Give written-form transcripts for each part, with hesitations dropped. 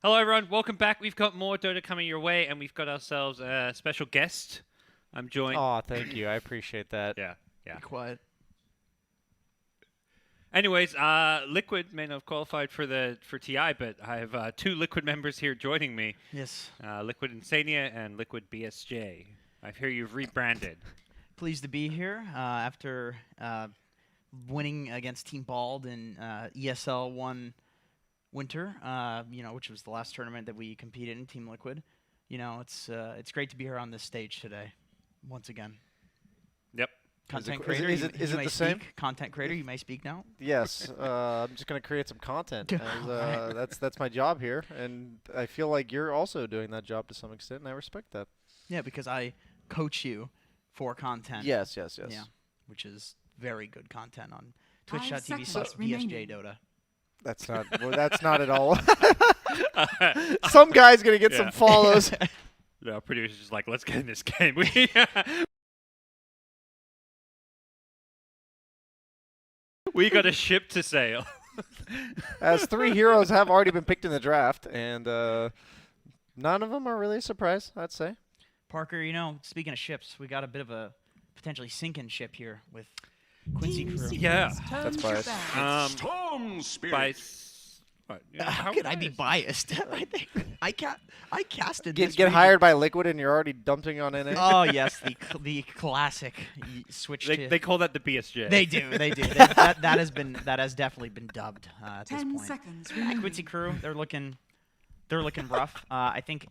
Hello, everyone. Welcome back. We've got more Dota coming your way, and we've got ourselves a special guest. I'm joined. Oh, thank you. I appreciate that. Yeah, yeah. Be quiet. Anyways, Liquid may not have qualified for TI, but I have two Liquid members here joining me. Yes. Liquid Insania and Liquid BSJ. I hear you've rebranded. Pleased to be here after winning against Team Bald in ESL 1 Winter, which was the last tournament that we competed in, Team Liquid. It's great to be here on this stage today, once again. Yep. Content Is creator, it you may the same? speak. Content creator, you may speak now. Yes. I'm just gonna create some content. That's my job here, and I feel like you're also doing that job to some extent, and I respect that. Yeah, because I coach you for content. Yes. Yeah, which is very good content on twitch.tv/BSJ remaining. Dota. That's not. Well, that's not at all. Some guy's gonna get some follows. The producer's just like, let's get in this game. We got a ship to sail. As 3 heroes have already been picked in the draft, and none of them are really a surprise, I'd say. Parker, speaking of ships, we got a bit of a potentially sinking ship here with Quincy crew. Yeah. That's biased. Storm Spirit. By what? How could I be biased? I think I casted this. Get region. hired by Liquid, and you're already dumping on NA. Oh yes, the classic switch. They call that the BSJ. They do. That has definitely been dubbed at this 10 point. seconds Yeah, remaining. Quincy crew, they're looking rough. I think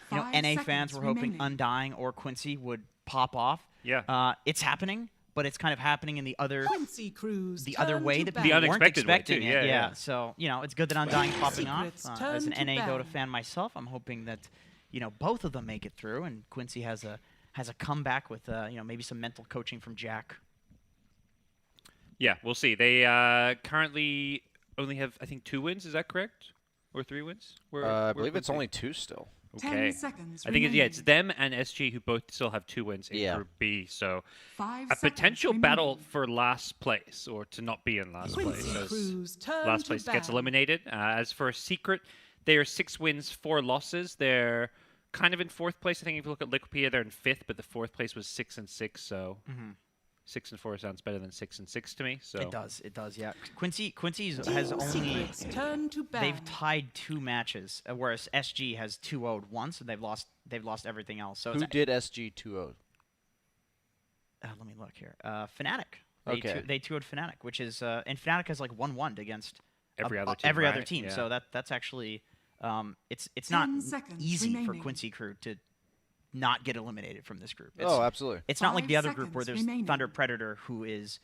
5 NA fans seconds were hoping remaining. Undying or Quincy would pop off. Yeah. It's happening, but it's kind of happening in the other Quincy Crews the other turn way to that battle. people weren't unexpected way, expecting too. it. Yeah. So it's good that Undying popping off. Secrets As an turn to NA Dota battle. fan myself, I'm hoping that both of them make it through, and Quincy has a comeback with maybe some mental coaching from Jack. Yeah, we'll see. They currently only have, I think, 2 wins. Is that correct? Or 3 wins? I believe it's only 2 still. 10 Okay. seconds I think it's remaining. them and SG who both still have 2 wins in Yeah. Group B. So 5 a seconds potential remaining. battle for last place, or to not be in last Quincy place. As Crews turn last to place gets battle. eliminated. As for Secret, they are 6 wins, 4 losses. They're kind of in 4th place. I think if you look at Liquipedia, they're in 5th, but the 4th place was 6-6. So 6-4 sounds better than 6-6 to me. So It does, yeah. Quincy's has only Secrets turn to battle. they've tied 2 matches, whereas SG has 2-0'd once, and they've lost everything else. So Who it's, did SG 2-0? let me look here. Fnatic. Okay. They 2-0'd Fnatic, which is and Fnatic has like 1-1 against every other team. every other right? team. Yeah. So that's actually it's not 10 seconds easy for remaining. Quincy crew to not get eliminated from this group. Oh, absolutely. It's not like 5 the other group where seconds there's remaining. Thunder Predator, who is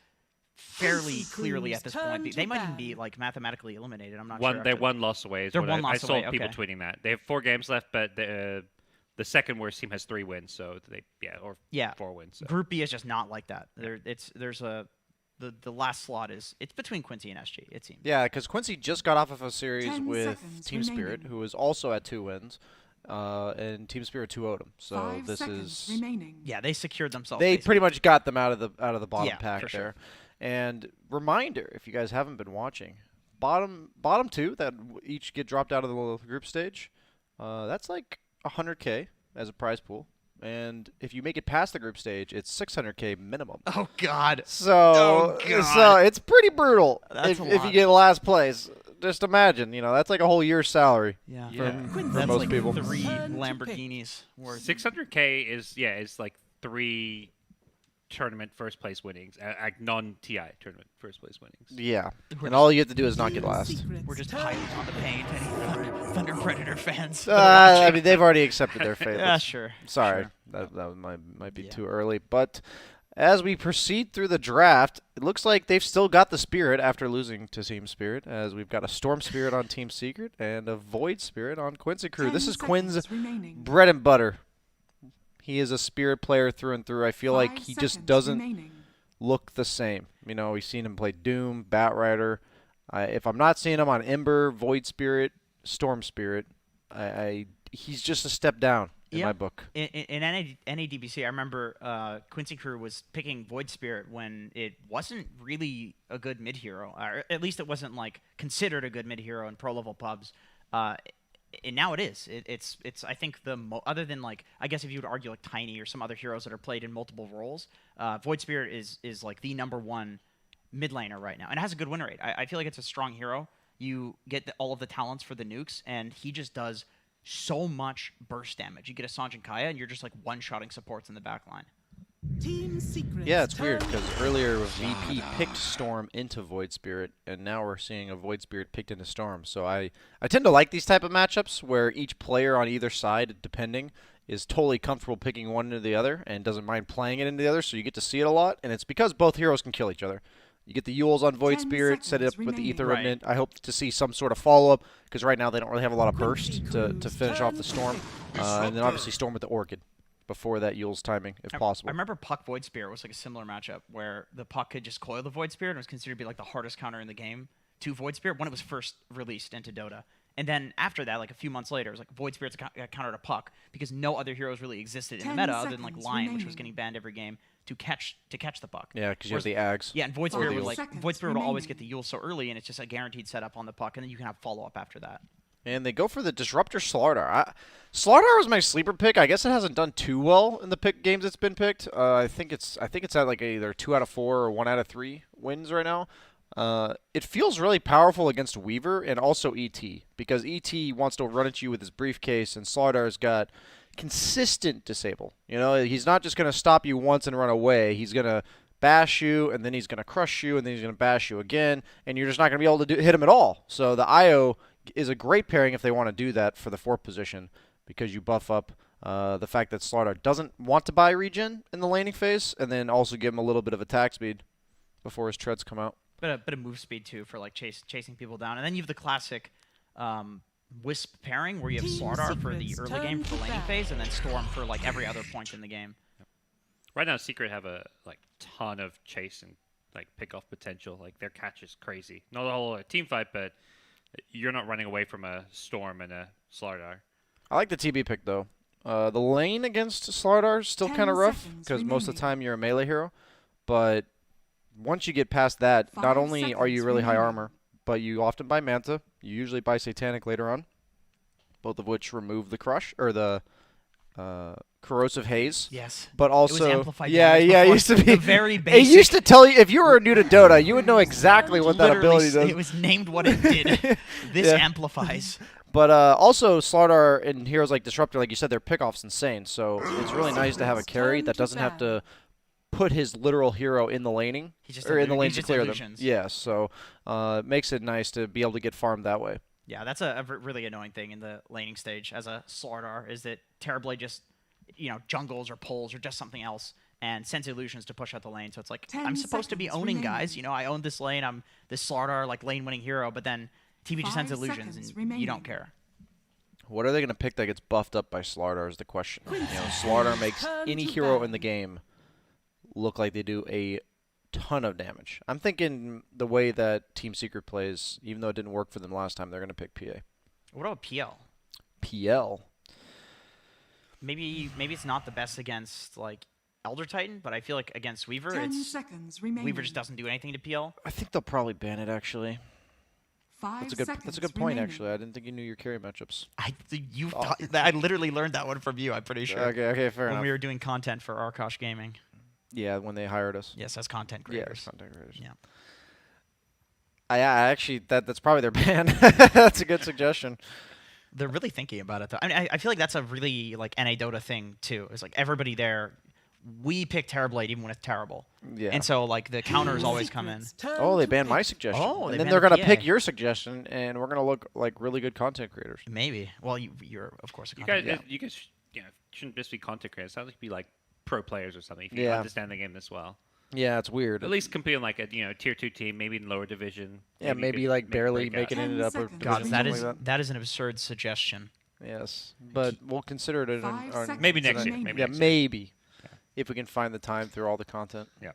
fairly Quincy clearly Crews at this turn point. to They might even battle. be like mathematically eliminated. I'm not They're sure. one loss away. Is They're what one I loss saw away, people okay. tweeting that. They have 4 games left, but the second worst team has 3 wins. So or Yeah. 4 wins. So. Group B is just not like that. The last slot it's between Quincy and SG. It seems. Yeah, because Quincy just got off of a series 10 with seconds Team Spirit, remaining. who was also at 2 wins, and Team Spirit 2-0'd him. So 5 this seconds is remaining. Yeah, they secured themselves. they basically. pretty much got them out of the bottom Yeah, pack for there. sure. And reminder, if you guys haven't been watching, bottom 2 that each get dropped out of the group stage, that's like 100K as a prize pool. And if you make it past the group stage, it's 600K minimum. Oh God. So, Oh, so God. it's pretty brutal That's a if you lot. get last place. Just imagine, that's like a whole year's salary. Yeah. Yeah. For That's most like people. 3 Turn to Lamborghinis worth. 600K is like 3 tournament first place winnings, non-TI tournament first place winnings. Yeah, We're and all you have to do is not get last. Secrets We're just turn piling on the paint. Any Thunder Predator fans? I mean, they've already accepted their fate. Yeah, sure. Sorry, Sure. that might be Yeah. too early. But as we proceed through the draft, it looks like they've still got the Spirit after losing to Team Spirit, as we've got a Storm Spirit on Team Secret and a Void Spirit on Quincy Crew. 10 This is Quinn's seconds remaining. bread and butter. He is a Spirit player through and through. I feel like 5 he just seconds doesn't remaining. look the same. We've seen him play Doom, Batrider. If I'm not seeing him on Ember, Void Spirit, Storm Spirit, he's just a step down in Yep. my book. In NADBC, I remember Quincy Crew was picking Void Spirit when it wasn't really a good mid hero, or at least it wasn't like considered a good mid hero in pro level pubs. And now it is. It's I think other than like I guess if you would argue like Tiny or some other heroes that are played in multiple roles, Void Spirit is like the #1 mid laner right now, and it has a good win rate. I feel like it's a strong hero. You get all of the talents for the nukes, and he just does so much burst damage. You get a Sanj and Kaya, and you're just like one-shotting supports in the back line. Team secrets. Yeah, it's weird turn because earlier VP picked Storm into Void Spirit, and now we're seeing a Void Spirit picked into Storm. So I tend to like these type of matchups where each player on either side, depending, is totally comfortable picking one into the other and doesn't mind playing it into the other, so you get to see it a lot, and it's because both heroes can kill each other. You get the Yules on Void 10 Spirit, set it up seconds with the Ether remaining. Remnant. I hope to see some sort of follow-up, because right now they don't really have a lot of Quincy burst to Cruz, finish off the turn Storm. And then obviously Storm with the Orchid before that Yule's timing, if possible. I remember Puck Void Spirit was like a similar matchup where the Puck could just coil the Void Spirit and was considered to be like the hardest counter in the game to Void Spirit when it was first released into Dota. And then after that, like a few months later, it was like Void Spirit's a counter to Puck because no other heroes really existed in the 10 meta other than like seconds Lion, which was remaining. getting banned every game to catch the Puck. Yeah, because you have Whereas- the Ags. Yeah, and Void Five Spirit would like seconds Void Spirit will always get remaining. the Yule so early, and it's just a guaranteed setup on the Puck, and then you can have follow up after that. And they go for the Disruptor Slardar. Slardar was my sleeper pick. I guess it hasn't done too well in the games it's been picked. I think it's at like either 2 out of 4 or 1 out of 3 wins right now. It feels really powerful against Weaver and also ET because ET wants to run at you with his briefcase, and Slardar's got consistent disable. You know, he's not just going to stop you once and run away. He's going to bash you, and then he's going to crush you, and then he's going to bash you again, and you're just not going to be able to hit him at all. So the IO is a great pairing if they want to do that for the 4th position because you buff up the fact that Slardar doesn't want to buy regen in the laning phase, and then also give him a little bit of attack speed before his treads come out. But a bit of move speed too for like chasing people down, and then you have the classic Wisp pairing where you have Team Slardar for the secrets, early game turn for the to laning battle. phase, and then Storm for like every other point in the game. Right now, Secret have a ton of chase and like pick off potential. Like their catch is crazy. Not a whole team fight, but you're not running away from a Storm and a Slardar. I like the TB pick, though. The lane against Slardar is still 10 kind of rough seconds because most of the remaining. time you're a melee hero. But once you get past that, not 5 only are you seconds really high remaining. armor, but you often buy Manta. You usually buy Satanic later on, both of which remove the crush or the corrosive haze. Yes. But It was also, amplified yeah, damage yeah, it before. used to be The very It basic. used to tell you if you were new to Dota, you would know exactly what that Literally, ability does. it was named what it did. This Yeah. amplifies. But also, Slardar and heroes like Disruptor, like you said, their pickoff's insane. So it's really nice to have a carry that doesn't have to put his literal hero in the laning He's just or in the lane he's to just clear them. illusions. Yeah, so it makes it nice to be able to get farmed that way. Yeah, that's a really annoying thing in the laning stage as a Slardar is that Terrorblade just, jungles or pulls or just something else and sends illusions to push out the lane. So it's like, 10 I'm supposed to be seconds owning remaining. guys. I own this lane. I'm this Slardar, like, lane-winning hero. But then TV just sends 5 illusions seconds and remaining. you don't care. What are they going to pick that gets buffed up by Slardar is the question. Quincy Slardar makes turn any to hero in battle. the game look like they do a ton of damage. I'm thinking the way that Team Secret plays, even though it didn't work for them last time, they're going to pick PA. What about PL? PL? Maybe it's not the best against, like, Elder Titan, but I feel like against Weaver, 10 seconds remaining. Weaver just doesn't do anything to PL. I think they'll probably ban it, actually. 5 That's a seconds good point, remaining. actually. I didn't think you knew your carry matchups. I literally learned that one from you, I'm pretty sure. Okay, fair When enough. we were doing content for Arkosh Gaming. Yeah, when they hired us. Yes, as content Yeah, creators. content creators. Yeah. I actually, that's probably their ban. That's a good suggestion. They're really thinking about it, though. I mean, I feel like that's a really, like, NA Dota thing, too. It's like everybody there, we pick Terrorblade even when it's terrible. Yeah. And so, like, the counters always come in. Secrets, turn Oh, they to banned my pick. suggestion. Oh, they and then banned they're the going to pick PA. your suggestion, and we're going to look like really good content creators. Maybe. Well, you're, of course, a You content guys, creator. you guys, shouldn't just be content creators. It sounds like you be like pro players or something. If you Yeah. understand the game this well, Yeah, it's weird. at least compete in like a tier 2 team, maybe in lower division. Yeah, you maybe could like make a barely breakout. making 10 it up. seconds. God, division, that something is like that is an absurd suggestion. Yes, but we'll consider it. In 5 our, seconds Maybe next year. remaining. Maybe yeah, next year. maybe. If we can find the time through all the content. Yeah.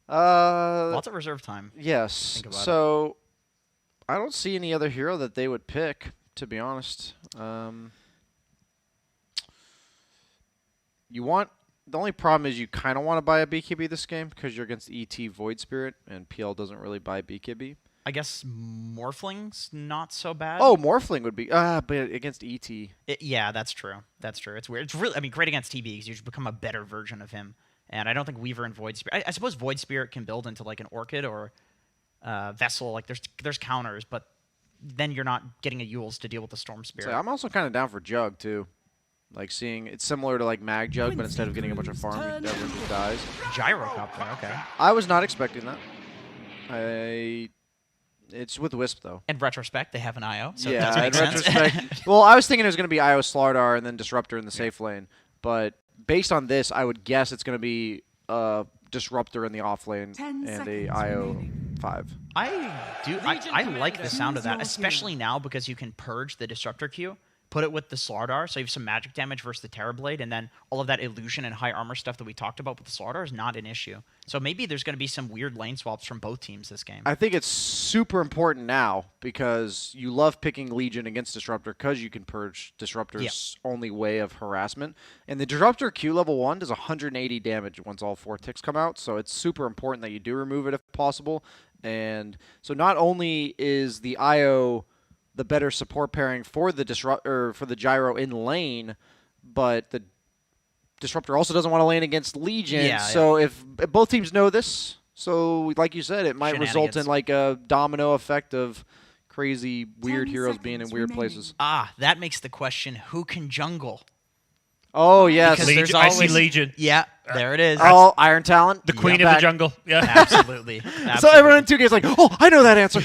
Lots of reserve time. Yes. Think about it. So I don't see any other hero that they would pick, to be honest. The only problem is you kind of want to buy a BKB this game because you're against ET Void Spirit, and PL doesn't really buy BKB. I guess Morphling's not so bad. Oh, Morphling would be but against ET. Yeah, that's true. That's true. It's weird. It's really, I mean, great against TB because you just become a better version of him. And I don't think Weaver and Void Spirit. I suppose Void Spirit can build into like an Orchid or Vessel. Like there's counters, but then you're not getting a Yules to deal with the Storm Spirit. So I'm also kind of down for Jug too. Like seeing it's similar to like Mag Jug, but instead of getting a bunch of farm, everyone just dies. Gyro Copter, okay. I was not expecting that. It's with Wisp though. In retrospect, they have an IO, so yeah, that in makes sense. retrospect. Well, I was thinking it was going to be IO Slardar and then Disruptor in the safe lane, but based on this, I would guess it's going to be Disruptor in the off lane 10 and a seconds IO remaining. 5. I like the sound of that, Choose your especially now because you can purge the Disruptor Q, put it with the Slardar, so you have some magic damage versus the Terrorblade, and then all of that illusion and high armor stuff that we talked about with the Slardar is not an issue. So maybe there's going to be some weird lane swaps from both teams this game. I think it's super important now because you love picking Legion against Disruptor because you can purge Disruptor's only way of harassment. And the Disruptor Q level 1 does 180 damage once all 4 ticks come out, so it's super important that you do remove it if possible. And so not only is the IO the better support pairing for the for the Gyro in lane, but the Disruptor also doesn't want to lane against Legion. Yeah, so if both teams know this, so like you said, it might result in Shenanigans. like a domino effect of crazy weird 10 heroes being in seconds weird remaining. places. That makes the question, who can jungle? Oh yes. Because Legion, there's I see always- Legion. Yeah, there it is. Oh, Iron Talent. The queen Yeah. of the Back. jungle. Yeah. Absolutely. So Absolutely. everyone in 2K is like, oh, I know that answer.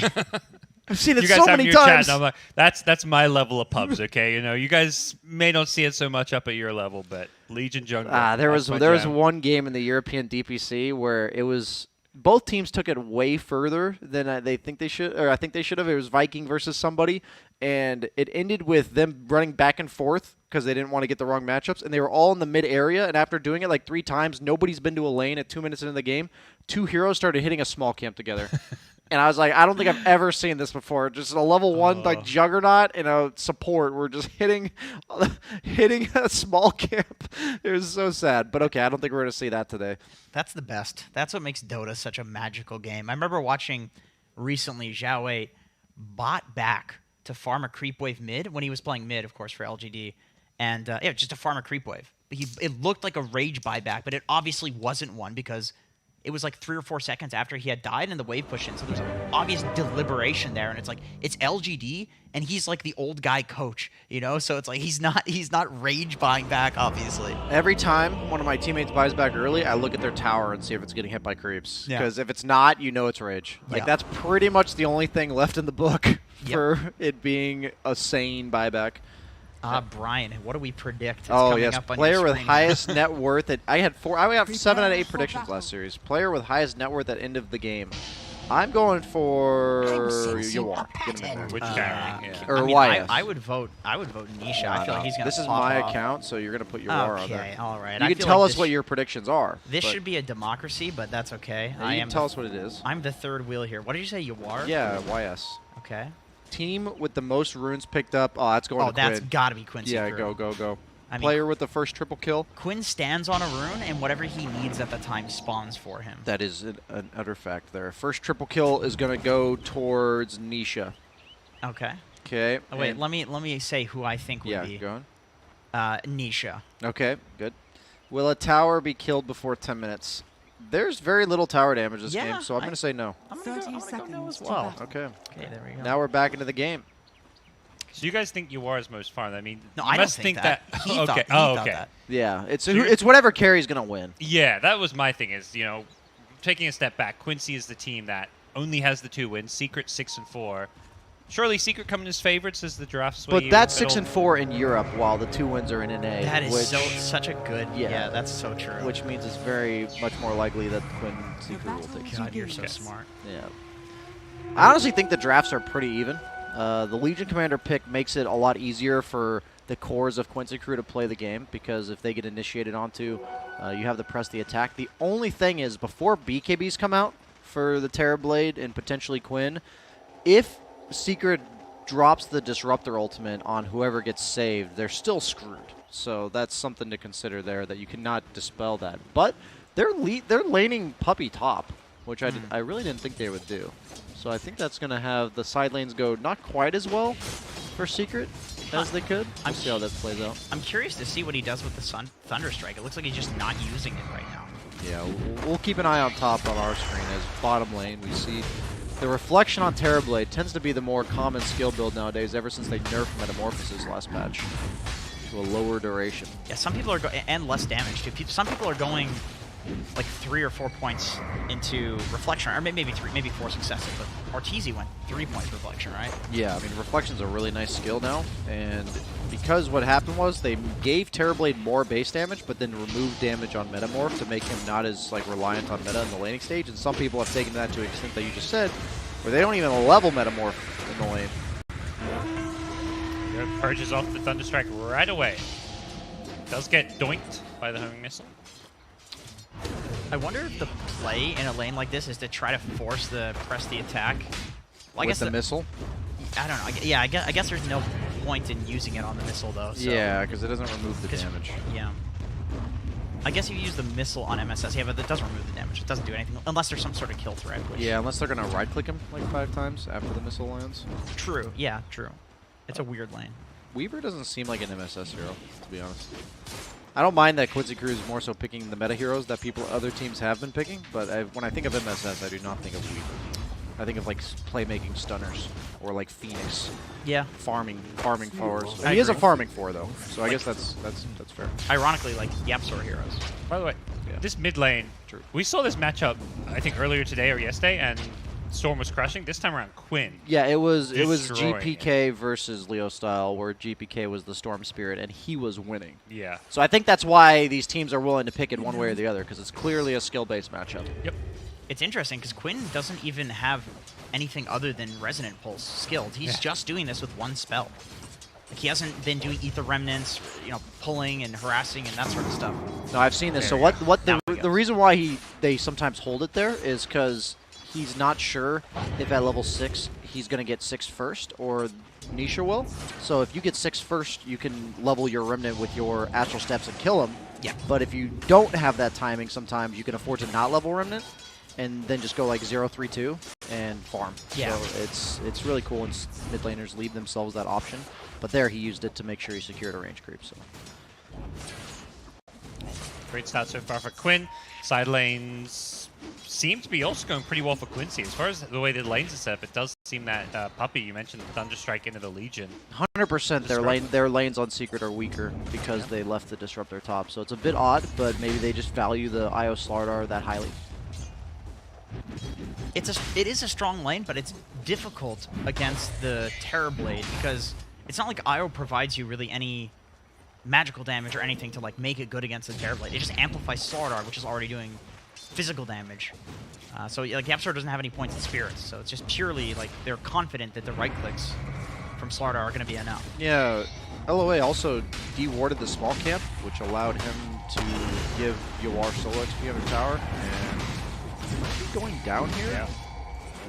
I've seen it You guys so have many in your chat, times. and I'm like, that's my level of pubs, okay? You know, you guys may not see it so much up at your level, but Legion jungle. There that's was my was jam. one game in the European DPC where it was both teams took it way further than they think they should, or I think they should have. It was Viking versus somebody, and it ended with them running back and forth because they didn't want to get the wrong matchups, and they were all in the mid area. And after doing it like 3 times, nobody's been to a lane at 2 minutes into the game. 2 heroes started hitting a small camp together. And I was like, I don't think I've ever seen this before. Just a level 1 like Juggernaut and a support were just hitting a small camp. It was so sad. But okay, I don't think we're going to see that today. That's the best. That's what makes Dota such a magical game. I remember watching recently Zhao 8 bot back to farm a creep wave mid when he was playing mid, of course, for LGD. And just to farm a creep wave. It looked like a rage buyback, but it obviously wasn't one because it was like 3 or 4 seconds after he had died and the wave pushed in. So there's obvious deliberation there. And it's like, it's LGD and he's like the old guy coach, you know? So it's like, he's not rage buying back, obviously. Every time one of my teammates buys back early, I look at their tower and see if it's getting hit by creeps. Yeah. Because if it's not, you know it's rage. Like Yeah. that's pretty much the only thing left in the book Yep. for it being a sane buyback. Brian, what do we predict? It's Oh coming yes, up on player your with screen. highest net worth. I have 7 out of 8 Prepare for predictions battle. last series. Player with highest net worth at end of the game. I'm going for Yawar. Get him in there. Which Uh, carry? Yeah. Or I mean, YS. I would vote Nisha. No, I feel no. like he's gonna. This is pop my off. account, so you're gonna put Yawar on Okay, there. all right. You I can feel tell like us what your predictions are. This but should be a democracy, but that's okay. yeah, I you am. can tell us what it is. I'm the third wheel here. What did you say? Yawar? Yeah, YS. Okay. Team with the most runes picked up. Oh, that's going Oh, to that's Quinn. got to be Quincy. Yeah, Crew. go. I mean, Player with the first triple kill. Quinn stands on a rune, and whatever he needs at the time spawns for him. That is an utter fact there. First triple kill is going to go towards Nisha. Okay. Okay. Oh, wait, and- let me say who I think would Yeah, be. go on. Nisha. Okay, good. Will a tower be killed before 10 minutes? There's very little tower damage this Yeah, game, so I'm going to say no. I'm gonna 30 go no seconds as to well. battle. Okay. Okay, there we go. Now we're back into the game. So you guys think Yawar is most farmed? I mean, no, you I don't must think that. He okay. thought, he oh, thought okay. that. Yeah, it's So you're- it's whatever carry's going to win. Yeah, that was my thing. Is taking a step back, Quincy is the team that only has the 2 wins. Secret 6 and 4. Surely Secret coming as favorites as the draft sway. But that's 6 and 4 in Europe, while the 2 wins are in NA. That is which, such a good. Yeah. Yeah, that's so true. Which means it's very much more likely that Quinn Secret will battle take it. God, you're so Yes. smart. Yeah. I honestly think the drafts are pretty even. The Legion Commander pick makes it a lot easier for the cores of Quincy Crew to play the game because if they get initiated onto, you have to press the attack. The only thing is, before BKBs come out for the Terrorblade and potentially Quinn, if Secret drops the Disruptor ultimate on whoever gets saved, they're still screwed. So that's something to consider there, that you cannot dispel that. But they're laning Puppy top. which I really didn't think they would do. So I think that's going to have the side lanes go not quite as well for Secret as they could. We'll see how that plays out. I'm curious to see what he does with the Thunderstrike. It looks like he's just not using it right now. Yeah, we'll keep an eye on top on our screen as bottom lane. We see the reflection on Terrorblade tends to be the more common skill build nowadays ever since they nerfed Metamorphosis last patch to a lower duration. Yeah, some people are and less damage too. Some people are going like 3 or 4 points into Reflection, or maybe 3, maybe 4 successive, but Ortiz went 3 points Reflection, right? Yeah, I mean, Reflection's a really nice skill now, and because what happened was they gave Terrorblade more base damage, but then removed damage on Metamorph to make him not as like reliant on meta in the laning stage, and some people have taken that to an extent that you just said, where they don't even level Metamorph in the lane. Purges off the Thunderstrike right away. Does get doinked by the homing missile. I wonder if the play in a lane like this is to try to force the press the attack. Well, I With guess the missile? I don't know. Yeah, I guess there's no point in using it on the missile though. So. Yeah, because it doesn't remove the damage. Yeah. I guess if you use the missile on MSS, yeah, but it doesn't remove the damage. It doesn't do anything unless there's some sort of kill threat. Which Yeah, unless they're gonna right click him like 5 times after the missile lands. True. Yeah, true. It's a weird lane. Weaver doesn't seem like an MSS hero, to be honest. I don't mind that Quincy Crew is more so picking the meta heroes that other teams have been picking, but when I think of MSS, I do not think of Weaver. I think of like playmaking stunners or like Phoenix. Yeah. Farming fours. I He is a agree. farming four though, so I guess that's fair. Ironically, like Yapsor heroes. By the way, Yeah. this mid lane, True. we saw this matchup, I think earlier today or yesterday, and Storm was crushing. This time around, Quinn. Yeah, it was Destroying GPK versus Leo Style, where GPK was the Storm Spirit and he was winning. Yeah. So I think that's why these teams are willing to pick it one way or the other, because it's clearly a skill-based matchup. Yep. It's interesting because Quinn doesn't even have anything other than Resonant Pulse skilled. He's just doing this with one spell. Like he hasn't been doing Ether Remnants, you know, pulling and harassing and that sort of stuff. No, I've seen this. So There what Now we the go. reason why they sometimes hold it there is because he's not sure if at level 6 he's going to get 6 first or Nisha will. So if you get 6 first, you can level your Remnant with your Astral Steps and kill him. Yeah. But if you don't have that timing, sometimes you can afford to not level Remnant and then just go like 0-3-2 and farm. Yeah. So it's really cool when mid laners leave themselves that option. But there he used it to make sure he secured a range creep. So. Great start so far for Quinn. Side lanes seem to be also going pretty well for Quincy. As far as the way the lanes are set up, it does seem that Puppy, you mentioned the Thunderstrike into the Legion. 100% their lanes on Secret are weaker because they left the disrupt their top. So it's a bit odd, but maybe they just value the IO Slardar that highly. It is a strong lane, but it's difficult against the Terrorblade because it's not like IO provides you really any magical damage or anything to like make it good against the Terrorblade. It just amplifies Slardar, which is already doing physical damage. So like Yapsor doesn't have any points in spirits, so it's just purely like they're confident that the right clicks from Slardar are going to be enough. Yeah, LOA also dewarded the small camp, which allowed him to give Yawar solo XP on the tower. And he might be going down here. Yeah.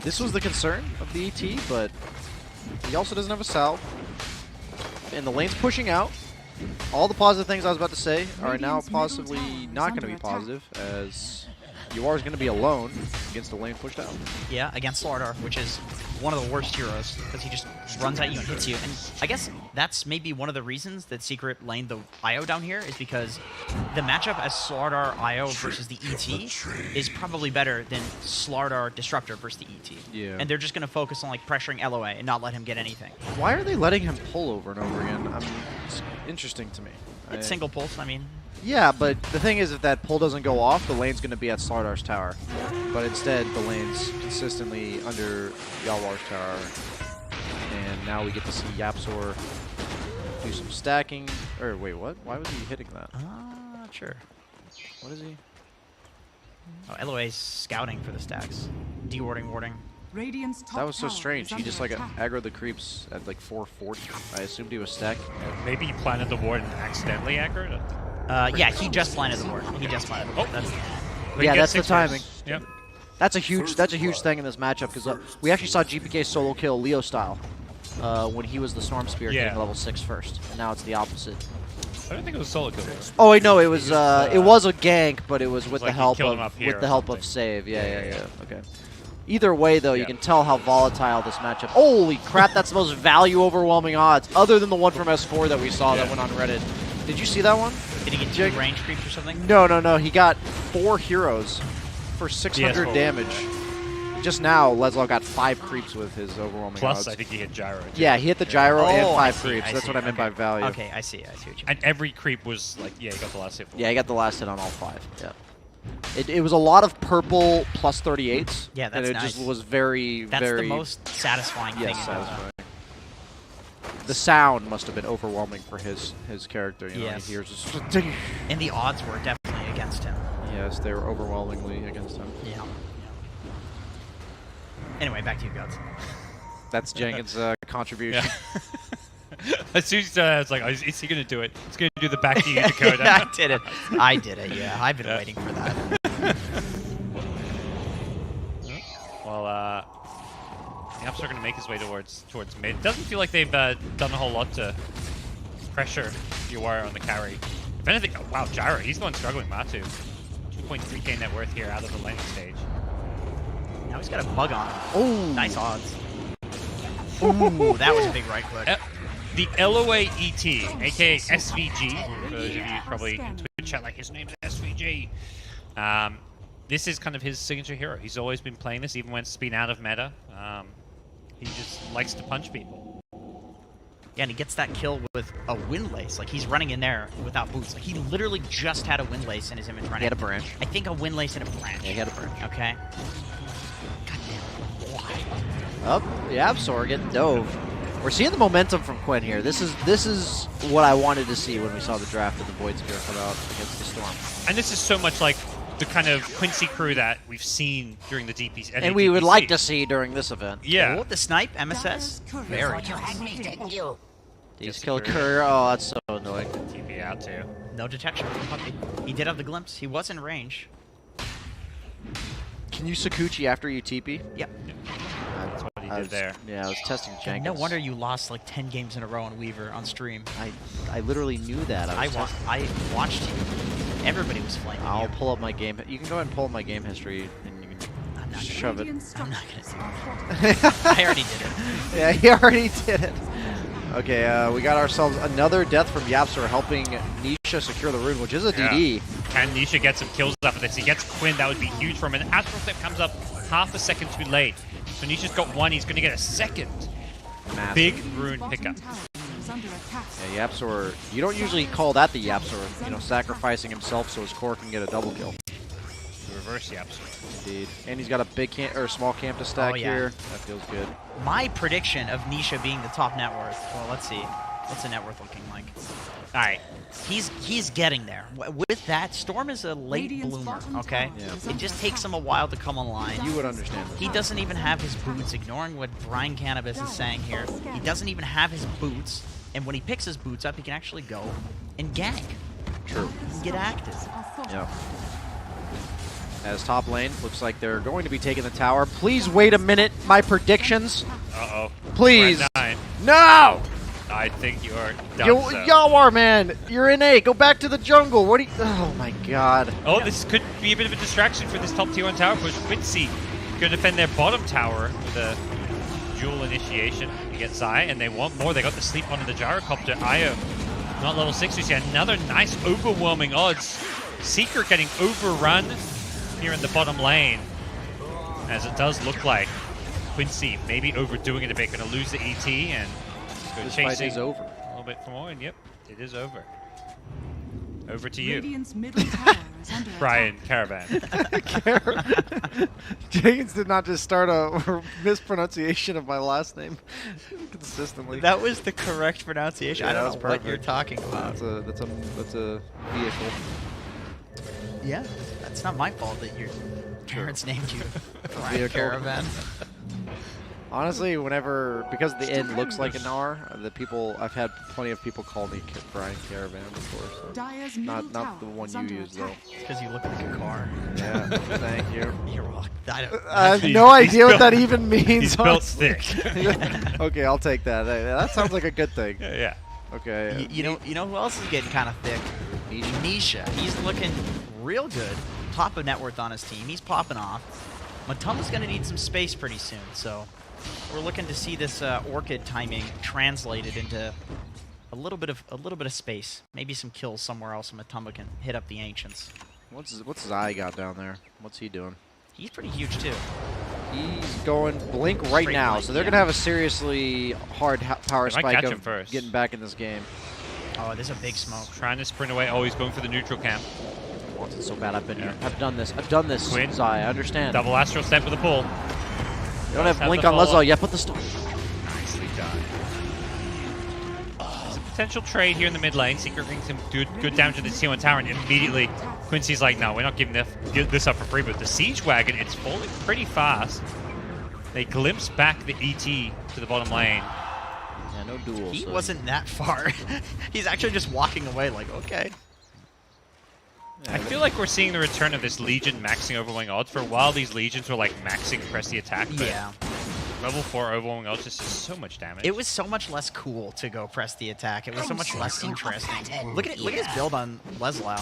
This was the concern of the ET, but he also doesn't have a salve. And the lane's pushing out. All the positive things I was about to say are now possibly not going to be positive, as Yawar is going to be alone against the lane pushed out. Yeah, against Slardar, which is one of the worst heroes because he just runs at you and hits you. And I guess that's maybe one of the reasons that Secret laned the IO down here is because the matchup as Slardar IO versus the ET is probably better than Slardar Disruptor versus the ET. Yeah. And they're just going to focus on like pressuring LOA and not let him get anything. Why are they letting him pull over and over again? It's interesting to me. It's single pulse, I mean. Yeah, but the thing is, if that pull doesn't go off, the lane's going to be at Slardar's tower. But instead, the lane's consistently under Yawar's tower. And now we get to see Yapsor do some stacking. Or wait, what? Why was he hitting that? Not sure. What is he? Oh, LOA's scouting for the stacks. Dewarding, warding. Radiant's top That was so tower strange. is He under just like attack. aggroed the creeps at like 440. I assumed he was stacking. Maybe he planted the ward and accidentally aggroed it. Yeah, he just landed the ward. He just landed the ward. That's, But he Yeah, gets that's the 6 timing. first. Yep. That's a huge thing in this matchup because we actually saw GPK solo kill Leo style when he was the Storm Spear Yeah. getting level 6 first, and now it's the opposite. I don't think it was solo kill. Oh wait, no, it was just, it was a gank, but it was with like the he help killed him of up here or of something. save. Yeah, Yeah, yeah, yeah. Okay. Either way, though, you Yeah. can tell how volatile this matchup. Holy crap, that's the most value overwhelming odds, other than the one from S4 that we saw that Yeah. went on Reddit. Did you see that one? Did he get Jake- 2 range creeps or something? No. He got 4 heroes for 600 PS4. damage. Just now, Leslie got 5 creeps with his overwhelming Plus, odds. I think he hit gyro. Too. Yeah, he hit the gyro and Oh, 5 I see, creeps. I That's see. what I meant Okay. by value. Okay, I see what you mean. And every creep was like, yeah, he got the last hit. Yeah, he got the last hit on all 5. Yeah. It was a lot of purple plus 38s. Yeah, and that's it nice. just was very, That's very... the most satisfying thing. Yes, in Dota. satisfying. The sound must have been overwhelming for his character. You know, Yes. he hears just... And the odds were definitely against him. Yes, they were overwhelmingly against him. Yeah. Anyway, back to you, Guts. That's Jenkins' contribution. Yeah. As soon as I was like, oh, is he going to do it? He's going to do the back to you, Dakota. I did it. I did it, yeah. I've been waiting for that. Well, Yaps are going to make his way towards mid. It doesn't feel like they've done a whole lot to pressure Yawara on the carry. If anything, oh, wow, Gyro, he's the one struggling, Matu. 2.3k net worth here out of the laning stage. Now he's got a bug on him. Oh, Nice odds. Ooh, that was a big right click. The LOA ET, aka SVG, for those of you probably in Twitch chat like his name's SVG. This is kind of his signature hero. He's always been playing this, even when it's been out of meta. He just likes to punch people. Yeah, and he gets that kill with a windlace. Like, he's running in there without boots. Like, he literally just had a windlace in his inventory. he had a branch. I think a windlace and a branch. Yeah, he had a branch. Okay. God damn. Why? Up, yeah, Absol getting dove. We're seeing the momentum from Quinn here. This is what I wanted to see when we saw the draft of the Void Spear come out against the Storm. And this is so much like the kind of Quincy crew that we've seen during the DPC. And we would like to see during this event. Yeah. Oh, the snipe, MSS. Very nice. These kill courier. Oh, that's so annoying. TP out too. No detection from Puppy. He did have the glimpse. He was in range. Can you Sakuchi after you TP? Yep. That's what he I did was, there. Yeah, I was testing Jenkins. No wonder you lost like 10 games in a row on Weaver on stream. I literally knew that. I watched you. Everybody was flaming I'll you. pull up my game. You can go ahead and pull up my game history, and you can I'm not shove it. I'm not gonna do it. I already did it. Yeah, he already did it. Okay, we got ourselves another death from Yapster, helping Nisha secure the rune, which is a DD. Can Nisha get some kills after this? He gets Quinn, that would be huge for him. And Astral Step comes up half a second too late. So Nisha's got one, he's going to get a second. Massive. Big rune pickup. Yeah, Yapsor, you don't usually call that the Yapsor, you know, sacrificing himself so his core can get a double kill. The reverse Yaps. Indeed. And he's got a big camp or small camp to stack Oh, yeah. here. That feels good. My prediction of Nisha being the top net worth. Well, let's see. What's the net worth looking like? All right, he's getting there. With that, Storm is a late bloomer. Okay, Yeah. it just takes him a while to come online. You would understand this. He doesn't even have his boots. Ignoring what Brian Cannabis is saying here, he doesn't even have his boots. And when he picks his boots up, he can actually go and gank. True. He can get active. Yeah. As top lane, looks like they're going to be taking the tower. Please wait a minute. My predictions. Uh-oh. Please. We're at 9. No! I think you're done, so. Yawar, man. You're in A. Go back to the jungle. What do you... Oh, my God. Oh, this could be a bit of a distraction for this top tier 1 tower push. Quincy going to defend their bottom tower with a dual initiation to get Zai, and they want more. They got the sleep on the gyrocopter. Io, not level 6. We see another nice overwhelming odds. Seeker getting overrun here in the bottom lane, as it does look like Quincy maybe overdoing it a bit. Going to lose the ET and go This fight chasing is over. a little bit for more, and yep, it is over. Over to you, Radiant's middle tower is under Brian attack. Caravan. Jenkins did not just start a mispronunciation of my last name consistently. That was the correct pronunciation. Yeah, I that don't was know what you're perfect. talking about. That's a vehicle. Yeah, that's not my fault that your parents named you Brian Vehicle. Caravan. Honestly, because the end looks like an R, I've had plenty of people call me Brian Caravan before, so Dyer's middle not tower the one is you under use though. attack. Because you look like a car. Yeah, thank you. You're welcome. I don't. I have He's- no he's idea what built- that even means. He's built honestly. thick. Okay, I'll take that. That sounds like a good thing. Yeah. Okay. You know who else is getting kind of thick? Nisha. He's looking real good. Top of net worth on his team. He's popping off. Matumba's going to need some space pretty soon, so we're looking to see this Orchid timing translated into a little bit of space. Maybe some kills somewhere else, and Matumba can hit up the Ancients. What's his eye got down there? What's he doing? He's pretty huge too. He's going blink right Straight now, blink, so they're yeah. going to have a seriously hard power They might spike catch him of first. getting back in this game. Oh, there's a big smoke. Trying to sprint away. Oh, he's going for the neutral camp. Wants it so bad. I've been Yeah. here. I've done this. Quinn. Zai, I understand. Double astral step with a pull. You don't have Has blink the on follow-up. Leslie yet. Put the stop. Nicely done. There's a potential trade here in the mid lane. Secret brings him good down to the T1 tower, and immediately Quincy's like, no, we're not giving this up for free. But the Siege Wagon, it's falling pretty fast. They glimpse back the ET to the bottom lane. Yeah, no duel. He so wasn't that far. He's actually just walking away like, okay. yeah, I feel like we're seeing the return of this Legion maxing overwhelming odds. For a while, these Legions were like maxing press the attack. But Yeah. level 4 overwhelming odds just is so much damage. It was so much less cool to go press the attack. It was so much less interesting. Look at his build on Leslau.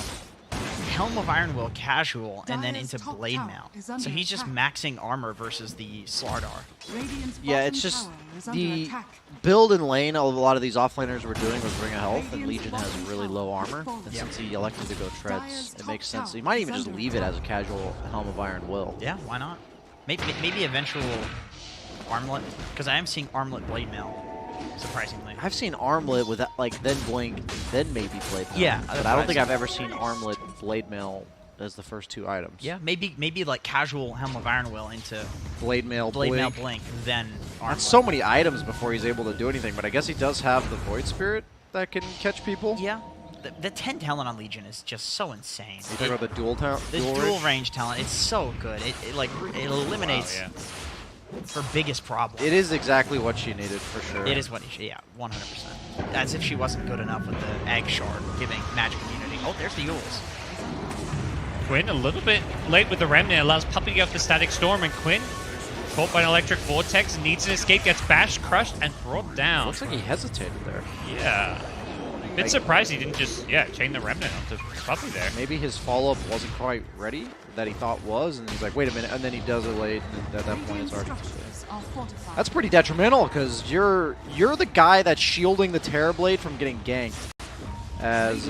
Helm of Iron Will casual and then into Blade Mail. So he's just maxing armor versus the Slardar. Yeah, it's just the build in lane a lot of these offlaners were doing was Ring of Health, and Legion has really low armor. And since he elected to go Treads, it makes sense. He might even just leave it as a casual Helm of Iron Will. Yeah, why not? Maybe eventual Armlet, because I am seeing Armlet Blade Mail, surprisingly. I've seen Armlet with that, like then Blink, then maybe Blade Mail. Yeah, but that's I what don't I've think seen. I've ever seen Armlet Blade Mail as the first two items. Yeah, maybe like casual Helm of Iron Will into Blade Mail, Blade Mail Blink. Blink, then Armlet. That's so many items before he's able to do anything, but I guess he does have the Void Spirit that can catch people. Yeah, the 10 talent on Legion is just so insane. You talking about the dual talent? This dual range talent, it's so good. It eliminates Wow, her biggest problem. It is exactly what she needed for sure. It is what he, yeah, 100%. As if she wasn't good enough with the Egg Shard giving magic immunity. Oh, there's the Yules. Quinn a little bit late with the Remnant, allows Puppy to get off the Static Storm, and Quinn, caught by an Electric Vortex, needs an escape, gets bashed, crushed, and brought down. Looks like he hesitated there. Yeah. Bit surprised he didn't just, chain the Remnant onto Puppy there. Maybe his follow-up wasn't quite ready, that he thought was, and he's like, wait a minute, and then he does it late, and at that point it's already too late. That's pretty detrimental, because you're the guy that's shielding the Terrorblade from getting ganked. As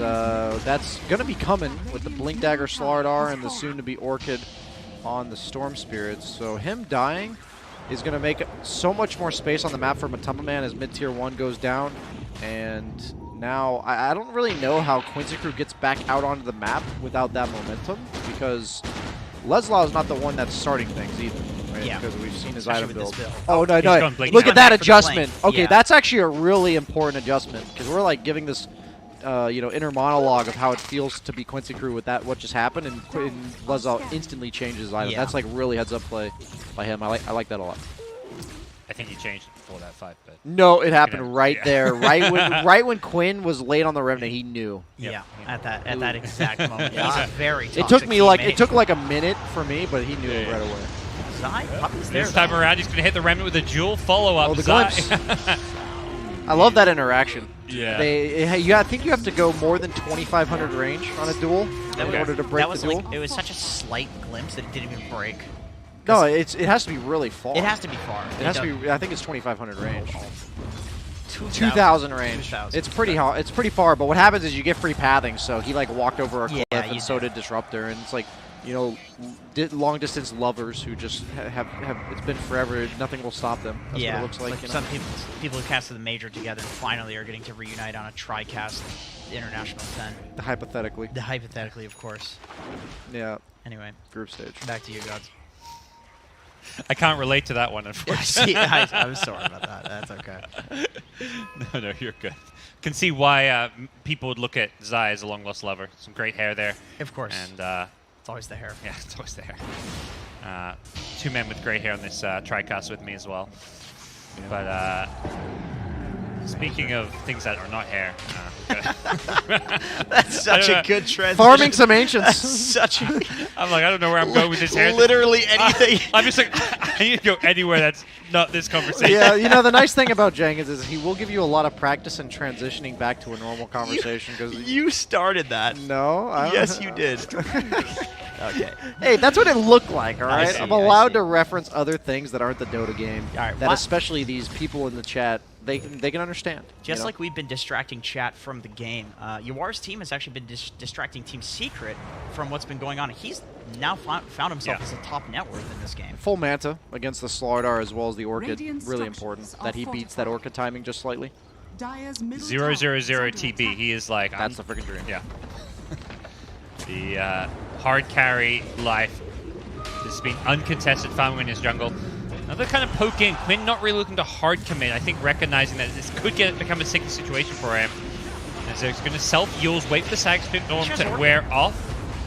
that's going to be coming with the Blink Dagger Slardar and the soon-to-be Orchid on the Storm Spirits. So him dying is going to make so much more space on the map for Matumba Man as mid-tier 1 goes down. And now I don't really know how Quincy Crew gets back out onto the map without that momentum, because Leslau is not the one that's starting things either. Right? Yeah. Because we've seen his Especially item with this build. build. Oh, no, He's no. gone Blink. Look He's at gone that back for the Blink. adjustment. Okay, Yeah. that's actually a really important adjustment, because we're like giving this inner monologue of how it feels to be Quincy Crew with that what just happened, and Leslau instantly changes his item. Yeah. That's like really heads up play by him. I like that a lot. I think he changed it before that fight, but No, it happened Yeah. right Yeah. there, right when Quinn was late on the Remnant. He knew. Yeah, at that exact moment. Yeah. He's a very It toxic took me like teammate. a minute for me, but he knew Yeah. right away. Zai, Puppy's there. this time around he's going to hit the Remnant with a dual follow-up. Oh, the Zai- glimpse. I love that interaction. Yeah. I think you have to go more than 2,500 range on a duel in was- order to break that was the duel. like, it was such a slight glimpse that it didn't even break. No, it has to be really far. It has to be far. It has to be. I think it's 2,500 range. 2,000 range. 2,000. It's pretty hard. It's pretty far. But what happens is you get free pathing. So he like walked over a cliff, Yeah, and you so do. did Disruptor, and it's like, long distance lovers who just have. It's been forever. Nothing will stop them. That's Yeah, what it looks like. You know? some people who casted the major together and finally are getting to reunite on a tri-cast International 10. Hypothetically. Hypothetically, of course. Yeah. Anyway, Group stage. back to you, Gods. I can't relate to that one, unfortunately. See, I'm sorry about that. That's okay. No, you're good. Can see why people would look at Zai as a long-lost lover. Some great hair there. Of course. And, It's always the hair. yeah, it's always there. Two men with gray hair on this TriCast with me as well. But speaking of things that are not hair, That's such a good transition. Farming some ancients. Such a I'm like, I don't know where I'm going with this hair. literally anything. I'm just like, I need to go anywhere that's not this conversation. Yeah, you know, the nice thing about Jenkins is he will give you a lot of practice in transitioning back to a normal conversation. You started that. No, I don't. Yes, you did. Okay. Hey, that's what it looked like, all right? see, I'm I allowed see. to reference other things that aren't the Dota game. All right, that why- especially these people in the chat, they can understand. Just you know? like we've been distracting chat from the game, Yawar's team has actually been distracting Team Secret from what's been going on. He's now found himself as a top net worth in this game. Full Manta against the Slardar as well as the Orchid, Radiant really structures important are that he beats that Orchid timing just slightly. Dire's middle 0 tower 0 is 0 under TB. attack. He is like That's the freaking dream. yeah. The hard carry life. This has been uncontested farming in his jungle. Another kind of poke in. Quinn not really looking to hard commit. I think recognizing that this could become a sticky situation for him. As he's going to self-Yules, wait for the Sag Spit Norm to wear off.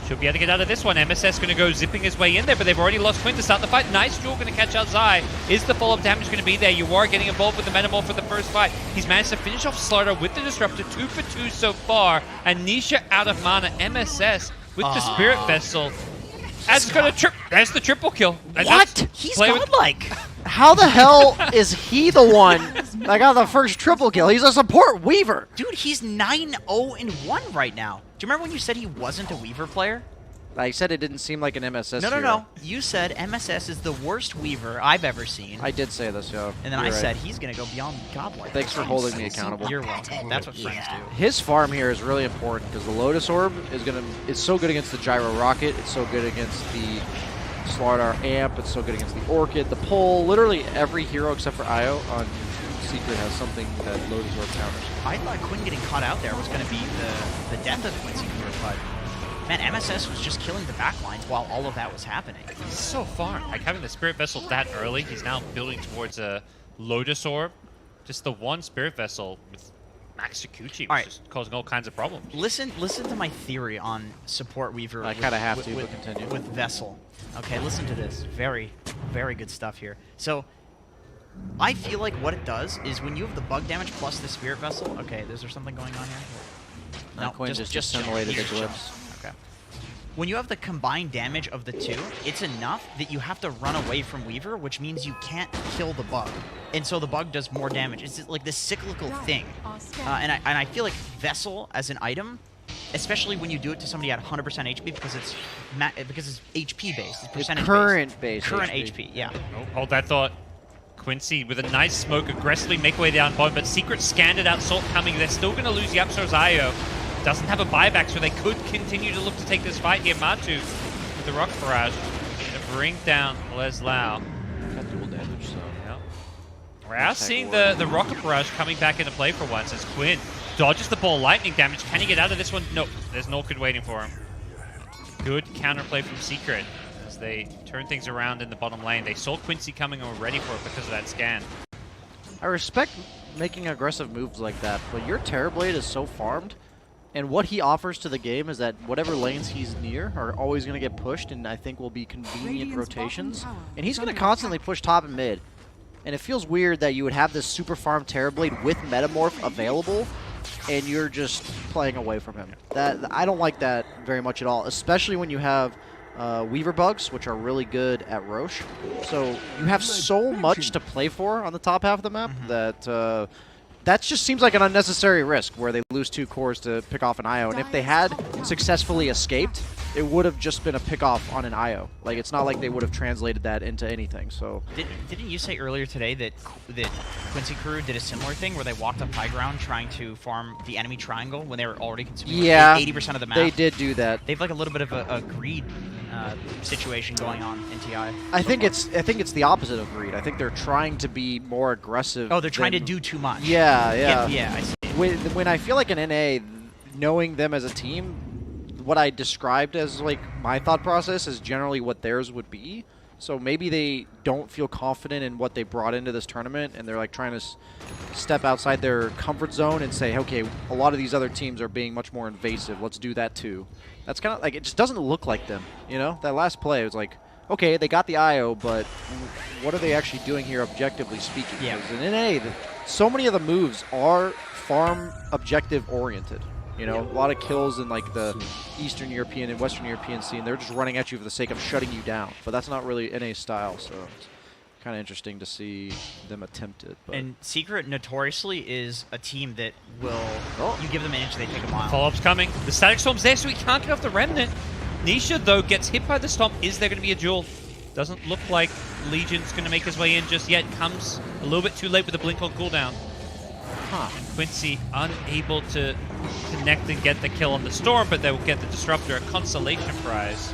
Should be able to get out of this one. MSS going to go zipping his way in there, but they've already lost Quinn to start the fight. Nice duel going to catch out Zai. Is the follow-up damage going to be there? You are getting involved with the Metamorph for the first fight. He's managed to finish off Slardar with the Disruptor, 2 for 2 so far. And Nisha out of mana. MSS with the Spirit Vessel. As it's going to there's the triple kill. And What? He's play with- godlike. How the hell is he the one that got the first triple kill? He's a support Weaver. Dude, he's 9-0-1 right now. Do you remember when you said he wasn't a Weaver player? I said it didn't seem like an MSS No. hero. You said MSS is the worst Weaver I've ever seen. I did say this, yo. And then You're I right. said he's going to go beyond godlike. Thanks for holding me accountable. You're welcome. That's what friends do. His farm here is really important because the Lotus Orb is so good against the Gyro Rocket. It's so good against the Slardar Amp. It's so good against the Orchid, the Pole. Literally every hero except for Io on Secret has something that Lotus Orb counters. I thought Quinn getting caught out there was going to be the death of Quincy Crew, but man, MSS was just killing the backlines while all of that was happening. He's so far. Like having the Spirit Vessel that early, he's now building towards a Lotus Orb. Just the one Spirit Vessel with Max Sakuchi was just causing all kinds of problems. Listen to my theory on support Weaver. I kinda have to, but continue. With Vessel. Okay, listen to this. Very, very good stuff here. So, I feel like what it does is when you have the bug damage plus the Spirit Vessel. Okay, is there something going on here? No, Quinn just simulated chill. a glimpse. Okay. When you have the combined damage of the two, it's enough that you have to run away from Weaver, which means you can't kill the bug. And so the bug does more damage. It's like this cyclical thing. And I feel like Vessel as an item, especially when you do it to somebody at 100% HP because it's HP based, it's percentage Current based. base Current HP. HP, yeah. Oh, hold that thought. Quincy with a nice smoke, aggressively make way down bottom, but Secret scanned it out, Salt coming. They're still going to lose Yapso's Io. Doesn't have a buyback, so they could continue to look to take this fight here. Matu with the Rock Barrage to bring down Les Lau. Got dual damage, so. We're now seeing the Rocket Barrage coming back into play for once as Quinn dodges the ball lightning damage. Can he get out of this one? Nope. There's an Orchid waiting for him. Good counterplay from Secret as they turn things around in the bottom lane. They saw Quincy coming and were ready for it because of that scan. I respect making aggressive moves like that, but your Terrorblade is so farmed, and what he offers to the game is that whatever lanes he's near are always going to get pushed, and I think will be convenient rotations. And he's going to constantly push top and mid. And it feels weird that you would have this super farm Terrorblade with Metamorph available, and you're just playing away from him. I don't like that very much at all, especially when you have Weaver bugs, which are really good at Roche. So you have so much to play for on the top half of the map that just seems like an unnecessary risk where they lose 2 cores to pick off an IO. And if they had successfully escaped, it would have just been a pick off on an IO. Like, it's not like they would have translated that into anything. So Didn't you say earlier today that Quincy Crew did a similar thing where they walked up high ground trying to farm the enemy triangle when they were already consuming like 80% of the map? They did do that. They have like a little bit of a greed situation going on in TI. I think it's the opposite of greed. I think they're trying to be more aggressive. Oh, they're trying to do too much. Yeah. Yeah, I see. When I feel like an NA, knowing them as a team, what I described as like my thought process is generally what theirs would be. So maybe they don't feel confident in what they brought into this tournament, and they're like trying to step outside their comfort zone and say, okay, a lot of these other teams are being much more invasive. Let's do that too. That's kind of like, it just doesn't look like them, you know? That last play was like, okay, they got the IO, but what are they actually doing here objectively speaking? Yeah. Because in NA, so many of the moves are farm objective oriented. You know, a lot of kills in like the Eastern European and Western European scene. They're just running at you for the sake of shutting you down. But that's not really NA style. So kind of interesting to see them attempt it. But And Secret notoriously is a team that will, you give them an inch, they take a mile. Follow-up's coming. The Static Storm's there, so he can't get off the Remnant. Nisha, though, gets hit by the Stomp. Is there going to be a duel? Doesn't look like Legion's going to make his way in just yet. Comes a little bit too late with the Blink on cooldown. And Quincy unable to connect and get the kill on the Storm, but they will get the Disruptor, a consolation prize.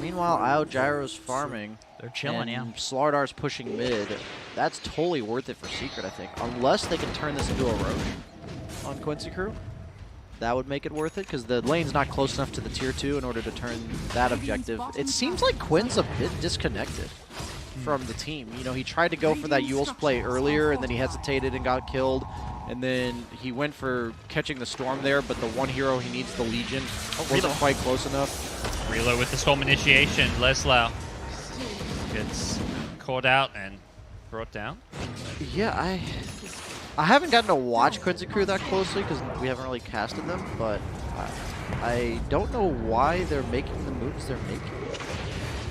meanwhile, Io Gyro's farming. They're chilling, yeah. Slardar's pushing mid. That's totally worth it for Secret, I think. Unless they can turn this into a Roche on Quincy Crew. That would make it worth it, because the lane's not close enough to the tier 2 in order to turn that objective. It seems like Quinn's a bit disconnected from the team. You know, he tried to go for that Yule's play earlier, and then he hesitated and got killed. And then he went for catching the Storm there, but the one hero he needs, the Legion, wasn't quite close enough. Reload with the Storm initiation. Leslau gets caught out and brought down. Yeah, I haven't gotten to watch Quincy Crew that closely because we haven't really casted them, but I don't know why they're making the moves they're making.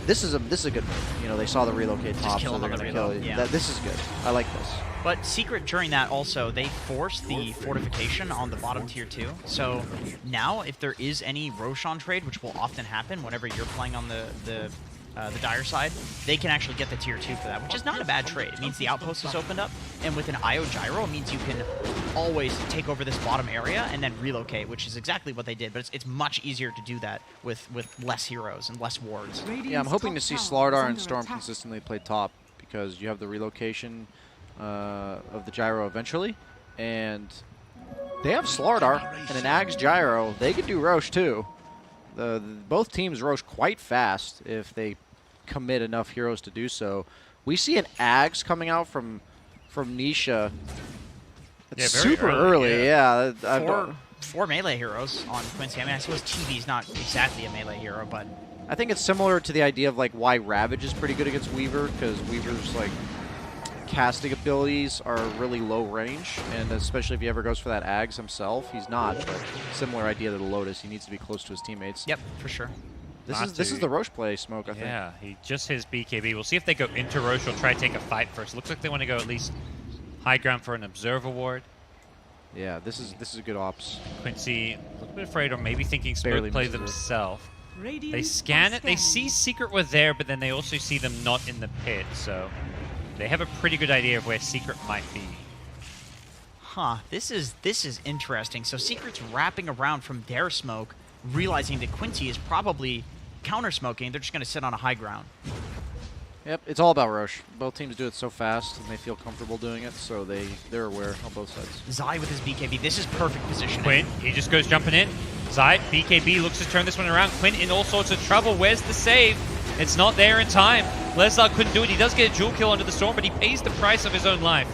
This is a good move. You know, they saw the relocate top, so they're going to kill it. Yeah. This is good. I like this. But Secret during that also, they forced the fortification on the bottom tier 2. So now if there is any Roshan trade, which will often happen whenever you're playing on the dire side, they can actually get the tier 2 for that, which is not a bad trade. It means the outpost is opened up, and with an Io Gyro, it means you can always take over this bottom area and then relocate, which is exactly what they did, but it's much easier to do that with less heroes and less wards. Yeah, I'm hoping to see Slardar and Storm consistently play top, because you have the relocation of the Gyro eventually, and they have Slardar and an Axe Gyro. They could do Roche too. Both teams Roche quite fast if they commit enough heroes to do so. We see an Axe coming out from Nisha. It's super early, yeah. Four melee heroes on Quincy. I mean, I suppose TV's not exactly a melee hero, but I think it's similar to the idea of like why Ravage is pretty good against Weaver, because Weaver's like casting abilities are really low range, and especially if he ever goes for that Ags himself, he's not. But similar idea to the Lotus, he needs to be close to his teammates. Yep, for sure. This is the Roche play, Smoke, I think. Yeah, he just his BKB. We'll see if they go into Roche. We'll try to take a fight first. Looks like they want to go at least high ground for an Observe Award. Yeah, this is a good ops. Quincy a little bit afraid, or maybe thinking Smoke play themselves. They scan it. They see Secret were there, but then they also see them not in the pit. So they have a pretty good idea of where Secret might be. Huh, this is interesting. So Secret's wrapping around from their smoke, realizing that Quincy is probably counter-smoking. They're just going to sit on a high ground. Yep, it's all about Roche. Both teams do it so fast, and they feel comfortable doing it, so they're aware on both sides. Zai with his BKB. This is perfect positioning. Quinn, he just goes jumping in. Zai, BKB looks to turn this one around. Quinn in all sorts of trouble. Where's the save? It's not there in time. Leslar couldn't do it. He does get a dual kill under the Storm, but he pays the price of his own life.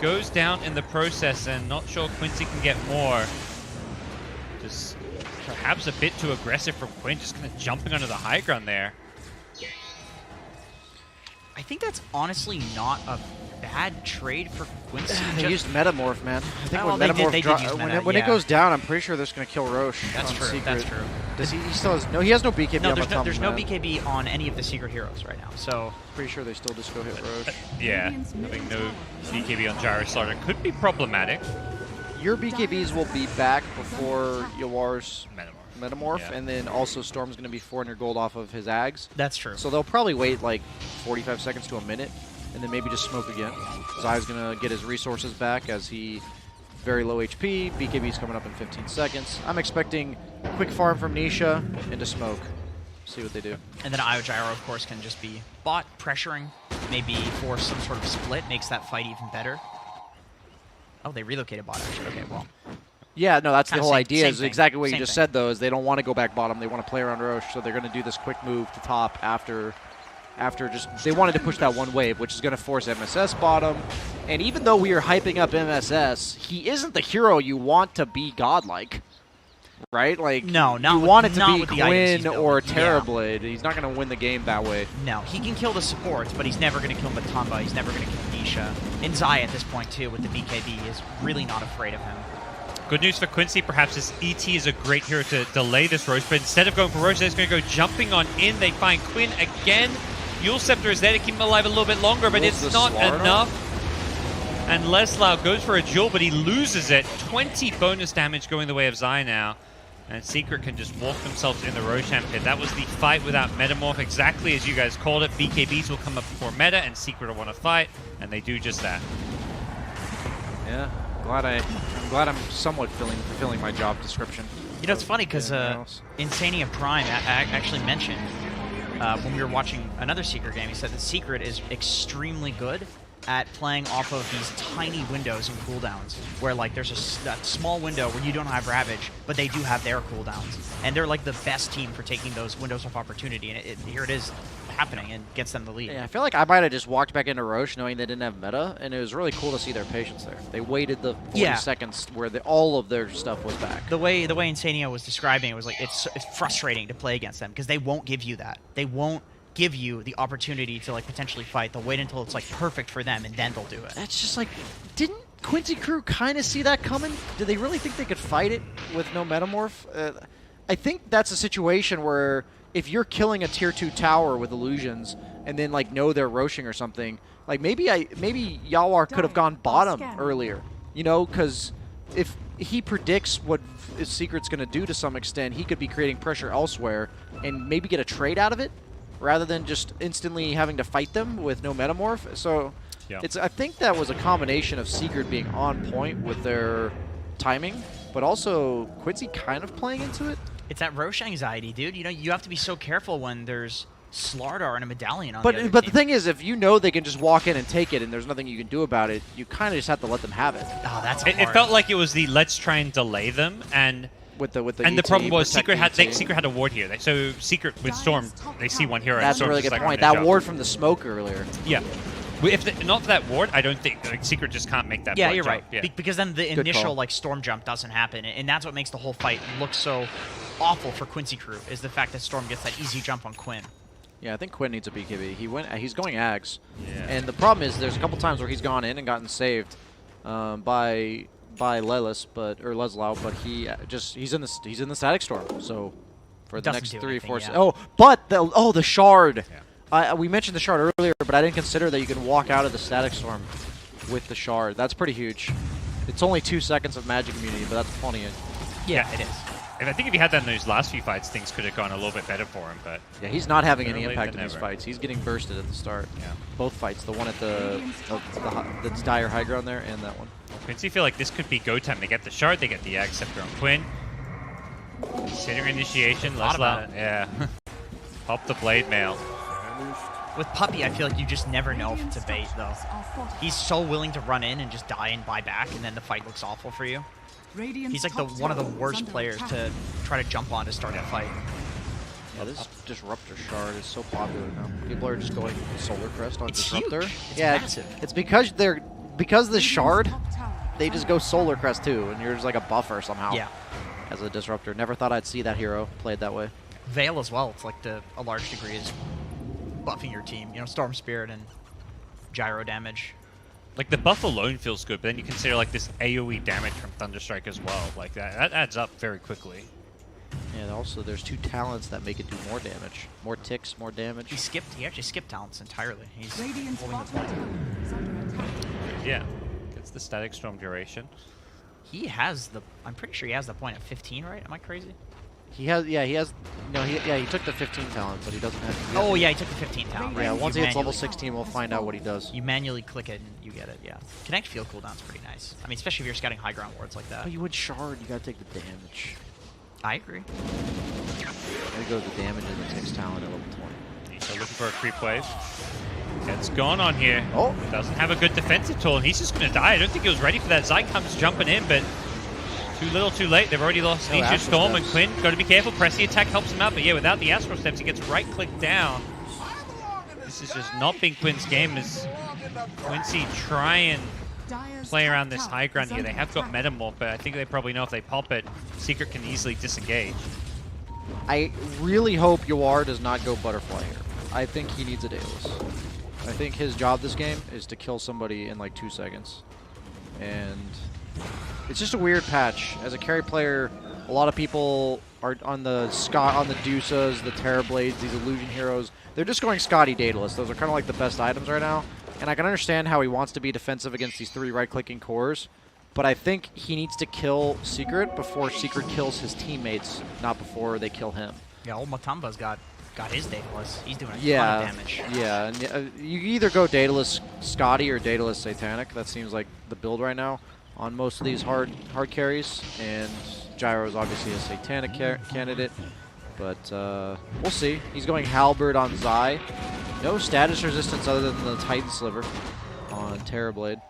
Goes down in the process, and not sure Quincy can get more. Just perhaps a bit too aggressive from Quinn, just kind of jumping onto the high ground there. I think that's honestly not a bad trade for Quincy. They used Metamorph, man. I think Well, when they Metamorph did use Meta, when it goes down, I'm pretty sure they're just going to kill Roche. That's on true. Secret. That's true. Does he still has no? He has no BKB. No, on there's no man. BKB on any of the Secret heroes right now. So Pretty sure they still just go hit Roche. Yeah, having no BKB on Gyro Slaughter could be problematic. Your BKBs will be back before Yawar's Metamorph, Yeah. and then also Storm's going to be 400 gold off of his Ags. that's true. So they'll probably wait like 45 seconds to a minute, and then maybe just smoke again. Zai's going to get his resources back as he very low HP. BKB's coming up in 15 seconds. I'm expecting quick farm from Nisha into smoke. See what they do. And then Io Gyro, of course, can just be bot pressuring, maybe force some sort of split, makes that fight even better. Oh, they relocated bot, actually. Okay, well. Yeah, no, that's the Kinda whole same- idea. same Is thing. exactly what you Same just thing. said, though, is they don't want to go back bottom. They want to play around Roche, so they're going to do this quick move to top after just they wanted to push that one wave, which is going to force MSS bottom. And even though we are hyping up MSS, he isn't the hero you want to be godlike. Right? Like, No, not you with- want it to not be with the items he's Quinn or building. Yeah. Terrorblade. He's not going to win the game that way. No, he can kill the supports, but he's never going to kill Matumba. He's never going to kill Nisha. And Zai at this point, too, with the BKB, is really not afraid of him. Good news for Quincy, perhaps this ET is a great hero to delay this Roche, but instead of going for Roche, they're just going to go jumping on in. They find Quinn again. Fuel Scepter is there to keep him alive a little bit longer, but Pulls it's the not Slardar. enough. And Leslau goes for a duel, but he loses it. 20 bonus damage going the way of Zai now. And Secret can just walk themselves in the Roshan pit. That was the fight without Metamorph, exactly as you guys called it. BKBs will come up before meta, and Secret will want to fight, and they do just that. Yeah, I'm glad I'm somewhat fulfilling my job description. You know, it's funny because Yeah, Insania Prime actually mentioned when we were watching another Secret game, he said that Secret is extremely good at playing off of these tiny windows and cooldowns, where like there's a small window where you don't have Ravage, but they do have their cooldowns, and they're like the best team for taking those windows of opportunity, and here it is happening and gets them the lead. Yeah, I feel like I might have just walked back into Roche knowing they didn't have meta, and it was really cool to see their patience there. They waited the 40 seconds where all of their stuff was back. The way Insania was describing it was like it's frustrating to play against them because they won't give you that. They won't give you the opportunity to like potentially fight. They'll wait until it's like perfect for them and then they'll do it. That's just like, didn't Quincy crew kind of see that coming? Did they really think they could fight it with no Metamorph? I think that's a situation where if you're killing a tier 2 tower with illusions and then like know they're roshing or something, like maybe Yawar could have gone bottom earlier, you know, because if he predicts what his Secret's going to do to some extent, he could be creating pressure elsewhere and maybe get a trade out of it rather than just instantly having to fight them with no Metamorph. So I think that was a combination of Secret being on point with their timing, but also Quincy kind of playing into it. It's that Roche anxiety, dude. You know, you have to be so careful when there's Slardar and a Medallion on But the other the team. thing is, if you know they can just walk in and take it and there's nothing you can do about it, you kind of just have to let them have it. Oh, that's It hard. felt like it was the let's try and delay them, and With the the problem was Secret had ET. Secret had a ward here. So Secret with Storm, they see one hero. and That's a Storm's really just good like, point. "I'm gonna That jump." ward from the smoke earlier. Yeah. If not for that ward, I don't think Secret just can't make that. Yeah, broad you're jump. right. Yeah. Because then the Good initial call. like storm jump doesn't happen, and that's what makes the whole fight look so awful for Quincy crew is the fact that Storm gets that easy jump on Quinn. Yeah, I think Quinn needs a BKB. He's going Ags, Yeah. and the problem is there's a couple times where he's gone in and gotten saved by Lelis, or Leslau, but he's in the static storm. So for the Doesn't next do 3 or 4 anything, seconds. yeah. But the shard. We mentioned the shard earlier, but I didn't consider that you can walk out of the static storm with the shard. That's pretty huge. It's only 2 seconds of magic immunity, but that's plenty. Yeah, it is. I think if he had that in those last few fights, things could have gone a little bit better for him. But Yeah, he's not having any Better late impact than in these never. fights. He's getting bursted at the start. Yeah. Both fights, the one at the dire high ground there and that one. Quincy feel like this could be go time. They get the shard, they get the Ag Scepter on Quinn. Considering initiation, Thought about Leslau, yeah. Pop the blade mail. With Puppy, I feel like you just never know if it's a bait, though. He's so willing to run in and just die and buy back, and then the fight looks awful for you. He's like one of the worst players to try to jump on to start the fight. Yeah, this Disruptor shard is so popular now. People are just going Solar Crest on It's Disruptor. huge. It's yeah, massive. It's because the shard, they just go Solar Crest too, and you're just like a buffer somehow. Yeah. As a Disruptor. Never thought I'd see that hero played that way. Veil as well, it's like a large degree is buffing your team. You know, Storm Spirit and Gyro damage. Like the buff alone feels good, but then you consider like this AoE damage from Thunderstrike as well. Like that adds up very quickly. And also there's 2 talents that make it do more damage. More ticks, more damage. He actually skipped talents entirely. He's Radiant's holding the bottom point. tower is under attack. Yeah. Gets the Static Storm duration. He has I'm pretty sure he has the point at 15, right? Am I crazy? He took the 15 talent, but he doesn't have Oh yeah, he took the 15 talent, right? Yeah, You once he hits level manually- 16, we'll find out what he does. You manually click it and you get it, yeah. Connect field cooldown's pretty nice. I mean, especially if you're scouting high ground wards like that. But you would shard, you gotta take the damage. I agree. Gotta go the damage and the ticks talent at level 20. So looking for a creep wave. Gets gone on here. Oh. Doesn't have a good defensive tool, and he's just going to die. I don't think he was ready for that. Zai comes jumping in, but too little too late. They've already lost No Aegis Astral Storm, and Steps. Quinn, got to be careful. Pressing attack helps him out, but yeah, without the Astral Steps, he gets right-clicked down. This is just not being Quinn's game as Quincy try and Dire's play top around this tower high ground is here. They under have got attack. Metamorph, but I think they probably know if they pop it, Secret can easily disengage. I really hope Yawar does not go Butterfly here. I think he needs a Daedalus. I think his job this game is to kill somebody in like 2 seconds. And it's just a weird patch. As a carry player, A lot of people are on the Dusas, the Terrorblades, these Illusion Heroes. They're just going Scotty Daedalus. Those are kind of like the best items right now. And I can understand how he wants to be defensive against these 3 right-clicking cores. But I think he needs to kill Secret before Secret kills his teammates, not before they kill him. Yeah, old Matumba's got his Daedalus. He's doing a ton Yeah, of damage. yeah. And, you either go Daedalus Scotty or Daedalus Satanic. That seems like the build right now on most of these hard carries. And Gyro is obviously a Satanic candidate. But we'll see. He's going Halberd on Zai. No status resistance other than the Titan Sliver on Terrorblade.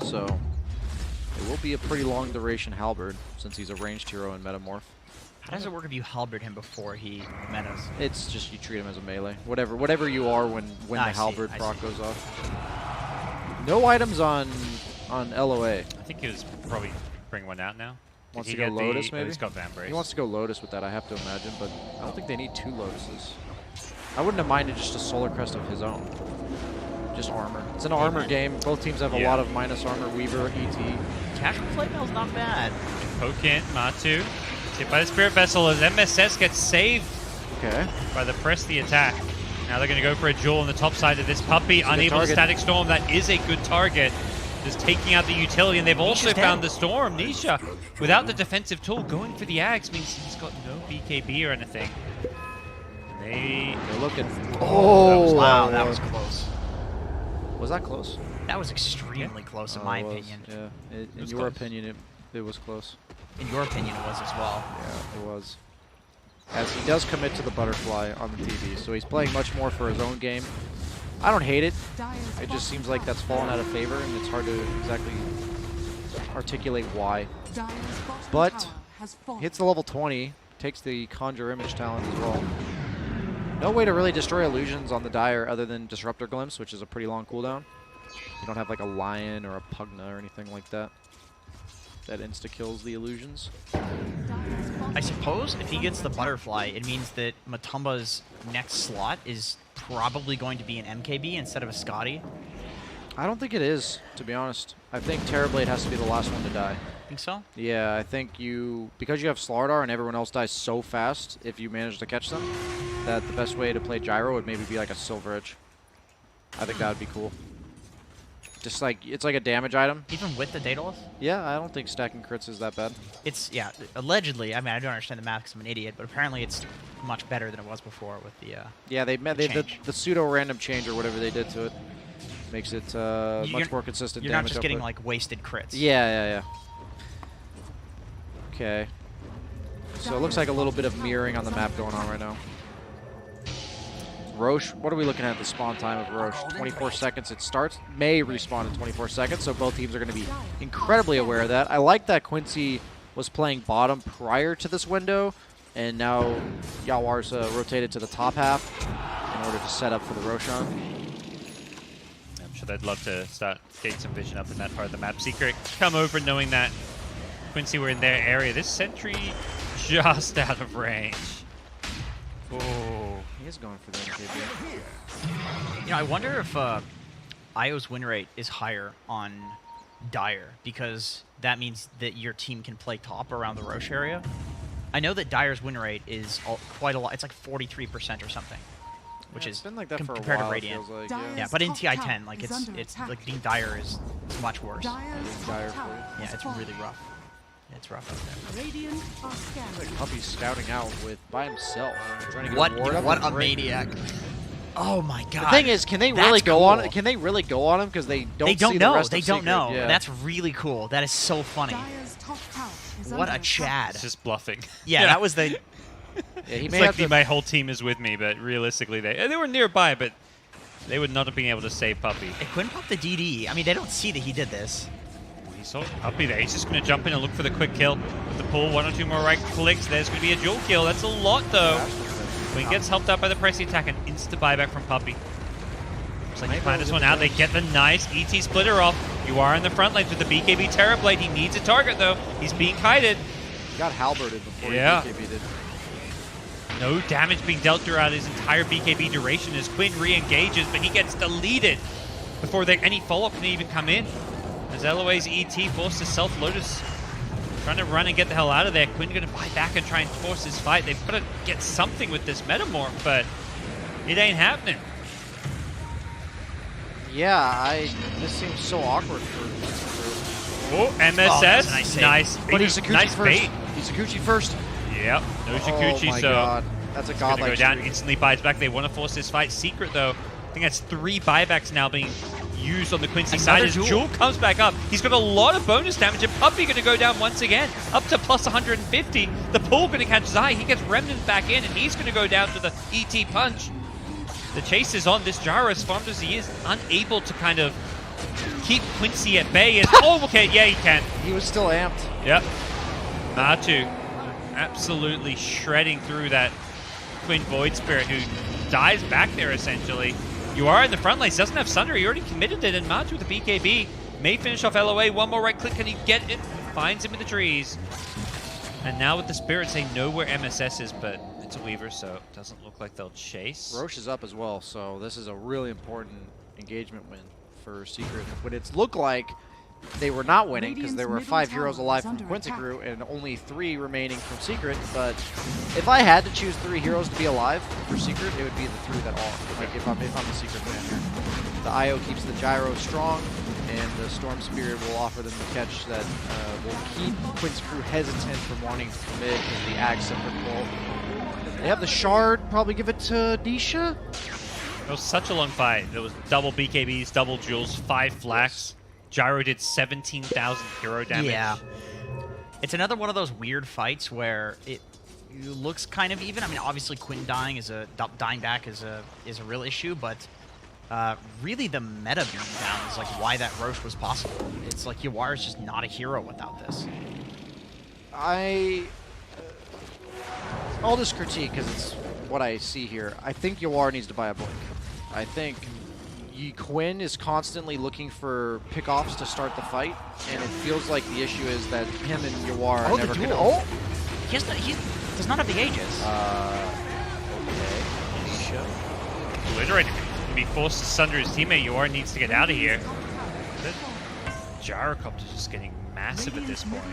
So it will be a pretty long duration Halberd since he's a ranged hero in Metamorph. How does it work if you halberd him before he metas? It's just you treat him as a melee. Whatever you are when the Halberd proc goes off. No items on LOA. I think he was probably bring one out now. Wants to go Lotus, maybe? He's got Vambrace. He wants to go Lotus with that, I have to imagine, but I don't think they need 2 Lotuses. I wouldn't have minded just a Solar Crest of his own. Just armor. It's an armor game. Both teams have a lot of minus armor. Weaver, ET. Casual Playmail's not bad. Poke in, Matu. Hit by the Spirit Vessel as MSS gets saved by the press the attack. Now they're going to go for a duel on the top side of this puppy. Unable to Static Storm. That is a good target. Just taking out the utility, and they've also found the Storm. Nisha, without the defensive tool, going for the Ags means he's got no BKB or anything. They're looking. Oh, wow, that was close. Was that close? That was extremely close, in my opinion. Yeah, in your opinion, it was close. In your opinion, it was as well. Yeah, it was. As he does commit to the butterfly on the TV, so he's playing much more for his own game. I don't hate it. It just seems like that's fallen out of favor, and it's hard to exactly articulate why. But hits the level 20, takes the Conjure Image talent as well. No way to really destroy illusions on the Dire other than Disruptor Glimpse, which is a pretty long cooldown. You don't have like a Lion or a Pugna or anything like that that insta-kills the illusions. I suppose if he gets the butterfly, it means that Matumba's next slot is probably going to be an MKB instead of a Scotty. I don't think it is, to be honest. I think Terrorblade has to be the last one to die. Think so? Yeah, I think because you have Slardar and everyone else dies so fast, if you manage to catch them, that the best way to play Gyro would maybe be like a Silver Edge. I think that would be cool. Just like, it's like a damage item. Even with the Daedalus? Yeah, I don't think stacking crits is that bad. It's, yeah, allegedly, I mean, I don't understand the math because I'm an idiot, but apparently it's much better than it was before with the yeah, the pseudo-random change or whatever they did to it makes it much more consistent You're damage not just getting, output. like, wasted crits. Yeah. Okay. So it looks like a little bit of mirroring on the map going on right now. Roche, what are we looking at the spawn time of Roche? 24 seconds it starts. May respawn in 24 seconds, so both teams are going to be incredibly aware of that. I like that Quincy was playing bottom prior to this window, and now Yawar's rotated to the top half in order to set up for the Roshan. I'm sure they'd love to start getting some vision up in that part of the map. Secret come over knowing that Quincy were in their area. This sentry just out of range. Oh, he is going for the MKB. You know, I wonder if IO's win rate is higher on Dire, because that means that your team can play top around the Roche area. I know that Dire's win rate is quite a lot. It's like 43% or something, which is been like that for a compared while, to Radiant. like, Yeah, but in TI-10, like it's like being Dire is much worse. Dire for you. Yeah, it's really rough. It's rough out there. Radiant are scanning. Like Puppy's scouting out by himself, trying to get What a ward up. what a and break. maniac! Oh my god! The thing is, can they really go on it? Can they really go on him? Because they don't. They don't see know. The rest They of don't Secret. know. Yeah. That's really cool. That is so funny. Dire's top tower is What under a attack. Chad! it's just bluffing. Yeah, that was the. Yeah, he It's may like have to. my whole team is with me, but realistically, they were nearby, but they would not have been able to save Puppy. They couldn't pop the DD. I mean, they don't see that he did this. He saw Puppy there. He's just going to jump in and look for the quick kill. With the pull, 1 or 2 more right clicks. There's going to be a dual kill. That's a lot, though. Queen gets helped out by the pressing attack and insta buyback from Puppy. Looks like he planned this one out. They get the nice ET splitter off. You are in the front lanes with the BKB Terrorblade. He needs a target, though. He's being kited. He got halberded before Yeah. he BKB'd. No damage being dealt throughout his entire BKB duration as Quinn re-engages, but he gets deleted before any follow-up can even come in. As LOA's ET forced to self-Lotus trying to run and get the hell out of there. Quinn going to buy back and try and force this fight. They've got to get something with this Metamorph, but it ain't happening. Yeah, this seems so awkward for. Oh, MSS. Oh, that's a nice save. Nice. But he's Sakuchi nice first. bait. He's Sakuchi first. Yep. No Oh Sakuchi, my so god. That's a it's going to godlike go down. streak. Instantly buys back. They want to force this fight. Secret, though. I think that's 3 buybacks now being used on the Quincy side. As Jewel comes back up, he's got a lot of bonus damage, and Puppy going to go down once again, up to plus 150. The Pool going to catch Zai. He gets Remnant back in, and he's going to go down to the ET punch. The chase is on. This Gyro, as farmed as he is, unable to kind of keep Quincy at bay. Oh, okay, yeah, he can. He was still amped. Yep. Natu absolutely shredding through that Quinn Void Spirit, who dies back there, essentially. You are in the front lines. Doesn't have Sunder. He already committed it, and Matu with the BKB may finish off LOA. One more right click. Can he get it? Finds him in the trees. And now with the Spirits, they know where MSS is, but it's a Weaver, so it doesn't look like they'll chase. Roche is up as well, so this is a really important engagement win for Secret. But it's looked like they were not winning because there were 5 heroes alive from Quincy crew and only 3 remaining from Secret. But if I had to choose 3 heroes to be alive for Secret, it would be the 3 that are. Like if I'm the Secret fan here, the IO keeps the Gyro strong, and the Storm Spirit will offer them the catch that will keep Quincy crew hesitant from wanting to commit because the Ag separate pull. They have the Shard. Probably give it to Nisha. It was such a long fight. There was double BKBs, double Jewels, 5 flax. Gyro did 17,000 hero damage. Yeah. It's another one of those weird fights where it looks kind of even. I mean, obviously Quinn dying back is a real issue, but really the meta being down is like why that Roche was possible. It's like Yawar is just not a hero without this. All this critique because it's what I see here. I think Yawar needs to buy a blink. I think Quinn is constantly looking for pickoffs to start the fight, and it feels like the issue is that him and Yawar are never going to... Oh! He does not have the Aegis. Okay. Nisha. Obliterated. If he forced to sunder his teammate, Yor needs to get out of here. Gyrocopter is just getting massive at this point.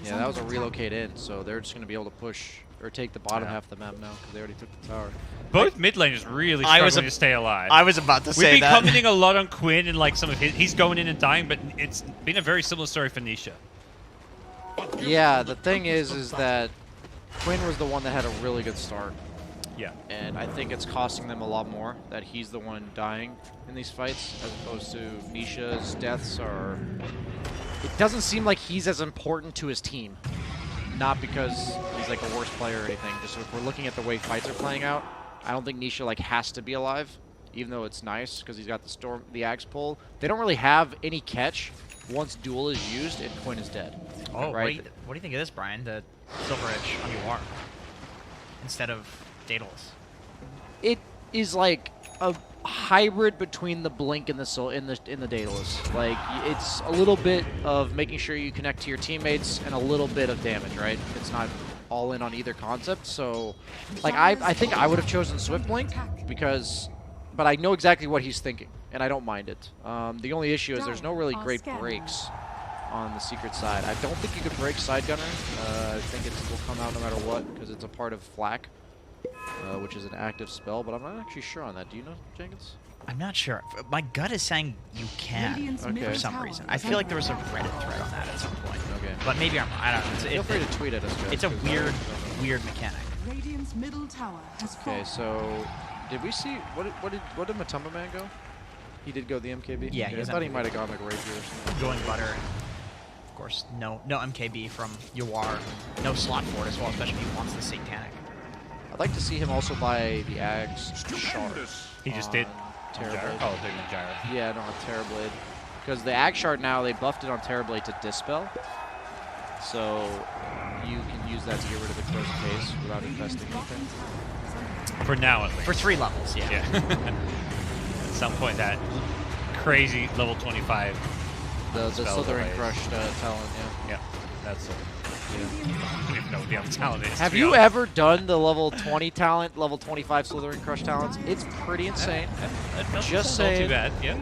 Yeah, that was a relocate in, so they're just going to be able to push or take the bottom half of the map now because they already took the tower. Both mid laners really struggling to stay alive. I was about to say We've been that. commenting a lot on Quinn and like some of his. He's going in and dying, but it's been a very similar story for Nisha. Yeah, the thing is that Quinn was the one that had a really good start. Yeah. And I think it's costing them a lot more that he's the one dying in these fights as opposed to Nisha's deaths are... It doesn't seem like he's as important to his team. Not because he's like a worse player or anything. Just if we're looking at the way fights are playing out, I don't think Nisha like has to be alive, even though it's nice because he's got the Axe pull. They don't really have any catch once Duel is used and Quinn is dead. Oh, right? what do you think of this, Brian? The Silver Edge on Yawar instead of Daedalus. It is like a hybrid between the Blink and the Daedalus. Like it's a little bit of making sure you connect to your teammates and a little bit of damage, right? It's not all in on either concept. So, like I think I would have chosen Swift Blink but I know exactly what he's thinking, and I don't mind it. The only issue is there's no really great breaks on the Secret side. I don't think you could break Side Gunner. I think it will come out no matter what because it's a part of Flak. Which is an active spell, but I'm not actually sure on that. Do you know, Jenkins? I'm not sure. My gut is saying you can for some reason. I feel like there was a Reddit thread on that at some point. Okay. But maybe I'm wrong. I don't know. Feel free to tweet at us, guys. It's a weird mechanic. Radiant's middle tower has Okay, so did we see what did Matumba Man go? He did go the MKB. Yeah, I thought he might have gone like Rapier or something. Going butter. Of course, no MKB from Yawar. No slot for it as well, especially if he wants the Satanic. I'd like to see him also buy the Ags Shard. He just did. Terrorblade. Oh, did the Gyro. Yeah, no, on Terrorblade. Because the Ag Shard now, they buffed it on Terrorblade to Dispel. So you can use that to get rid of the close case without investing anything. For now, at least. For 3 levels, yeah. At some point, that crazy level 25. The spell Slithering delays. Crushed Talon, yeah. Yeah, that's it. I don't even know what the other talent is. Have to be you honest. ever done the level 20 talent, level 25 Slithering Crush talents? It's pretty insane. That doesn't Just sound all saying. too bad. Yeah.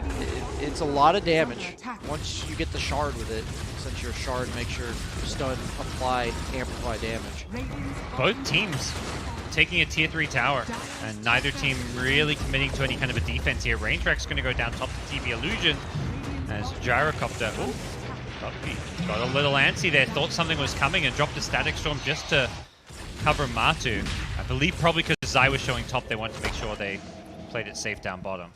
It's a lot of damage. Once you get the shard with it, since your shard makes your stun apply, amplify damage. Both teams taking a tier 3 tower, and neither team really committing to any kind of a defense here. Raintrack's going to go down top to TV Illusion as Gyrocopter. Oh, got a little antsy there. Thought something was coming and dropped a Static Storm just to cover Matu. I believe probably because Zai was showing top, they wanted to make sure they played it safe down bottom.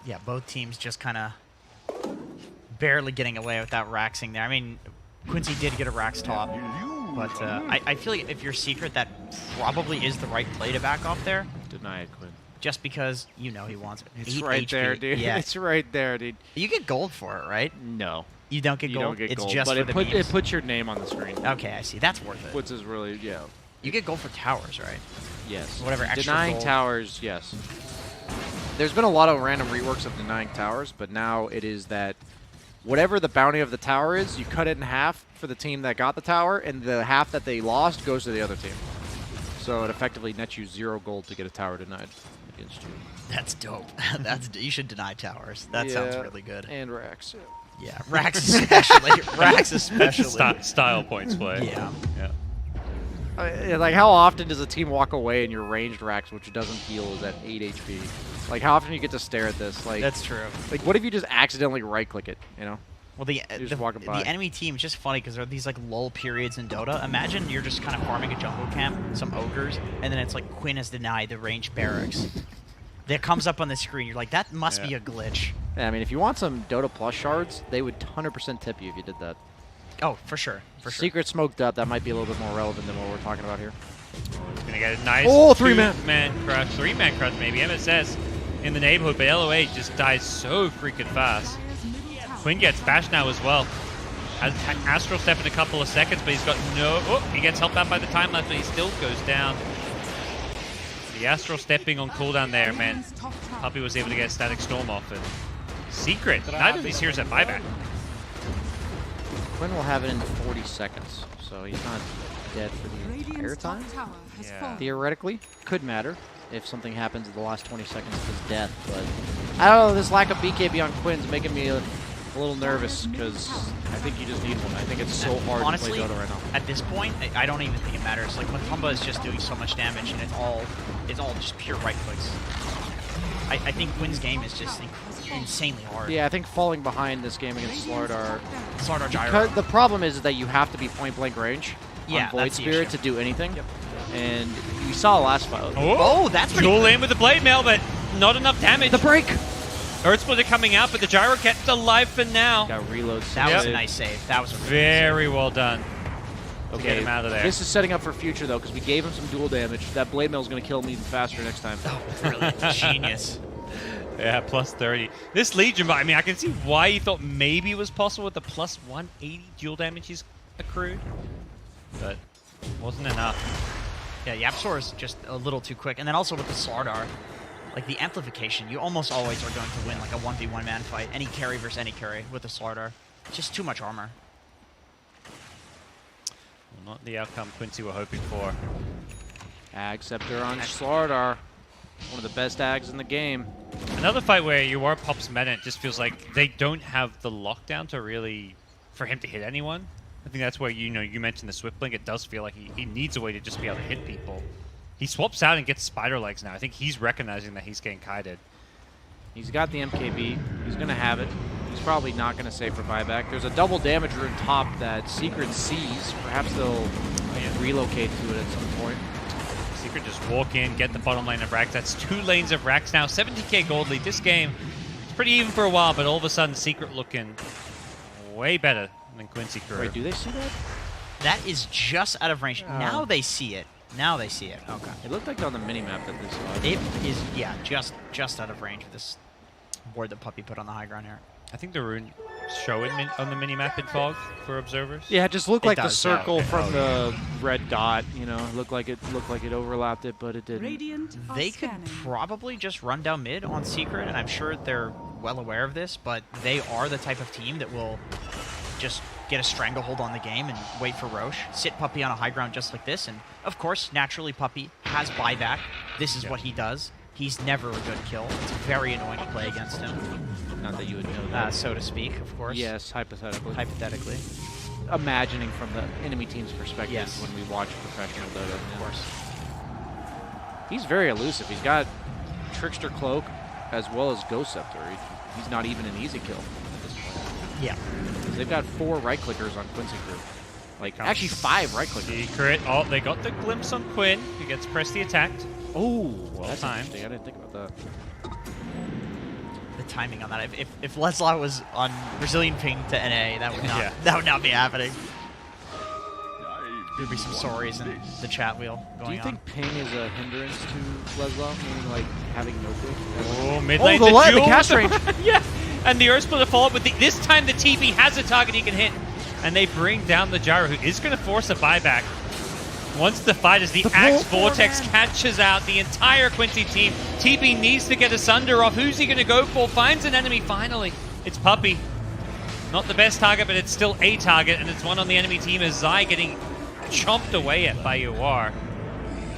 Yeah, both teams just kind of barely getting away without Raxing there. I mean, Quincy did get a Rax top, but I feel like if you're Secret, that probably is the right play to back off there. Deny it, Quinn. Just because you know he wants it. It's 8 right HP. there, dude. Yeah. It's right there, dude. You get gold for it, right? No. You don't get You gold? don't get it's gold, just but for the memes. it puts your name on the screen. Okay, I see. That's worth it. Puts is really, yeah. You get gold for towers, right? Yes. Whatever extra Denying gold. towers, yes. There's been a lot of random reworks of denying towers, but now it is that whatever the bounty of the tower is, you cut it in half for the team that got the tower, and the half that they lost goes to the other team. So it effectively nets you 0 gold to get a tower denied against you. That's dope. You should deny towers. That sounds Yeah, really good. And Rax. Yeah, Rax especially. Rax especially. Style points play. Yeah. Yeah. Like, how often does a team walk away and your ranged Rax, which doesn't heal, is at 8 HP? Like, how often do you get to stare at this? Like, That's true. like, what if you just accidentally right-click it, you know? Well, the just walking by. enemy team is just funny because there are these like lull periods in Dota. Imagine you're just kind of farming a jungle camp, some ogres, and then it's like Quinn has denied the ranged barracks. That comes up on the screen. You're like, that must be a glitch. Yeah, I mean, if you want some Dota Plus shards, they would 100% tip you if you did that. Oh, for sure. For sure. Secret smoked up, that might be a little bit more relevant than what we're talking about here. He's going to get a nice 3-man crush, 3-man crush maybe. MSS in the neighborhood, but LOA just dies so freaking fast. Quinn gets bashed now as well. Has Astral Step in a couple of seconds, but he's got no... Oh, he gets helped out by the time lapse, but he still goes down. The Astral Stepping on cooldown there, man. Puppy was able to get a Static Storm off, and Secret, neither of these heroes have buyback. Quinn will have it in 40 seconds, so he's not dead for the entire time. Yeah. Theoretically, could matter if something happens in the last 20 seconds of his death, but I don't know, this lack of BKB on Quinn's making me a little nervous, because I think you just need one. I think it's so hard Honestly, to play Dota right now. at this point, I don't even think it matters. Like, Matumba is just doing so much damage, and it's all just pure right clicks. I think Quinn's game is just insanely hard. Yeah, I think falling behind this game against Slardar... Slardar Gyro. Because the problem is that you have to be point-blank range on Void that's the Spirit issue. to do anything. Yep. And we saw last fight. Oh, that's pretty Dual good. in with the blade mail, but not enough damage. The break! Earth Splitter coming out, but the Gyro kept alive for now. Got reload. That was a Yep. nice save. That was a really Very well done. To Okay, get him out of there. this is setting up for future, though, because we gave him some dual damage. That blade mail is going to kill him even faster next time. Oh, really genius. Yeah, plus 30. This Legion, I mean, I can see why he thought maybe it was possible with the plus 180 dual damage he's accrued, but wasn't enough. Yeah, Yapsor is just a little too quick. And then also with the Slardar, like the amplification, you almost always are going to win like a 1v1 man fight. Any carry versus any carry with the Slardar. Just too much armor. Well, not the outcome Quincy were hoping for. Ag Scepter on Slardar. One of the best Ags in the game. Another fight where you are Pop's meta, it just feels like they don't have the lockdown to really, for him to hit anyone. I think that's where, you mentioned the Swift Blink. It does feel like he needs a way to just be able to hit people. He swaps out and gets Spider Legs now. I think he's recognizing that he's getting kited. He's got the MKB. He's going to have it. He's probably not going to save for buyback. There's a double damage rune top that Secret sees. Perhaps they'll relocate to it at some point. Secret just walk in, get the bottom lane of Rax. That's 2 lanes of Rax now. 70k gold lead. This game is pretty even for a while, but all of a sudden Secret looking way better than Quincy Crew. Wait, do they see that? That is just out of range. Now they see it. Now they see it. Okay. It looked like on the minimap that they saw it. It is, yeah, just out of range with this board that Puppy put on the high ground here. I think the rune show it on the minimap in Fog for observers. Yeah, it just looked It like the does, yeah. circle from the red dot. You know, looked like it overlapped it, but it didn't. Radiant are They could scanning. probably just run down mid on Secret, and I'm sure they're well aware of this, but they are the type of team that will just get a stranglehold on the game and wait for Roche. Sit Puppey on a high ground just like this. And, of course, naturally, Puppey has buyback. This is what he does. He's never a good kill. It's very annoying to play against him. Not that you would know that. So to speak, of course. Yes, hypothetically. Hypothetically. Imagining from the enemy team's perspective Yes. when we watch professional Dota. Of course. He's very elusive. He's got Trickster Cloak as well as Ghost Scepter. He's not even an easy kill at this point. Yeah. They've got 4 right clickers on Quincy Crew. Like, actually 5 right clickers. Secret. Oh, they got the glimpse on Quinn, who gets Presty attacked. Oh, Well that's timed. interesting. I didn't think about that. The timing on that. If Leslie was on Brazilian ping to NA, that would not Yeah. that would not be happening. There'd be some sorries in the chat wheel going Do you on. think ping is a hindrance to Leslie, meaning like having no ping? Oh, mid lane, the duel. cast range. Yeah, and the Earth Splitter follow up, but this time the TP has a target he can hit, and they bring down the Gyro, who is going to force a buyback. Once the fight as the Axe Vortex catches out the entire Quincy team, TP needs to get a Sunder off. Who's he going to go for? Finds an enemy finally. It's Puppey. Not the best target, but it's still a target, and it's one on the enemy team as Zai getting chomped away at by UR.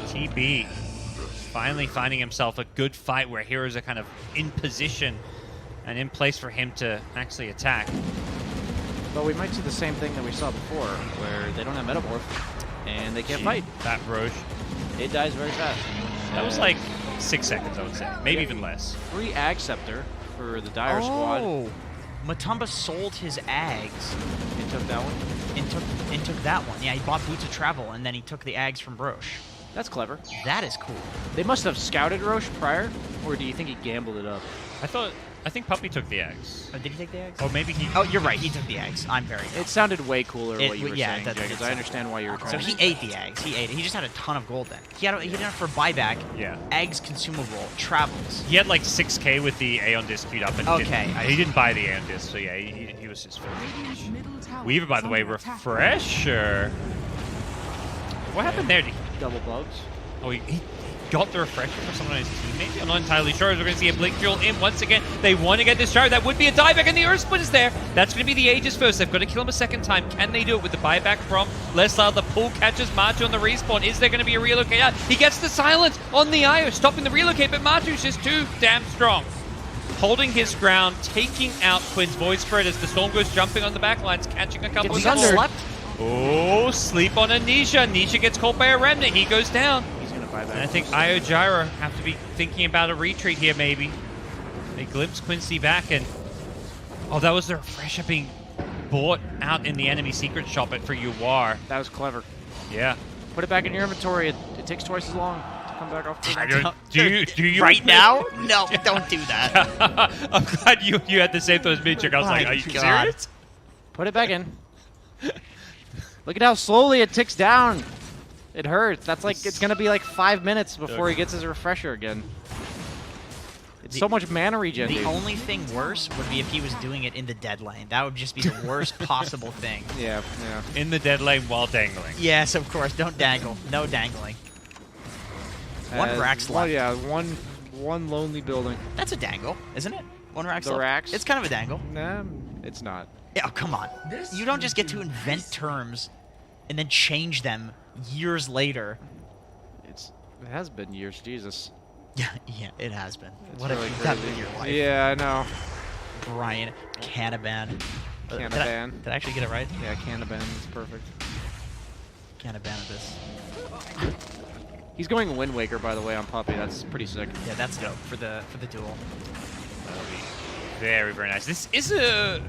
TB finally finding himself a good fight where heroes are kind of in position and in place for him to actually attack. But we might see the same thing that we saw before, where they don't have Metamorph, and they can't fight. That Roche. It dies very fast. That was like 6 seconds, I would say. Maybe even less. Free Ag Scepter for the Dire squad. Oh, Matumba sold his Ags And took that one. and took that one. Yeah, he bought Boots of Travel, and then he took the Ags from Roche. That's clever. That is cool. They must have scouted Roche prior, or do you think he gambled it up? I think Puppey took the eggs. Oh, did he take the Ags? Or maybe he... Oh, you're right. He took the Ags. I'm very dumb. It sounded way cooler what you were yeah, saying, that- Jay, 'cause I understand why you were So trying he to... ate the Ags. He ate it. He just had a ton of gold then. He had enough for buyback. Yeah. Ags consumable. Travels. He had like 6k with the Aeon Disc queued up. And Okay, he didn't buy the Aeon Disc, so yeah, he was just finished. Radiant's middle tower Weaver, by is the way, under attack. refresher. What happened there? Double bugs. Oh, he got the refresher for someone on his team, maybe? I'm not entirely sure. We're going to see a Blink Drill in once again. They want to get this Gyro. That would be a dieback, and the Earth Split is there. That's going to be the Aegis first. They've got to kill him a second time. Can they do it with the buyback from Leslie? The pull catches Martu on the respawn. Is there going to be a relocate out? He gets the silence on the IO, stopping the relocate, but Martu's just too damn strong. Holding his ground, taking out Quinn's Void Spirit as the Storm Ghost jumping on the back lines, catching a couple Gets of sundered. slept. Oh, sleep on Anisha. Anisha gets caught by a Remnant. He goes down. He's going to buy back. And I think Io Gyro have to be thinking about a retreat here, maybe. They glimpse Quincy back, and oh, that was the refresher being bought out in the enemy secret shop for UR. That was clever. Yeah. Put it back in your inventory. It takes twice as long to come back off the Do you right admit- now? No, don't do that. I'm glad you had the same thought as me, Chuck. I was like, My are you God. serious? Put it back in. Look at how slowly it ticks down. It hurts. That's like, it's going to be like 5 minutes before he gets his refresher again. It's so much mana regen, The dude. only thing worse would be if he was doing it in the dead lane. That would just be the worst possible thing. Yeah, yeah. In the dead lane while dangling. Yes, of course. Don't dangle. No dangling. One Rax Well, left. yeah, one lonely building. That's a dangle, isn't it? One Rax The left. Rax? It's kind of a dangle. Nah, it's not. Yeah, oh, come on. You don't just get to invent terms and then change them years later. It has been years, Jesus. Yeah, it has been. It's What really have you done crazy. with your life? Yeah, I know. Brian Canaban. Canaban. Did I actually get it right? Yeah, Canaban is perfect. Canaban of this. He's going Wind Waker, by the way, on Puppey. That's pretty sick. Yeah, that's dope for the duel. That'll be very, very nice. This is a,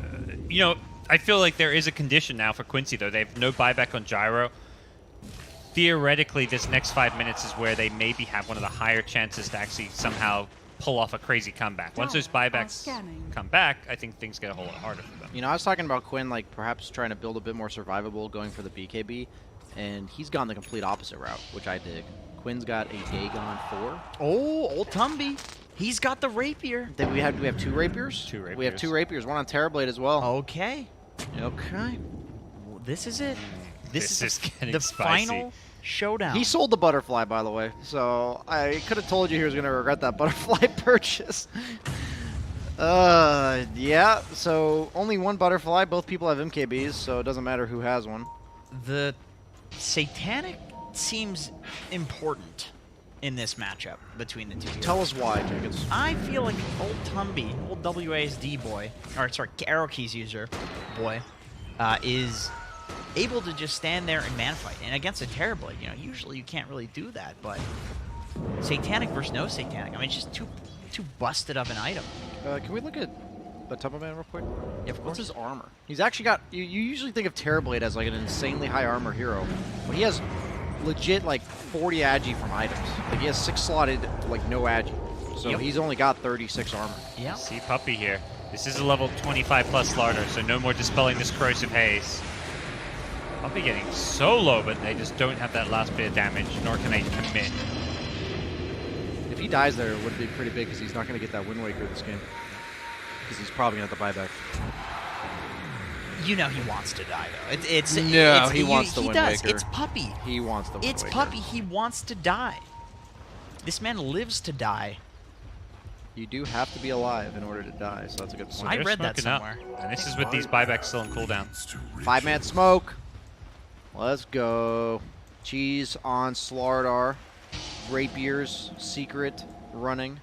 I feel like there is a condition now for Quincy, though. They have no buyback on Gyro. Theoretically, this next 5 minutes is where they maybe have one of the higher chances to actually somehow pull off a crazy comeback. Once those buybacks Scanning. come back, I think things get a whole lot harder for them. You know, I was talking about Quinn, like, perhaps trying to build a bit more survivable, going for the BKB, and he's gone the complete opposite route, which I dig. Quinn's got a Dagon 4. Oh, old Tumby. He's got the rapier. Then we have 2 rapiers? Two We have rapiers. 2 rapiers, one on Terrorblade as well. Okay. Okay. Well, this is it. This is getting the spicy. final showdown. He sold the butterfly, by the way, so I could have told you he was going to regret that butterfly purchase. Yeah. So only one butterfly. Both people have MKBs, so it doesn't matter who has one. The Satanic seems important in this matchup between the two. Here. Tell us why, Jenkins. I feel like old Tumby, old WASD boy, or sorry, arrow keys user boy, is able to just stand there and man fight. And against a Terrorblade, usually you can't really do that, but Satanic versus no Satanic, I mean, it's just too busted of an item. Can we look at the Tumble Man real quick? Yeah, of course. What's his armor? He's actually got. You usually think of Terrorblade as like an insanely high armor hero, but he has legit like 40 agi from items. Like he has 6 slotted, like no agi. So Yep. he's only got 36 armor. Yeah. See Puppy here. This is a level 25 plus Slarder, so no more dispelling this corrosive haze. Puppy getting so low, but they just don't have that last bit of damage, nor can they commit. If he dies there, it would be pretty big because he's not going to get that Wind Waker this game. Because he's probably going to have to buy back. He wants to die though. He wants the He Wind does. Waker. It's Puppy. He wants the Wind It's Waker. Puppy. He wants to die. This man lives to die. You do have to be alive in order to die, so that's a good So point. I they're read that smoking up. somewhere. And this is with these buybacks still in cooldown. 5-man smoke. Let's go. Cheese on Slardar. Rapiers, secret, running.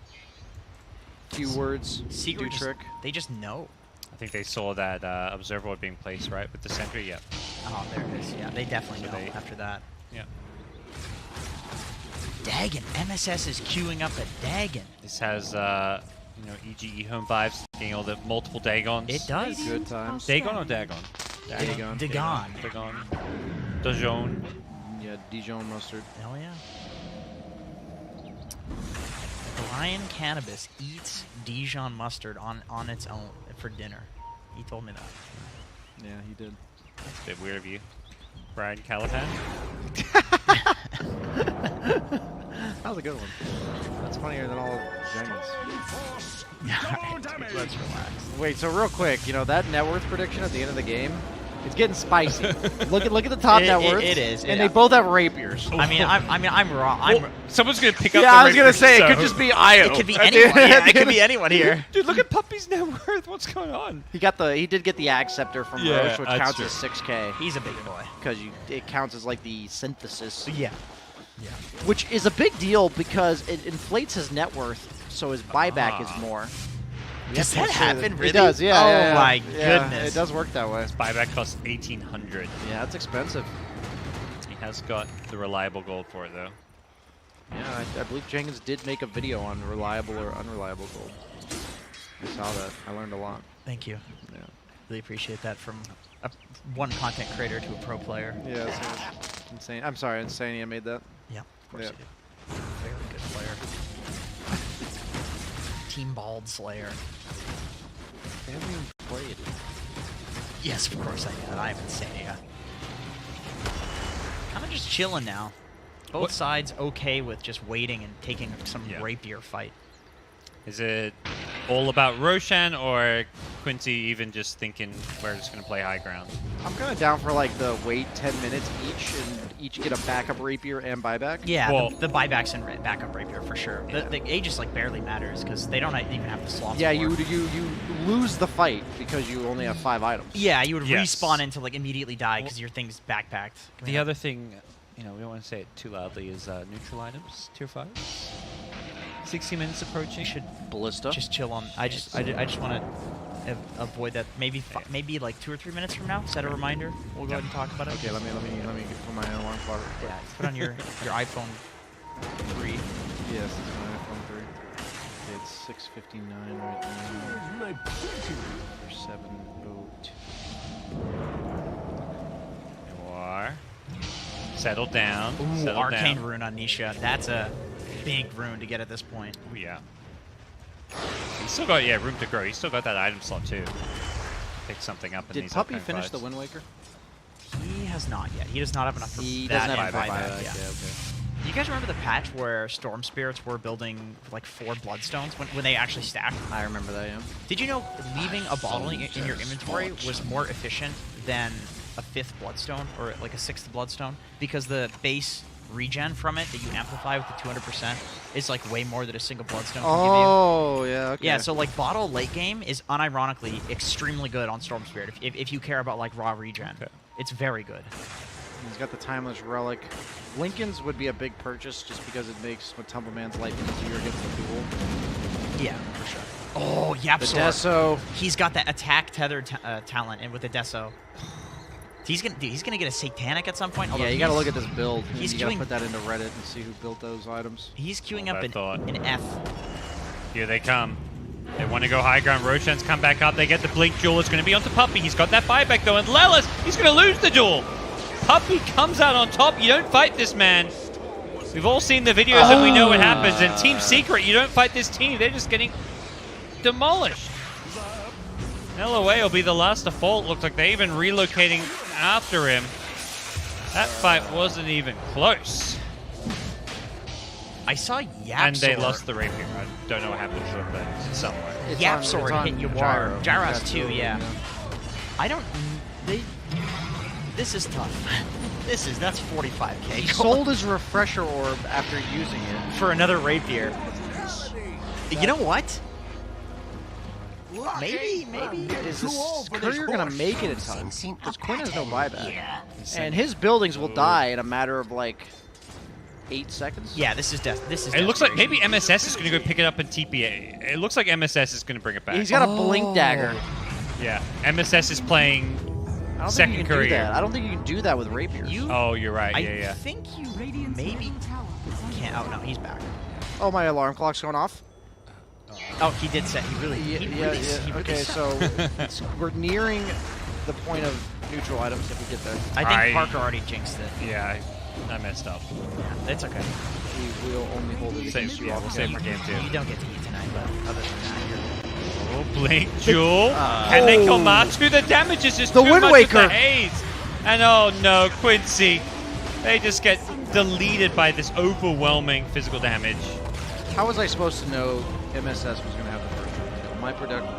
Few words, Secret do just- trick. They just know. I think they saw that observer board being placed, right? With the sentry, yep. Oh, there it is. Yeah, they definitely So know they- after that. Yeah. Dagon. MSS is queuing up a Dagon. This has, EGE home vibes, getting all the multiple Dagons. It does. Good times. Dagon or Dagon? Dagon. Dagon. Dagon. Dagon. Yeah, Dijon mustard. Hell yeah. Brian Cannabis eats Dijon mustard on its own for dinner. He told me that. Yeah, he did. That's a bit weird of you. Brian Callahan. That was a good one. That's funnier than all of Jenkins. Let's relax. Wait, so real quick, that net worth prediction at the end of the game, it's getting spicy. look at the top net worth. It is. And they both have rapiers. I'm wrong. Well, someone's gonna pick up. Yeah, the I was gonna rapier, say it so- could just be Io. It could be At the anyone. end- Yeah, at the it could end be of- anyone here. Dude, look at Puppy's net worth. What's going on? He did get the Ag Scepter from Yeah, Roche, which that's counts true. as 6K He's a big boy. because it counts as like the synthesis, Yeah. which is a big deal because it inflates his net worth, so his buyback is more. Does You have that to make sure happen, It really? does, yeah. Oh yeah, yeah. my Yeah, goodness. it does work that way. Buyback costs 1,800. Yeah, that's expensive. He has got the reliable gold for it though. Yeah, I believe Jenkins did make a video on reliable or unreliable gold. I saw that. I learned a lot. Thank you. Yeah. Really appreciate that from one content creator to a pro player. Yeah, it's insane. I'm sorry, Insania made that. Yeah, of course Yeah. you do. Very good player. Team Bald Slayer. They haven't even played. Yes, of course I did. I'm Insania. Kind of just chilling now. Both What- sides okay with just waiting and taking some Yeah. rapier fight. Is it all about Roshan or Quincy even just thinking we're just gonna play high ground? I'm kind of down for like the wait 10 minutes each and each get a backup rapier and buyback. Yeah, Well- the buybacks and backup rapier for sure. Yeah. The Aegis like barely matters because they don't even have the slots. Yeah, for you it. lose the fight because you only have 5 items. Yeah, you would Yes. respawn into like immediately die because your thing's backpacked. The other thing, we don't want to say it too loudly, is neutral items, tier 5. 60 minutes approaching. should Ballista. just chill on. I just want to avoid that. Maybe like 2 or 3 minutes from now. Set a reminder. We'll go ahead and talk about it. Okay, let me put my alarm clock. Yeah, put on your iPhone 3. Yes, it's my iPhone 3. Okay, it's 6:59 right now. Or 7:02. You are. Settle down. Ooh, settle Arcane down. Rune on Nisha. That's a big rune to get at this point. Oh, yeah. He's still got, room to grow. He's still got that item slot, too. Pick something up in Did these Puppy upcoming finish fights. the Wind Waker? He has not yet. He does not have enough for He that doesn't have a buyback. buyback. Yeah. Yeah, okay. You guys remember the patch where Storm Spirits were building like 4 Bloodstones when they actually stacked? I remember that, yeah. Did you know leaving a bottle in your inventory was more efficient than a 5th Bloodstone or like a 6th Bloodstone? Because the base regen from it that you amplify with the 200% is like way more than a single bloodstone can give you. Oh, yeah, okay. Yeah, so like bottle late game is unironically extremely good on Storm Spirit if you care about like raw regen. Okay. It's very good. He's got the Timeless Relic. Lincoln's would be a big purchase just because it makes Matumba Man's life easier against the duel. Yeah, for sure. Oh, Yapsor. The Deso. He's got that attack tethered talent, and with the Deso, he's gonna get a Satanic at some point. Yeah, you got to look at this build. He's You got to queuing- put that into Reddit and see who built those items. He's queuing Hold up that thought. an F. Here they come. They want to go high ground. Roshan's come back up. They get the Blink Duel. It's going to be onto Puppey. He's got that buyback though. And Lelis, he's going to lose the duel. Puppey comes out on top. You don't fight this man. We've all seen the videos and we know what happens. And Team Secret, you don't fight this team. They're just getting demolished. LOA will be the last to fall. Looks like they're even relocating after him. That fight wasn't even close. I saw Yapsor. And they lost the rapier. I don't know what happened to it, but it's somewhere. Yapsor hit Yawar. Gyros too, yeah. I don't. This is tough. That's 45k. He sold his refresher orb after using it. for another rapier. You know what? Maybe. Is this Courier going to make it in time? Because Quinn has no buyback. And his buildings will die in a matter of like 8 seconds. Yeah, this is death. This is. It looks like desperation. maybe MSS is going to go pick it up in TPA. It looks like MSS is going to bring it back. He's got a blink dagger. Yeah, MSS is playing I don't second think you can courier. do that. I don't think you can do that with rapiers. Oh, you're right. I Yeah. think you Radiant's maybe middle tower is under can't. Oh no, he's back. Oh, my alarm clock's going off. Oh, he did set. He really. He really Okay, set. so we're nearing the point of neutral items if we get there. I think I- Parker already jinxed it. Yeah, I messed up. Yeah, it's okay. We will only hold it Save, against you yeah, off we'll save for game 2. You don't get to eat tonight, but other than that, you're. Oh, Blink Jewel. Can they kill Matsu? The damage is just The too Wind much Waker. with the haze. And oh no, Quincy. They just get deleted by this overwhelming physical damage. How was I supposed to know MSS was going to have the first round?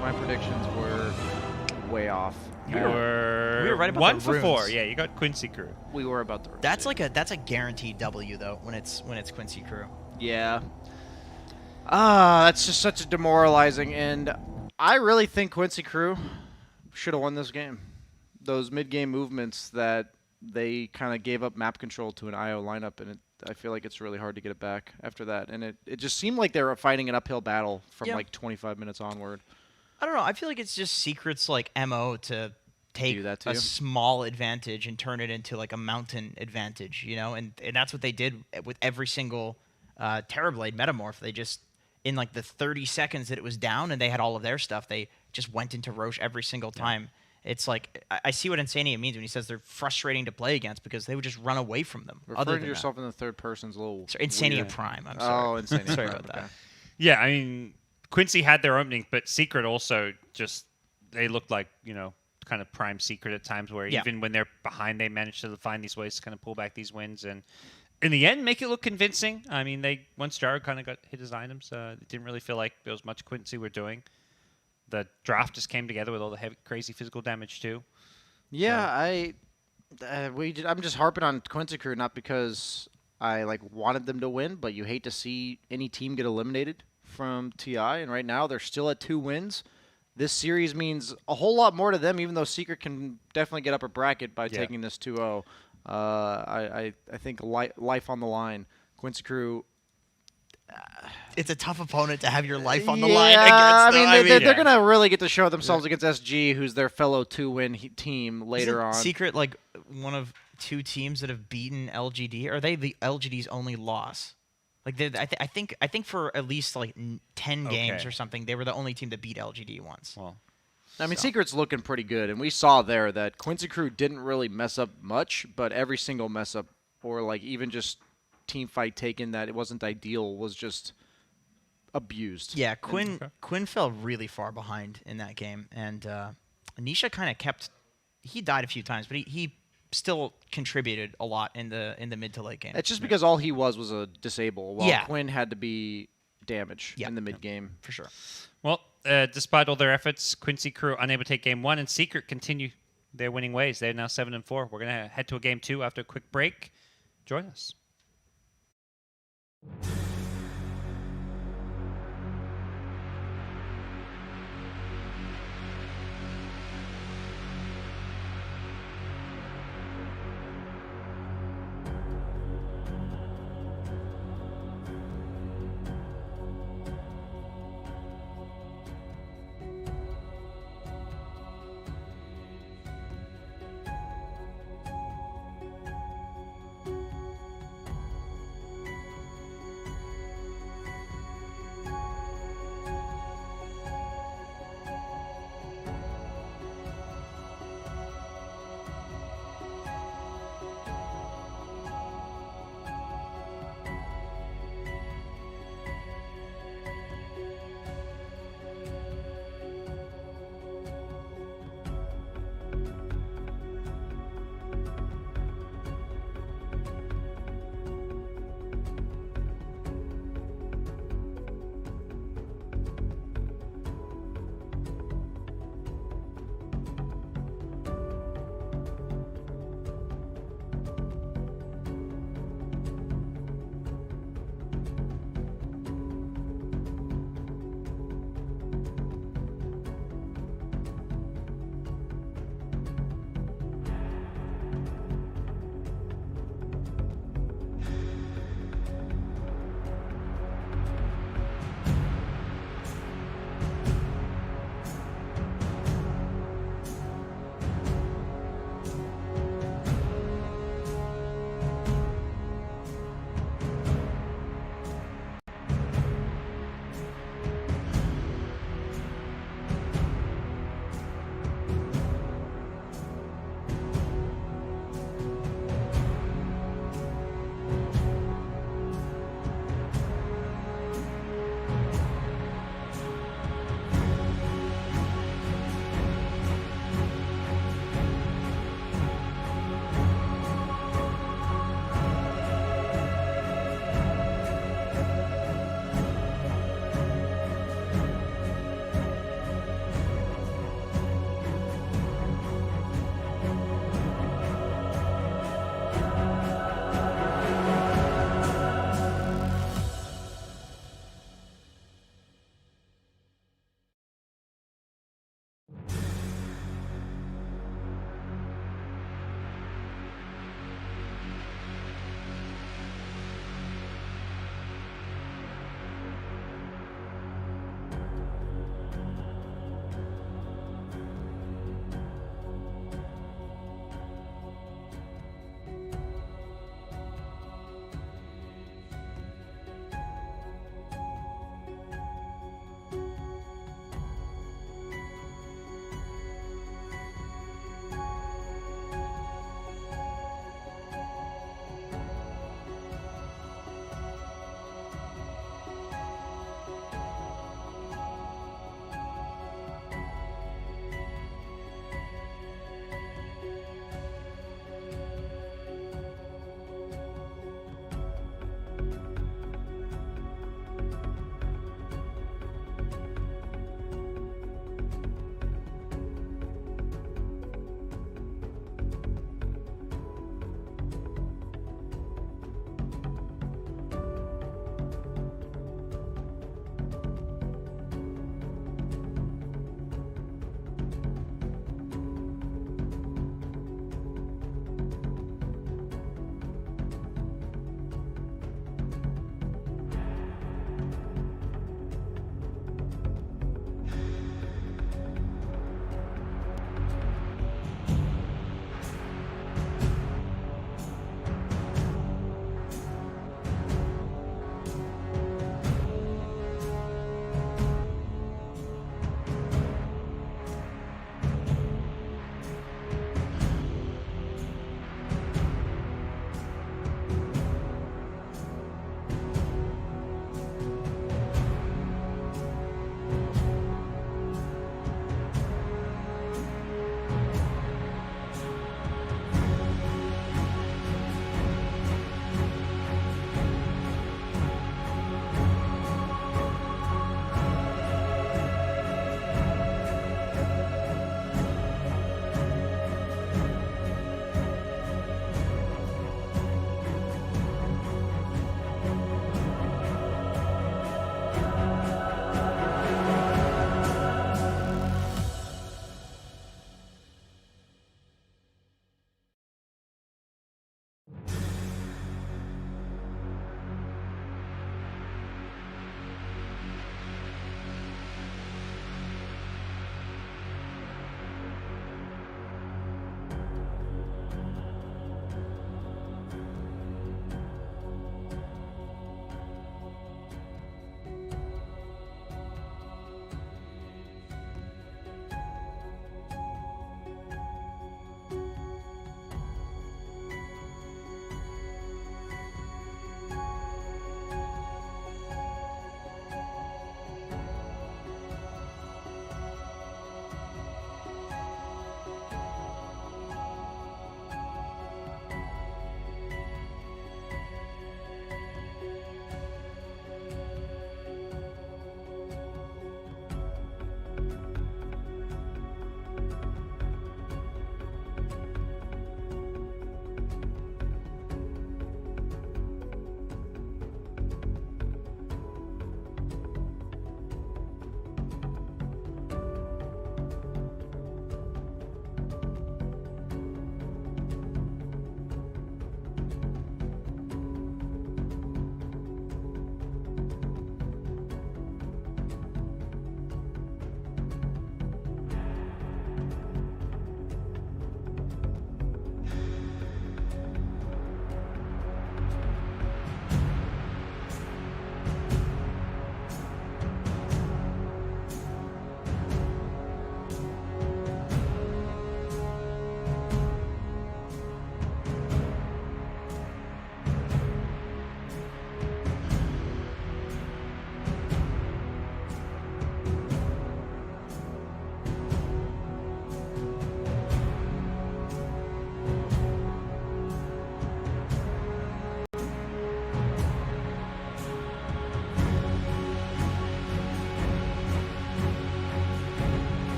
My predictions were way off. We were right about 1 the for 4. runes. Yeah, you got Quincy Crew. We were about the runes. That's a guaranteed W though when it's Quincy Crew. Yeah. That's just such a demoralizing, and I really think Quincy Crew should have won this game. Those mid-game movements that they kind of gave up map control to an IO lineup, and I feel like it's really hard to get it back after that. And it just seemed like they were fighting an uphill battle from Yeah. like 25 minutes onward. I don't know. I feel like it's just Secret's like MO to take Do that to a you? small advantage and turn it into like a mountain advantage, you know? And that's what they did with every single Terrorblade metamorph. They just, in like the 30 seconds that it was down and they had all of their stuff, they just went into Roche every single time. It's like, I see what Insania means when he says they're frustrating to play against because they would just run away from them. Referring Other to than yourself in the third person's a little that. Insania weird. Prime, I'm Oh, sorry. Insania Sorry Prime, about that. okay. Yeah, I mean, Quincy had their opening, but Secret also just, they looked like, kind of prime Secret at times where Yeah. even when they're behind, they managed to find these ways to kind of pull back these wins. And in the end, make it look convincing. I mean, once Jaro kind of got hit his items, it didn't really feel like there was much Quincy were doing. The draft just came together with all the heavy, crazy physical damage too. Yeah, I'm just harping on Quincy Crew not because I wanted them to win, but you hate to see any team get eliminated from TI, and right now they're still at 2 wins. This series means a whole lot more to them, even though Secret can definitely get upper bracket by taking this 2-0. I think life on the line. Quincy Crew. It's a tough opponent to have your life on the Yeah, line against. I though. mean, they're going to really get to show themselves against SG, who's their fellow 2-win team later Isn't on. Secret like one of 2 teams that have beaten LGD? Are they the LGD's only loss? Like I think for at least like 10 games Okay. or something, they were the only team that beat LGD once. Well, I mean, Secret's looking pretty good, and we saw there that Quincy Crew didn't really mess up much, but every single mess up, or even just team fight taken that it wasn't ideal, was just abused. Yeah, Quinn fell really far behind in that game, and Nisha kind of kept. He died a few times, but he still contributed a lot in the mid to late game. It's just because all he was a disable, while Yeah. Quinn had to be damage Yeah. in the mid game. for sure. well, despite all their efforts, Quincy Crew unable to take game 1, and Secret continue their winning ways. They're now 7-4. We're gonna head to a game 2 after a quick break. Join us.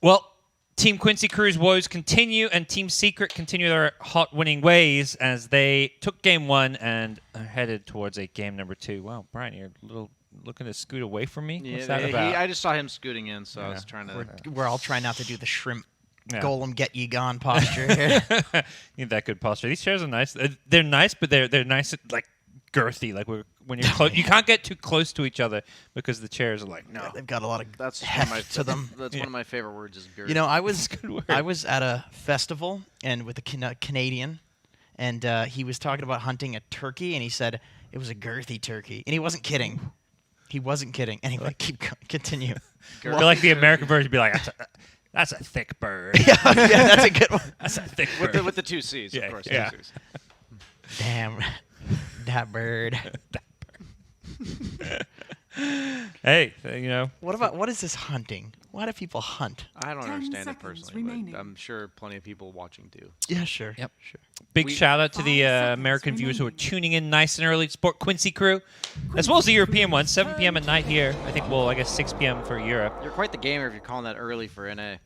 Well, Team Quincy Crew's woes continue, and Team Secret continue their hot winning ways as they took game 1 and are headed towards a game number 2. Wow, Brian, you're a little looking to scoot away from me? What's that about? I just saw him scooting in, so I was trying to... We're all trying not to do the shrimp Yeah. golem get ye gone posture here. Need that good posture. These chairs are nice. They're nice, but they're nice, like girthy. Like when you're close, you can't get too close to each other because the chairs are like no. They've got a lot of That's heft to them. That's one of my favorite words is girth. You know, I good word. was at a festival and with a Canadian, and he was talking about hunting a turkey, and he said it was a girthy turkey, and he wasn't kidding. He wasn't kidding. Anyway, continue. I feel like the American version would be like that's a thick bird. yeah, that's a good one. That's a thick bird. with the 2 C's, Yeah, of course. yeah. 2 C's. Damn, that bird. Hey, What is this hunting? Why do people hunt? I don't 10 understand it seconds personally, remaining. but I'm sure plenty of people watching do. Yeah, sure. Yep. Sure. big We- shout out to the 5 seconds American viewers who are remaining. tuning in nice and early to support Quincy Crew, as well as the European one, 7 p.m. at night here. I think, well, I guess 6 p.m. for Europe. You're quite the gamer if you're calling that early for NA.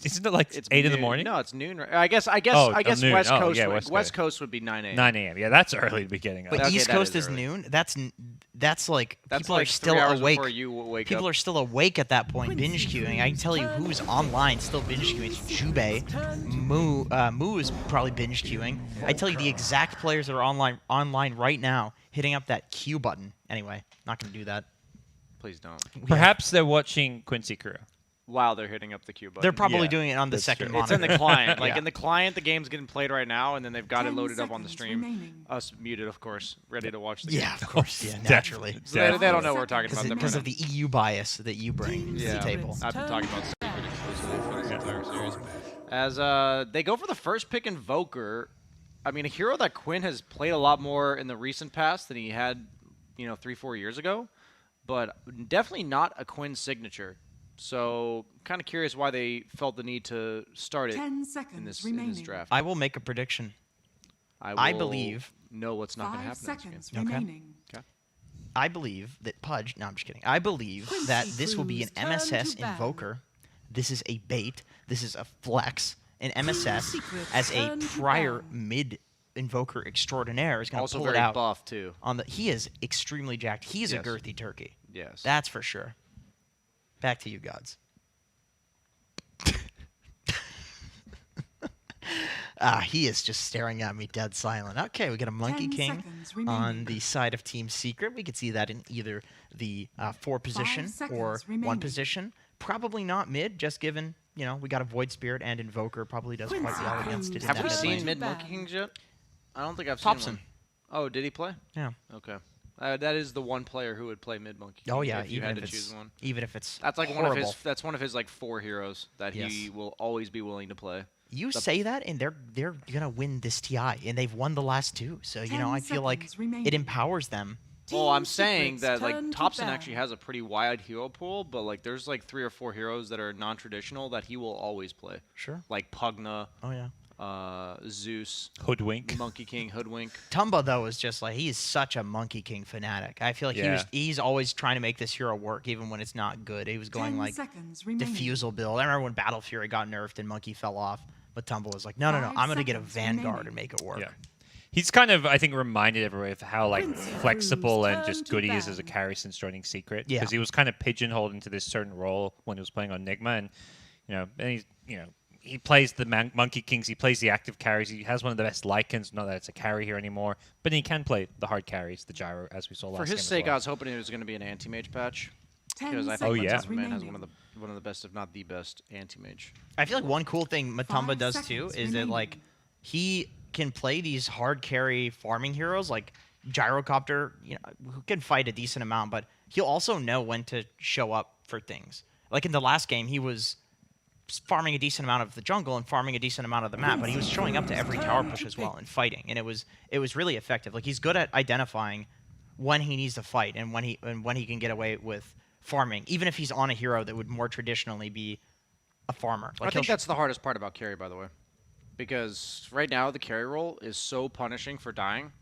Isn't it like It's 8 in the noon. morning? No, it's noon. I guess. I guess noon. West Oh, Coast. yeah, West West Coast would be 9 a.m. 9 a.m. Yeah, that's early to be getting up. But Okay, East that Coast is is early. noon. That's like That's people like are still 3 hours awake. before you wake People up. are still awake at that point, binge queuing. I can tell you who's online still binge queuing. It's Jubei. Moo is probably binge queuing. I tell you the exact players that are online right now, hitting up that Q button. Anyway, not gonna do that. Please don't. Perhaps they're watching Quincy Crew. While they're hitting up the Q button. They're probably Yeah, doing it on the that's second true. It's monitor. in the client. Like Yeah. in the client, the game's getting played right now, and then they've got it 10 loaded up on the seconds stream. remaining. Us muted, of course, ready to watch the game. Yeah, of course. Yeah, Definitely. naturally. So they don't know what we're talking about. Because of the EU bias that you bring to Yeah. the table. I've been talking about Secret exclusively for this entire series. As they go for the first pick Invoker, I mean, a hero that Quinn has played a lot more in the recent past than he had, 3-4 years ago, but definitely not a Quinn signature. So, kind of curious why they felt the need to start it 10 seconds in this remaining. draft. I will make a prediction. I will believe- know what's not going to 5 happen in this game. seconds remaining. I believe that Pudge. No, I'm just kidding. I believe that this will be an Crew's turn MSS to battle. Invoker. This is a bait. This is a flex. An MSS Secret as a turn to prior battle. mid Invoker extraordinaire is going to Also pull very it out buff, too. on the. He is extremely jacked. He's a Yes. girthy turkey. Yes. That's for sure. Back to you, gods. He is just staring at me dead silent. Okay, we got a Monkey 10 King seconds on remaining. the side of Team Secret. We could see that in either the 4 position or seconds 1 remaining. position. Probably not mid, just given, we got a Void Spirit and Invoker probably does quite Quincy well against it. Cruz. in Have that we mid seen lane. mid Monkey Kings yet? I don't think I've seen Thompson. one. Oh, did he play? Yeah. Okay. That is the one player who would play mid Monkey King. Oh yeah, if you even had if to it's choose one. even if it's That's like horrible. That's one of his like 4 heroes that he Yes. will always be willing to play. You say that, and they're gonna win this TI, and they've won the last 2. So 10 I feel like seconds remaining. it empowers them. Well, I'm Team saying Secret's that like turn to Thompson battle. actually has a pretty wide hero pool, but like there's like 3 or 4 heroes that are non-traditional that he will always play. Sure. Like Pugna, Oh yeah. Zeus, Hoodwink. Monkey King, Hoodwink. Tumba though is just like he's such a Monkey King fanatic. I feel like Yeah. he's always trying to make this hero work even when it's not good. He was going 10 like seconds remaining. diffusal build. I remember when Battle Fury got nerfed and Monkey fell off, but Tumba was like, no, 5 I'm gonna get a seconds Vanguard remaining. and make it work. Yeah. He's kind of, I think, reminded everyone of how Quincy flexible Cruz, and just turn good to he is as a battle. carry since joining Secret. Yeah. Because he was kind of pigeonholed into this certain role when he was playing on Nigma, and he's he plays the Monkey Kings, he plays the active carries, he has one of the best Lycans. Not that it's a carry here anymore, but he can play the hard carries, the gyro, as we saw last For game. his as sake, well. I was hoping it was going to be an anti-mage patch 10 because I seconds think yeah. Matumba Man has remaining. one of the best, if not the best, anti-mage. I feel like one cool thing Matumba 5 does too seconds is that like remaining. he can play these hard carry farming heroes like Gyrocopter, who can fight a decent amount, but he'll also know when to show up for things. Like in the last game, he was farming a decent amount of the jungle and farming a decent amount of the map, but he was showing up to every tower push as well and fighting, and it was really effective. Like he's good at identifying when he needs to fight and when he can get away with farming, even if he's on a hero that would more traditionally be a farmer. Like I think he'll that's the hardest part about carry, by the way, because right now the carry role is so punishing for dying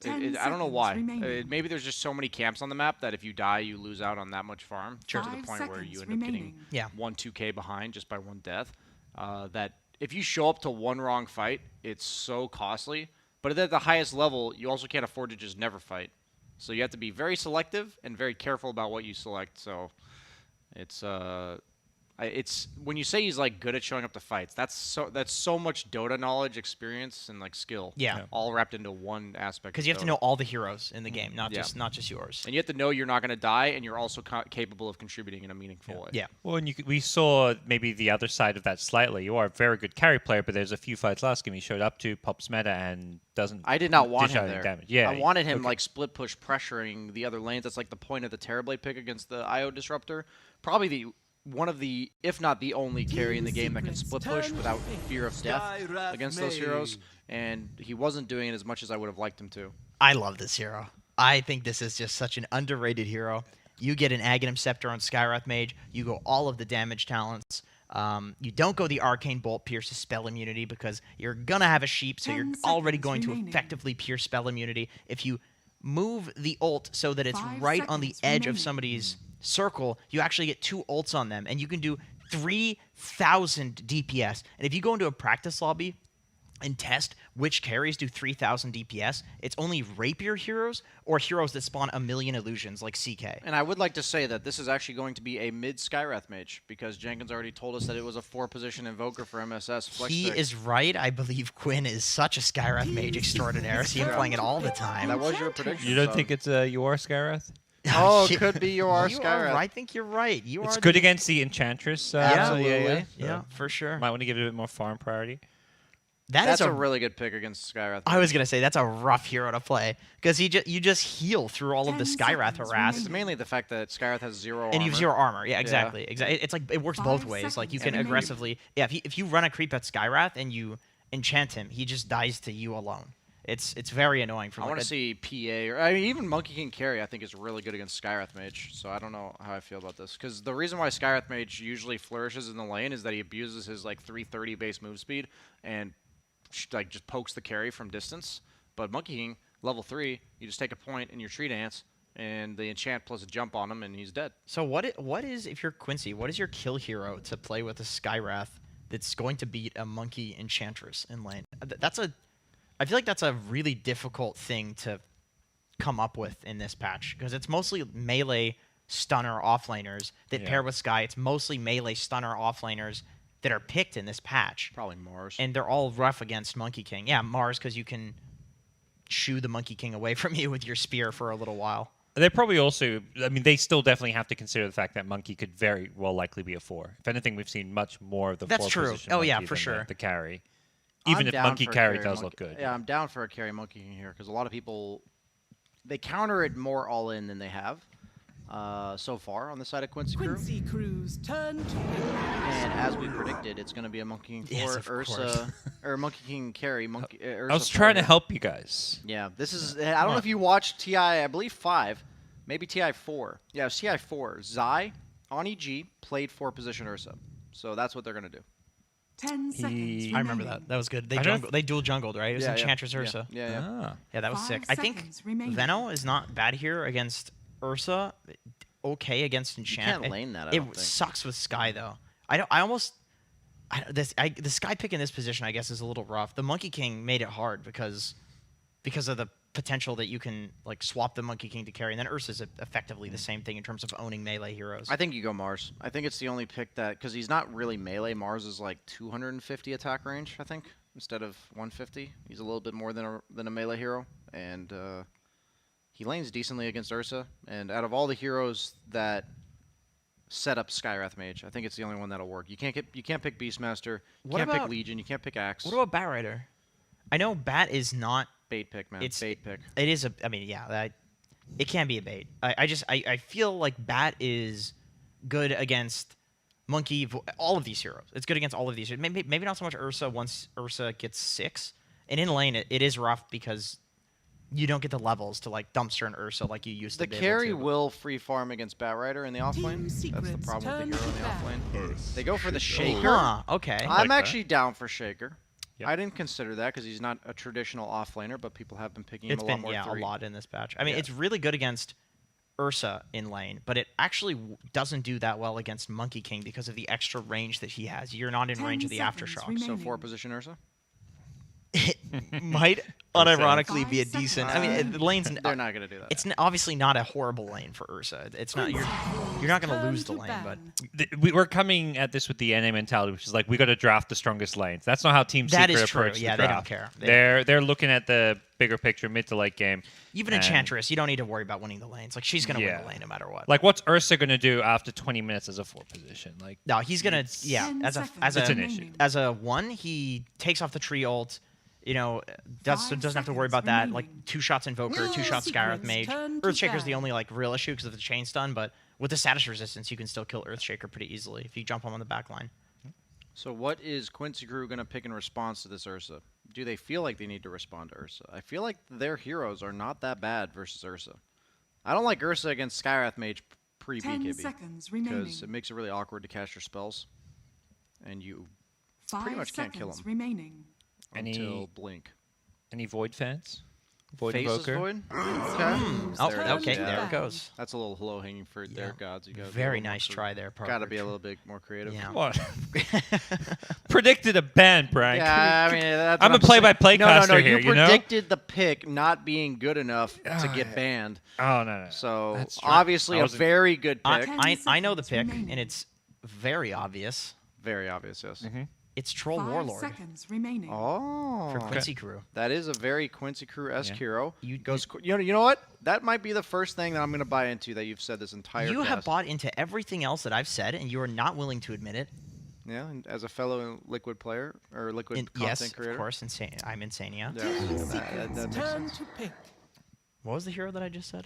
I don't know why. Remaining. Maybe there's just so many camps on the map that if you die, you lose out on that much farm. To the 5 point where you end up getting Yeah. 1-2K behind just by one death. That if you show up to one wrong fight, it's so costly. But at the highest level, you also can't afford to just never fight. So you have to be very selective and very careful about what you select. So it's when you say he's like good at showing up to fights, that's so much Dota knowledge, experience, and like skill. Yeah. All wrapped into one aspect. Because you have to know all the heroes in the game, not Yeah. just yours. And you have to know you're not going to die, and you're also capable of contributing in a meaningful way. Yeah. Well, and we saw maybe the other side of that slightly. You are a very good carry player, but there's a few fights last game he showed up to, pops meta, and doesn't. I did not want dish him out any there. damage. Yeah, I wanted him okay. like split push pressuring the other lanes. That's like the point of the Terrorblade pick against the IO Disruptor. Probably one of the, if not the only carry in the game that can split push without fear of death against those heroes. And he wasn't doing it as much as I would have liked him to. I love this hero. I think this is just such an underrated hero. You get an Aghanim Scepter on Skywrath Mage. You go all of the damage talents. You don't go the Arcane Bolt pierces spell immunity because you're going to have a sheep, so 10 you're already seconds going remaining. to effectively pierce spell immunity. If you move the ult so that it's 5 right on the seconds edge of remaining. somebody's circle, you actually get 2 ults on them, and you can do 3,000 DPS. And if you go into a practice lobby and test which carries do 3,000 DPS, it's only Rapier heroes or heroes that spawn a million illusions like CK. And I would like to say that this is actually going to be a mid Skywrath Mage because Jenkins already told us that it was a 4-position Invoker for MSS. Flex He pick. is right. I believe Quinn is such a Skywrath Mage extraordinaire. I see him playing it all the time. That was your prediction. You don't so- think it's your Skyrath? Oh, it could be your You are Skywrath. right. I think you're right. You It's are good the- against the Enchantress. Absolutely. Yeah, for sure. Might want to give it a bit more farm priority. That's That's a really good pick against Skywrath. I was gonna say that's a rough hero to play because you just heal through all of the 10 Skywrath seconds harass, It's mainly the fact that Skywrath has 0 and you have armor. 0 armor. Yeah, exactly. Exactly. It's like it works 5 both ways. Like you seconds can remaining. aggressively. Yeah, if you run a creep at Skywrath and you enchant him, he just dies to you alone. It's very annoying for. I like want to see PA, or I mean, even Monkey King Carry, I think is really good against Skywrath Mage. So I don't know how I feel about this. Because the reason why Skywrath Mage usually flourishes in the lane is that he abuses his like 330 base move speed and like just pokes the carry from distance. But Monkey King, level 3, you just take a point in your Tree Dance, and the enchant plus a jump on him, and he's dead. So what is if you're Quincy? What is your kill hero to play with a Skywrath that's going to beat a Monkey Enchantress in lane? I feel like that's a really difficult thing to come up with in this patch because it's mostly melee stunner offlaners that pair with Sky. It's mostly melee stunner offlaners that are picked in this patch, Probably Mars. and they're all rough against Monkey King. Yeah, Mars because you can shoo the Monkey King away from you with your spear for a little while. They probably also, I mean, they still definitely have to consider the fact that Monkey could very well likely be a 4. If anything, we've seen much more of the That's 4 true. position Oh, yeah, Monkey for than sure. the carry. I'm Even if down Monkey for a carry does Monkey- look good. Yeah, I'm down for a carry Monkey King here because a lot of people, they counter it more all in than they have so far on the side of Quincy Crew. Quincy Crew's turn to And as we predicted, it's going to be a Monkey King 4 Yes, of Ursa, or Monkey King carry. Ursa I was trying to 4. help you guys. Yeah, this is. I don't know if you watched TI. I believe 5, maybe TI 4. Yeah, it was TI 4. Zai on EG played 4-position Ursa, so that's what they're going to do. 10 seconds remaining. I remember that. That was good. They I don't- they dual jungled, right? It was Enchantress Ursa. Yeah. Ah. Yeah, that was 5 sick. I think seconds remaining. Venno is not bad here against Ursa. Okay against Enchant. can't lane that, I It don't think. sucks with Sky though. The Sky pick in this position, I guess, is a little rough. The Monkey King made it hard because of the potential that you can like swap the Monkey King to carry, and then Ursa's effectively the same thing in terms of owning melee heroes. I think you go Mars. I think it's the only pick that, because he's not really melee. Mars is like 250 attack range, I think, instead of 150. He's a little bit more than a melee hero, and he lanes decently against Ursa. And out of all the heroes that set up Skywrath Mage, I think it's the only one that'll work. You can't pick Beastmaster. You What can't about- pick Legion. You can't pick Axe. What about Bat Rider? I know Bat is not. Bait pick, man. It's Bait pick. It is a. I mean, yeah, it can be a bait. I feel like Bat is good against Monkey, all of these heroes. It's good against all of these. Maybe not so much Ursa once Ursa gets 6. And in lane, it is rough because you don't get the levels to like Dumpster and Ursa like you used The to be carry able to. will free farm against Bat Rider in the offlane. That's the Secrets problem with the turn hero in to the bat. offlane. They go for the Shaker. Huh, okay. I'm that. actually down for Shaker. Yep. I didn't consider that because he's not a traditional offlaner, but people have been picking It's him a lot been more. a three. lot in this patch. I mean, Yeah. it's really good against Ursa in lane, but it actually doesn't do that well against Monkey King because of the extra range that he has. You're not in 10 range of the seconds aftershock. remaining. So 4 position Ursa. It might unironically be a 5 decent. I seconds. mean, the lane's They're not gonna do that. it's obviously not a horrible lane for Ursa. It's not you're not going to Turn lose the to lane, but ban. We're coming at this with the NA mentality, which is like we got to draft the strongest lanes. That's not how Team That Secret is true. approach the Yeah, they don't draft. care. They They're looking at the bigger picture, mid to late game. even and- Enchantress, you don't need to worry about winning the lanes. Like she's going to win Yeah. the lane no matter what. Like, what's Ursa going to do after 20 minutes as a 4 position? Like, No, he's gonna 10 as seconds It's an a issue. remaining. as a 1, he takes off the tree ult. You know, doesn't 5 have to worry about seconds that. Like remaining. 2 shots Invoker, 2 shots Skyrath Sequence Mage. turn to Earthshaker's the ban. only like real issue because of the chain stun, but with the status resistance, you can still kill Earthshaker pretty easily if you jump him on the back line. So what is Quincy Crew gonna pick in response to this Ursa? Do they feel like they need to respond to Ursa? I feel like their heroes are not that bad versus Ursa. I don't like Ursa against Skyrath Mage 10 pre-BKB seconds remaining. because it makes it really awkward to cast your spells, and you 5 pretty much can't kill seconds him. remaining. until Blink. any Void fans? Void Faceless Invoker? Void? Okay. Oh, There it is, okay, yeah. there it goes. That's a little low-hanging fruit there, Yeah. gods. You gotta be a Very little more nice try there, Parker. Gotta be a little bit more creative. Yeah. Come on. Predicted a ban, Brian. Yeah, I mean, that's I'm what a play-by-play saying. No, caster you here, you know? predicted the pick not being good enough to get banned. Oh, no. So, That's true. obviously I a wasn't- very good pick. I know the pick, seconds remaining. and it's very obvious. Very obvious, yes. It's Troll 5 Warlord seconds remaining. Oh. for Quincy Crew. That is a very Quincy Crew-esque Yeah. hero. You- You know what? That might be the first thing that I'm going to buy into that you've said this entire You have cast. bought into everything else that I've said, and you are not willing to admit it. Yeah, and as a fellow Liquid player, or Liquid Yes, content creator. of course. I'm Insania. Yeah, 10 that seconds. makes Turn sense. to pick. What was the hero that I just said?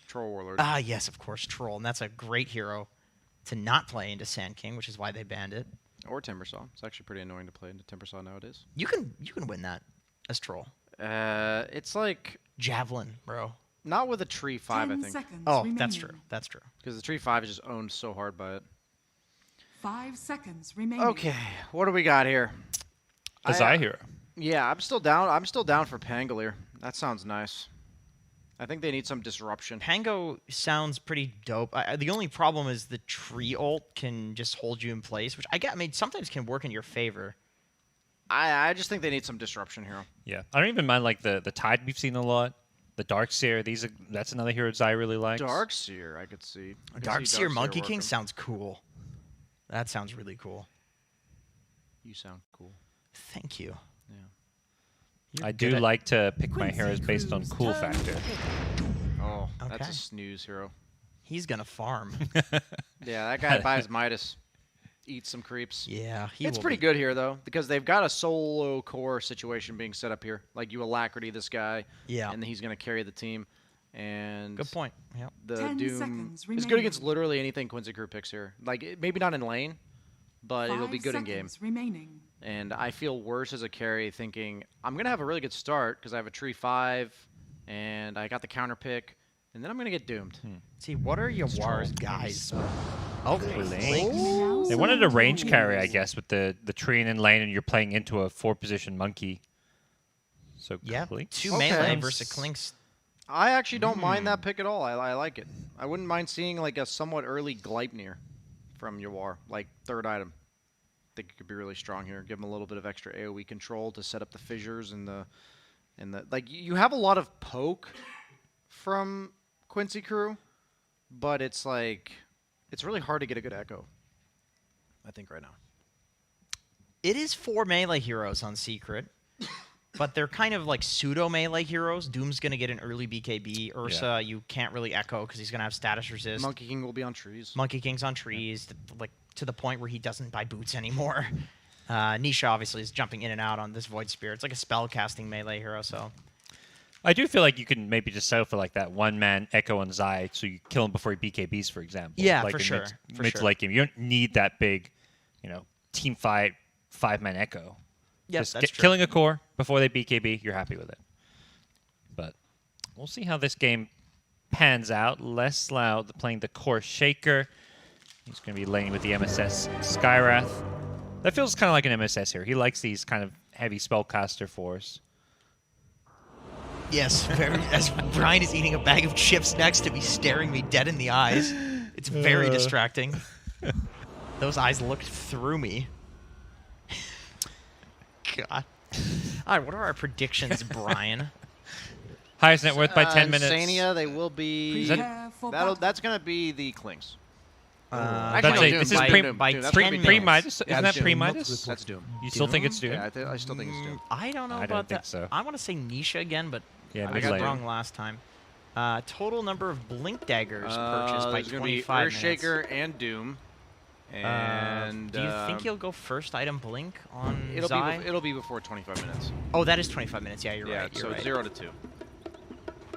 Troll Warlord. Ah, yes, of course, Troll, and that's a great hero to not play into Sand King, which is why they banned it. Or Timbersaw. It's actually pretty annoying to play into Timbersaw nowadays. You can win that as Troll. It's like, Javelin, bro. not with a Tree 5, 10 I think. seconds Oh, remaining. that's true. That's true. Because the Tree 5 is just owned so hard by it. 5 seconds remaining. Okay, what do we got here? A Zai hero. Yeah, I'm still down. I'm still down for Pangolier. That sounds nice. I think they need some disruption. Pango sounds pretty dope. The only problem is the tree ult can just hold you in place, which I mean, sometimes can work in your favor. I just think they need some disruption here. Yeah. I don't even mind, like, the Tide we've seen a lot. The Darkseer, that's another hero Zai really likes. Darkseer, I could see. I could see Darkseer Monkey King working. sounds cool. That sounds really cool. You sound cool. Thank you. Yeah. You're I good do at- like to pick my Quincy heroes based on Crew's cool turn. factor. Oh, that's Okay. a snooze hero. He's gonna farm. Yeah, that guy buys Midas. Eats some creeps. Yeah, It's pretty good here, though, because they've got a solo core situation being set up here. Like, you Alacrity this guy, Yeah. and he's going to carry the team. And Good point. Yep. the 10 Doom seconds is good remaining. against literally anything Quincy Crew picks here. Like, maybe not in lane, but it'll be 5 good in game. seconds remaining. And I feel worse as a carry thinking, I'm going to have a really good start because I have a Tree 5, and I got the counter pick, and then I'm going to get doomed. See, what are Yawar's guys? Oh, They wanted a range carry, I guess, with the tree in lane, and you're playing into a 4-position monkey. So yeah. Clink. 2 Okay. melee versus Clinks. I actually don't mind that pick at all. I like it. I wouldn't mind seeing like a somewhat early Gleipnir from Yawar, like third item. I think it could be really strong here. Give him a little bit of extra AoE control to set up the fissures and the like. You have a lot of poke from Quincy Crew, but it's like it's really hard to get a good echo. I think right now. It is 4 melee heroes on Secret, but they're kind of like pseudo melee heroes. Doom's gonna get an early BKB. Ursa, you can't really echo because he's gonna have status resist. Monkey King will be on trees. Monkey King's on trees, like to the point where he doesn't buy boots anymore. Nisha obviously is jumping in and out on this Void Spirit. It's like a spell casting melee hero, so I do feel like you can maybe just settle for like that one-man Echo on Zai, so you kill him before he BKBs, for example. Yeah, like for in sure, Mid, for mid sure. to late game. You don't need that big, team fight, 5-man Echo. yes, Just that's true. killing a core before they BKB, you're happy with it. But we'll see how this game pans out. Les Loud playing the core Shaker. He's going to be laning with the MSS Skyrath. That feels kind of like an MSS here. He likes these kind of heavy spellcaster force. Yes, very, as Brian is eating a bag of chips next to me, staring me dead in the eyes. It's very distracting. Those eyes looked through me. God. All right, what are our predictions, Brian? Highest net worth by 10 minutes. Insania, they will be. Prepare for battle. That's going to be the Clings. That's no, it. Doom. This is By- pre- Doom. by Doom. That's 10 gonna be minutes. pre-Midas. Yeah, Isn't that's that Doom. pre-Midas? That's Doom. You still think it's Doom? Yeah, I still think it's Doom. I don't know I about don't think that. so. I want to say Nisha again, but Yeah, I mid got lane. wrong last time. Total number of Blink Daggers purchased by There's going to be 25 minutes. Earthshaker and Doom. And do you think you'll go first item Blink on it'll Zai? it'll be before 25 minutes. Oh, that is 25 minutes. Yeah, you're Yeah, right. You're so right. 0 to 2.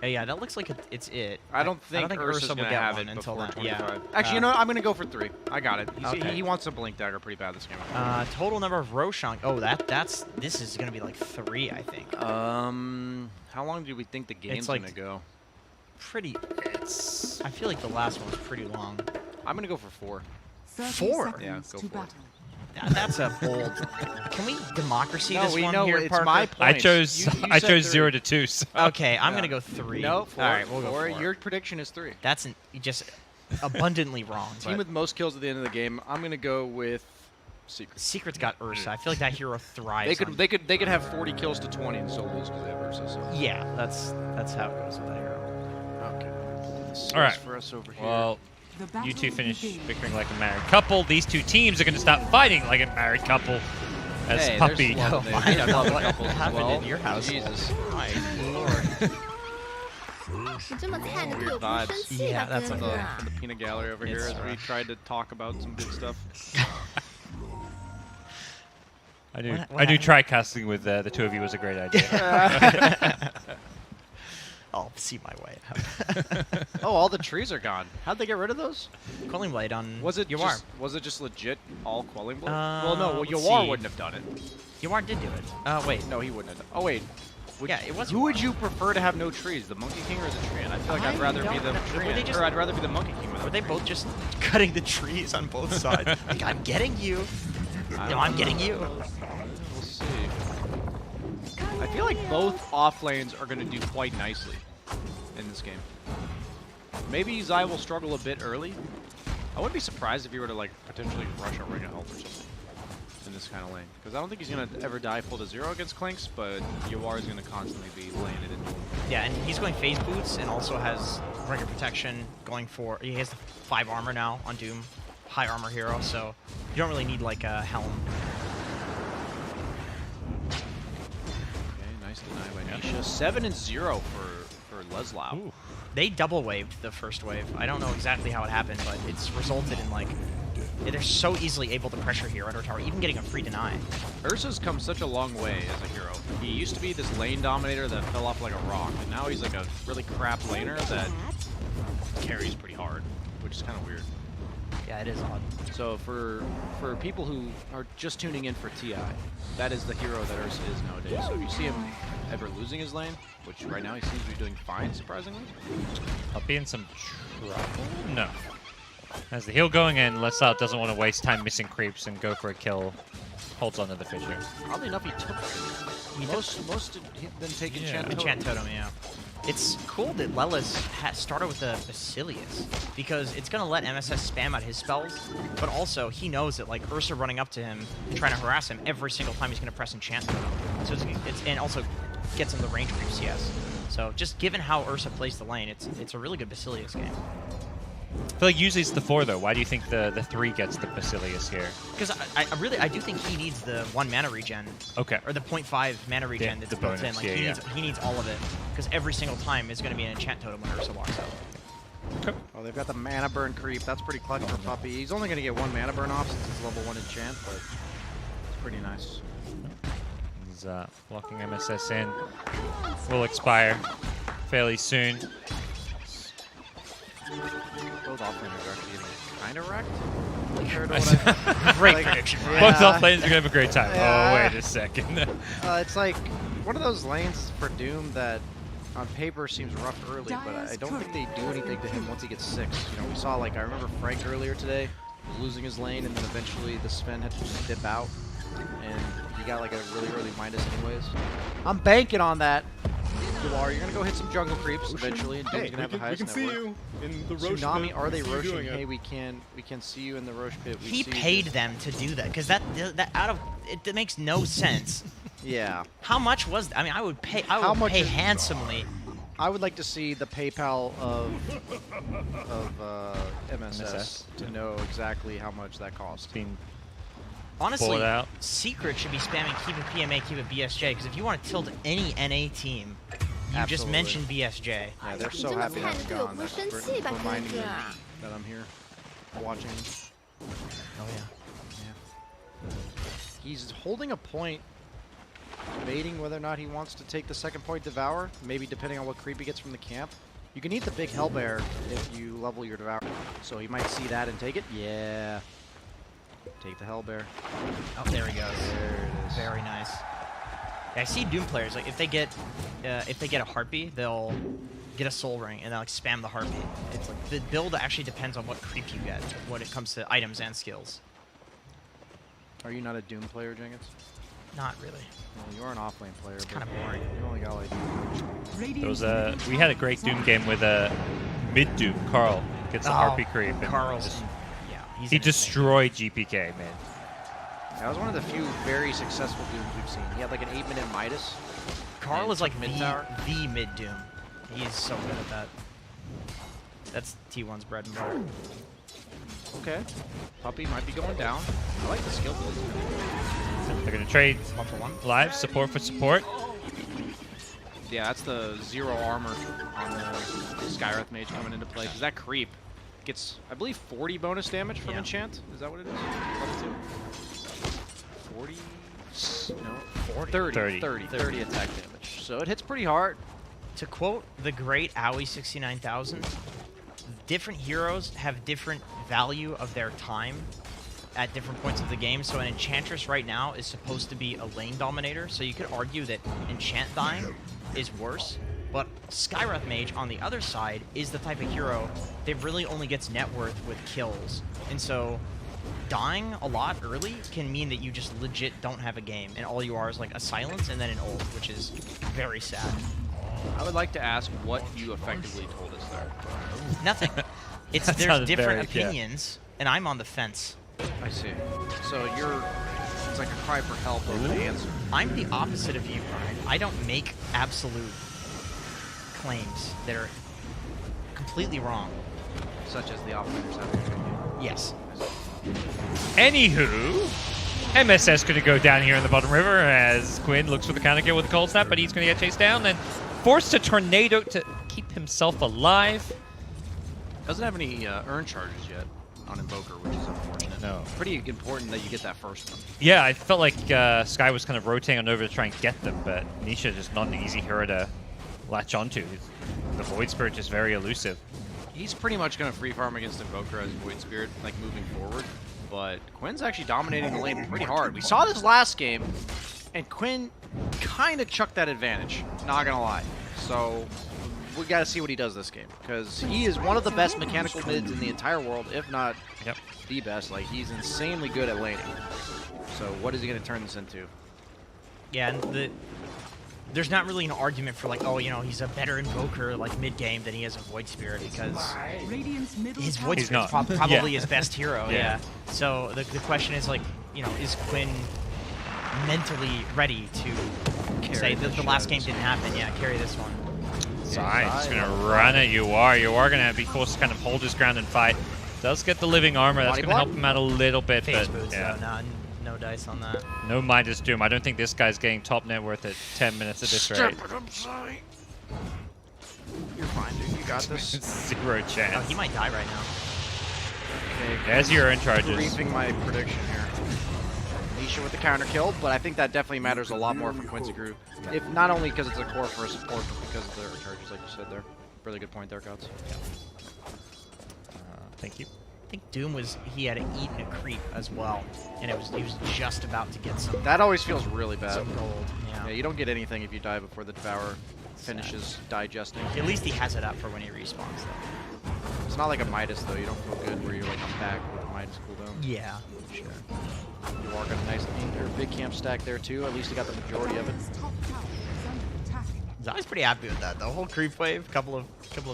Yeah, that looks like it's it. I don't think Ursa Ursa's will going to get have one it until before then. 25. Yeah. Actually, you know what? I'm going to go for 3. I got it. Okay. He wants a Blink Dagger pretty bad this game. Total number of Roshan. Oh, this is gonna be like 3, I think. How long do we think the game's like- going to go? Pretty. I feel like the last one was pretty long. I'm going to go for 4. 30 4? seconds Yeah, go to for it. battle. That's a bold. Can we democracy No, this we one know here, it's Parker? my I points. chose You I said chose 3. 0 to 2. So. Okay, I'm Yeah. gonna go 3. No, 4. All right, we'll go 4. Your prediction is 3. That's just abundantly wrong. Team but with most kills at the end of the game. I'm going to go with Secret. Secret's got Ursa. I feel like that hero thrives. They could on- they could have 40 kills to 20 and still lose because they have Ursa. So. Yeah, that's how it goes with that hero. Okay. All right. For us over here. Well, The battle you two finish begins. bickering like a married couple. These two teams are going to stop fighting like a married couple. As Hey, Puppy. there's love in there. I don't know There's what love couples as happened well. in your house. Jesus. My lord. 你这么菜，你可有 Weird 不生 vibes 气 Yeah, 的 that's 哥 a 哥 good- 啊 From the peanut gallery over here It's, as we tried to talk about some good stuff. I knew What I knew happened? tri-casting with the two of you was a great idea. I'll see my way out. Oh, all the trees are gone. How'd they get rid of those? Quelling Blade on Was it Yawar. just legit all Quelling Blade? Uh, well, no. Well, let's Yawar see. wouldn't have done it. Yawar did do it. Wait. No, he wouldn't have. Oh wait. Yeah, it was Who would Yawar. you prefer to have no trees, the Monkey King or the Treant? I feel like I'd rather be the don't know. Were they Treant, just- or I'd rather be the Monkey King. Were they both just cutting the trees on both sides? Like, I'm getting you. No, I'm getting you. We'll see. I feel like both off lanes are going to do quite nicely in this game. Maybe Zai will struggle a bit early. I wouldn't be surprised if he were to like potentially rush a Ring of Health or something in this kind of lane. Because I don't think he's going to ever die full to 0 against Clinks, but Yawar is going to constantly be laying it into him. Yeah, and he's going phase boots and also has Ring of Protection going for. He has the 5 armor now on Doom, high armor hero, so you don't really need like a helm. Okay, nice deny by Nisha. 7-0 for Leslau. Ooh. They double waved the first wave. I don't know exactly how it happened, but it's resulted in like they're so easily able to pressure hero under tower, even getting a free deny. Ursa's come such a long way as a hero. He used to be this lane dominator that fell off like a rock, and now he's like a really crap laner that carries pretty hard, which is kind of weird. Yeah, it is odd. So for people who are just tuning in for TI, that is the hero that Ursa is nowadays. So if you see him ever losing his lane, which right now he seems to be doing fine, surprisingly. I'll be in some trouble? No. As the heal going in, Lesau doesn't want to waste time missing creeps and go for a kill. Holds on to the fishing. Oddly enough, he took most of them take enchant totem. Enchant Totem, yeah. It's cool that Lelis started with a Basilius, because it's going to let MSS spam out his spells, but also he knows that like Ursa running up to him and trying to harass him every single time he's going to press Enchant Totem. So it's and also gets him the range creep CS. So just given how Ursa plays the lane, it's a really good Basilius game. I feel like usually it's the 4 though. Why do you think the 3 gets the Basilius here? Because I do think he needs the 1 mana regen. Okay. Or the 0.5 mana regen that's the built in. bonus, Like yeah, he needs all of it. Because every single time is going to be an enchant totem when Ursa walks out. Oh, they've got the mana burn creep. That's pretty clutch for Puppy. He's only going to get 1 mana burn off since it's level 1 enchant, but it's pretty nice. He's blocking MSS in. Will expire fairly soon. Both offlaners are actually getting kind of wrecked. Great Like, prediction. yeah. Both off lanes are going to have a great time. Yeah. Oh, wait a second. It's like one of those lanes for Doom that on paper seems rough early, but I don't think they do anything to him once he gets 6. You know, we saw, like, I remember Frank earlier today was losing his lane, and then eventually the Sven had to just dip out. and you got like a really early Midas anyways. I'm banking on that. You're gonna go hit some jungle creeps eventually, and Doom's gonna have the highest network. We can see you in the Roche Tsunami, pit. are they See you roshing? doing it. Hey, we can see you in the Roche pit. We He see you paid do-" them to do that because that it makes no sense. Yeah. How much was that? I mean, I would pay. I How would much pay is- handsomely. I would like to see the PayPal of MSS to know exactly how much that costs. Being Honestly, Pull it out. Secret should be spamming keep it PMA, keep it BSJ, because if you want to tilt any NA team, you just Absolutely. mention BSJ. Yeah, they're so happy to have gone. That's reminding me that I'm here watching. Oh yeah. He's holding a point, debating whether or not he wants to take the second point Devour, maybe depending on what creep he gets from the camp. You can eat the big Hellbear if you level your Devour, so he might see that and take it. Yeah. Take the Hellbear. Oh, there he goes. There it is. Very nice. Yeah, I see Doom players like if they get a Harpy, they'll get a Soul Ring and they'll like spam the Harpy. It's like the build actually depends on what creep you get when it comes to items and skills. Are you not a Doom player, Jenkins? Not really. Well, you're an offlane player. It's but kind of boring. You only got like. There was we had a great Doom game with a mid Doom. Carl gets the Harpy creep. And Carl's. just- Yeah, he's he an insane- destroyed GPK, man. That was one of the few very successful Dooms we've seen. He had like an 8-minute Midas. Carl and is like took mid tower. the mid Doom. He is so good at that. That's T1's bread and butter. Okay. Puppy might be going down. I like the skill build. They're going to trade 1-for-1. live support for support. Yeah, that's the 0 armor on the Skywrath Mage coming into play. Because that creep gets, I believe, 40 bonus damage from Yeah. enchant. Is that what it is? Level 2? 40? No, 30 attack damage. So it hits pretty hard. To quote the great Owie 69000, different heroes have different value of their time at different points of the game. So an Enchantress right now is supposed to be a lane dominator. So you could argue that Enchant dying is worse. But Skywrath Mage on the other side is the type of hero that really only gets net worth with kills. And so dying a lot early can mean that you just legit don't have a game. And all you are is like a silence and then an ult, which is very sad. I would like to ask what you effectively told us there. Nothing. It's That there's sounded different very- yeah. opinions, and I'm on the fence. I see. So it's like a cry for help over the answer. I'm the opposite of you, Brian. I don't make absolute claims that are completely wrong. Such as the offenders have an opinion. Yes. Anywho, MSS going to go down here in the bottom river as Quinn looks for the counter kill with the cold snap, but he's going to get chased down and forced to tornado to keep himself alive. Doesn't have any earn charges yet on Invoker, which is unfortunate. No. Pretty important that you get that first one. Yeah, I felt like Sky was kind of rotating on over to try and get them, but Nisha just not an easy hero to latch onto. The Void Spirit is very elusive. He's pretty much going to free farm against Invoker as Void Spirit, like moving forward. But Quinn's actually dominating the lane pretty hard. We saw this last game, and Quinn kind of chucked that advantage, not going to lie. So we got to see what he does this game, because he is one of the best mechanical mids in the entire world, if not the best. Like, he's insanely good at laning. So what is he going to turn this into? Yeah, and there's not really an argument for like, oh, you know, he's a better Invoker like mid game than he is a Void Spirit because Radiant's middle his tower Void He's Spirit's not. probably Yeah. his best hero. Yeah. Yeah. So the question is like, you know, is Quinn mentally ready to say that the last game didn't happen? Yeah, carry this one. Zai's going to run at UR. UR going to be forced to kind of hold his ground and fight. Does get the living armor. That's Body going to block? help him out a little bit, Phase but boots, yeah. though. No dice on that. No Midas Doom. I don't think this guy's getting top net worth at 10 minutes at this rate. You're fine, dude. You got this. Zero Oh, chance. he might die right now. Okay, There's your in charges. briefing my prediction here. Nisha with the counter kill, but I think that definitely matters a lot more for Quincy Crew. If not only because it's a core for a support, but because of their charges, like you said there. Really good point there, Gods. Thank you. I think Doom he had eaten a creep as well, and he was just about to get some That always feels really bad. gold. Yeah. Yeah, you don't get anything if you die before the Devourer finishes digesting. At least he has it up for when he respawns, though. It's not like a Midas, though. You don't feel good where you're like, I'm back with a Midas cooldown. Yeah, sure. You are got a nice big camp stack there too. At least he got the majority of it. Top tower is under attack. Zai's pretty happy with that. The whole creep wave, couple of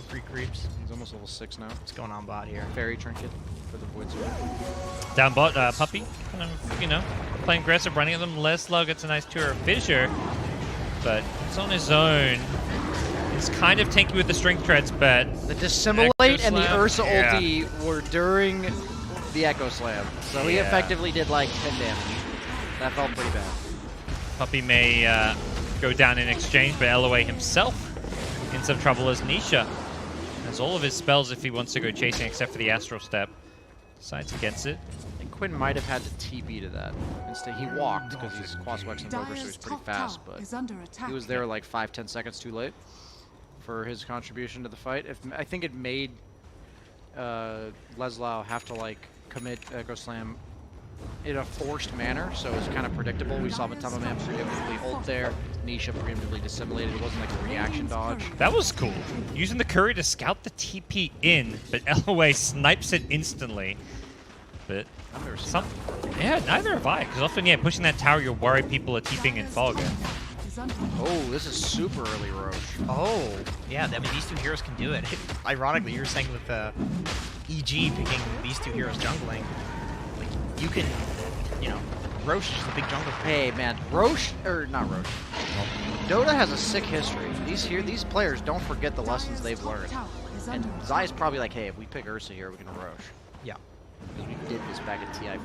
free creeps. He's almost level 6 now. What's going on bot here? Fairy trinket for the Void Sword. Down bot, Puppy, kind of, you know, playing aggressive, running at them. Leslow gets a nice tour of Fissure, but it's on his own. He's kind of tanky with the strength treads, but The Dissimulate Echo and the Slam? Ursa Yeah. ulti were during the Echo Slam. So he Yeah. effectively did like 10 damage. That felt pretty bad. Puppy may go down in exchange, but LOA himself in some trouble as Nisha has all of his spells if he wants to go chasing, except for the Astral Step. Decides against it. And Quinn might have had to TP to that. Instead, he walked because he's Quaswex and Rover, so he's Dyer's pretty top fast. tower But is under attack. he was there like 5-10 seconds too late for his contribution to the fight. I think it made Leslow have to like commit Echo Slam in a forced manner, so it was kind of predictable. We saw Matama Man preemptively ult there, Nisha preemptively dissimulated. It wasn't like a reaction dodge. That was cool. Using the Curry to scout the TP in, but LOA snipes it instantly. But I've never seen some, yeah, neither have I. Because often, yeah, pushing that tower, you're worried people are TPing and fall again. Is under Oh, this is super early Roche. Oh, yeah. I mean, these two heroes can do it. Ironically, you were saying with EG picking these two heroes jungling, like you can, you know, Roche is the big jungle. Hey man, Roche or not Roche. Dota has a sick history. These players don't forget the lessons they've learned. is And under Zai's probably like, hey, if we pick Ursa here, we can Roche. Yeah. Because we did this back at TI4.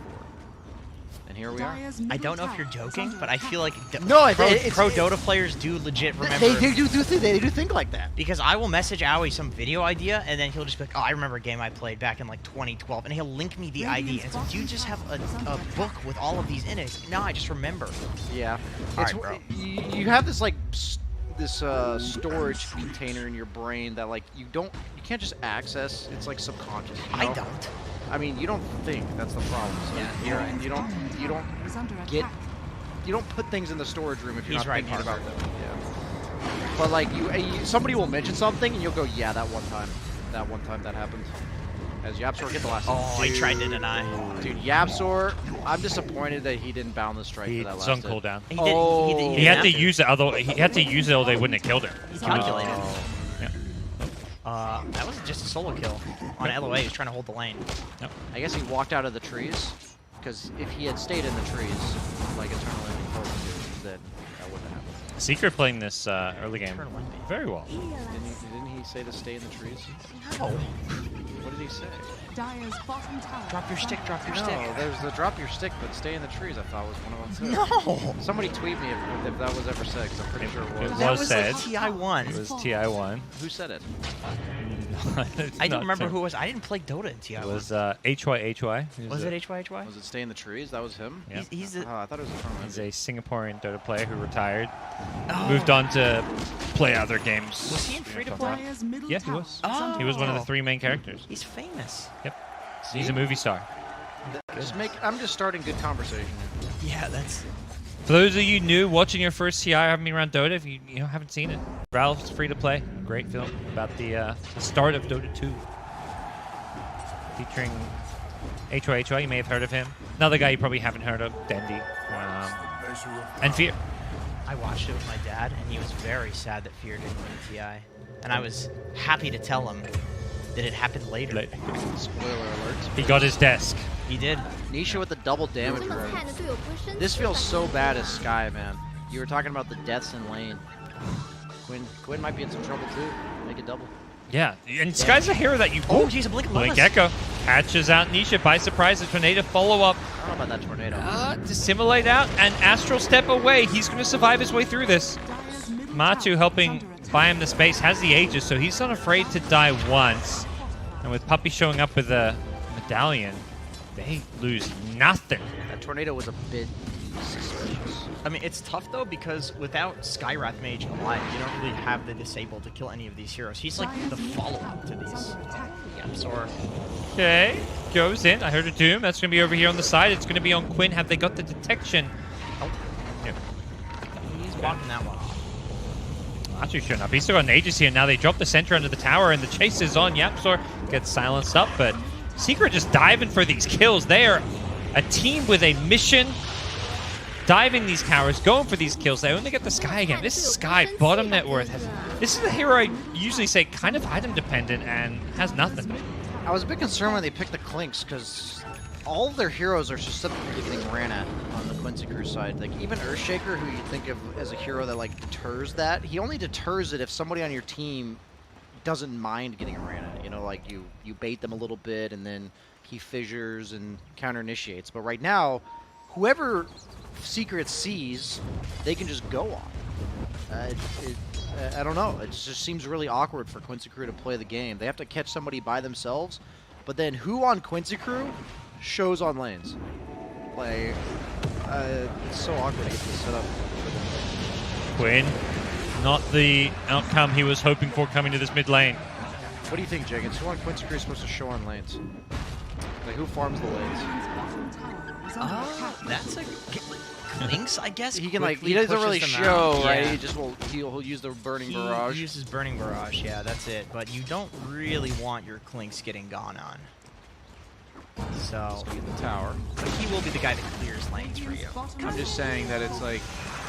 And here we are. Dyer's I middle don't know if you're tower is joking, under but I attack. feel like No, pro Dota players do legit remember. They do think like that. Because I will message Owie some video idea, and then he'll just be like, oh, I remember a game I played back in like 2012, and he'll link me the ID. And so, do you just have a book with all of these in it? No, I just remember. Yeah. Alright, bro. You have this like storage container in your brain that like you can't just access. It's like subconscious. You know? I don't. I mean, you don't think. That's the problem. So Yeah, you don't Is under get attack. you don't put things in the storage room if you're He's not right, thinking Parker. about them. Yeah. But like somebody will mention something and you'll go, yeah, that one time that happened. As Yapsor hit the last. Oh, he tried to deny. Dude, Yapsor, I'm disappointed that he didn't bound the strike for that It's last on hit. cooldown. He Oh. He had have to use it, although he had to use it, or they wouldn't have killed him. He calculated. Oh. That was just a solo kill on LOA. He was trying to hold the lane. I guess he walked out of the trees, because if he had stayed in the trees, like Eternal Ending told him to, then that wouldn't have happened. Secret playing this early game Eternal Ending. very well. Didn't he say to stay in the trees? No. What did he say? Dyer's bottom tower. Drop your is stick, under drop your attack. stick. No, there's the drop your stick, but stay in the trees. I thought was one of them too. No. Somebody tweet me if that was ever said, because I'm pretty sure it It was. That was was said. like TI1. It was TI1. Who said it? I don't remember who it was. I didn't play Dota in TI1. It was HYHY. Was it HYHY? Was it stay in the trees? That was him? Yeah. He's the. Oh, I thought it was Eternal He's Ending. a Singaporean Dota player who retired, Oh. moved on to play other games. Was he in free-to-play? Dyer's middle Yeah, he tower was. is Oh. under He was one of the Oh. 3 main characters. He's famous. He's a movie star. I'm just starting good conversation. Yeah, that's. For those of you new watching your first CI, haven't been around Dota, if you haven't seen it, Ralph's free to play. Great film about the start of Dota 2, featuring HYHY. You may have heard of him. Another guy you probably haven't heard of, Dendi, and Fear. I watched it with my dad, and he was very sad that Fear didn't win TI. And I was happy to tell him that it happened later. Spoiler alert. He got his desk. He did. Nisha with the double damage 这么 rate. 菜的队友不是生气 This feels so bad as Sky, man. You were talking about the deaths in lane. Quinn might be in some trouble too. Make it double. Yeah, and Sky's a hero that you. Oh, jeez, a Blink of Blink Lilies. Echo catches out Nisha by surprise. The tornado follow up. I don't know about that tornado. Dissimulate out and Astral Step away. He's going to survive his way through this. Dyer's middle Matu tower helping is under attack. buy him the space, has the Aegis, so he's not afraid to die once. And with Puppy showing up with a medallion, they lose nothing. That tornado was a bit suspicious. I mean, it's tough though because without Skywrath Mage alive, you don't really have the disable to kill any of these heroes. He's like the follow-up to these. Yapsor. Okay, goes in. I heard a Doom. That's going to be over here on the side. It's going to be on Quinn. Have they got the detection? Oh. No. He's blocking that one off. Matu showing up. He's still got an Aegis here. Now they drop the center under the tower, and the chase is on. Yapsor gets silenced up, but Secret just diving for these kills. They are a team with a mission. Diving these towers, going for these kills. They only get the Sky again. This is Sky, bottom net worth. This is a hero I usually say kind of item dependent and has nothing. I was a bit concerned when they picked the Clinks because all of their heroes are susceptible to getting ran at on the Quincy Crew side. Like even Earthshaker, who you think of as a hero that like deters that, he only deters it if somebody on your team doesn't mind getting ran at. You know, like you bait them a little bit and then he fissures and counter initiates. But right now, whoever Secret sees, they can just go on. I don't know. It just seems really awkward for Quincy Crew to play the game. They have to catch somebody by themselves, but then who on Quincy Crew shows on lanes? Like, it's so awkward to get this set up. Quinn, not the outcome he was hoping for coming to this mid lane. What do you think, Jenkins? Who on Quincy Crew is supposed to show on lanes? Like, who farms the lanes? That's a Clinks, I guess. He can like quickly he doesn't pushes really them show, out. right? Yeah. He just he'll use the burning He barrage. uses burning barrage, yeah, that's it. But you don't really want your Clinks getting gone on. So Get the tower. but he will be the guy that clears lanes for you. I'm just saying that it's like,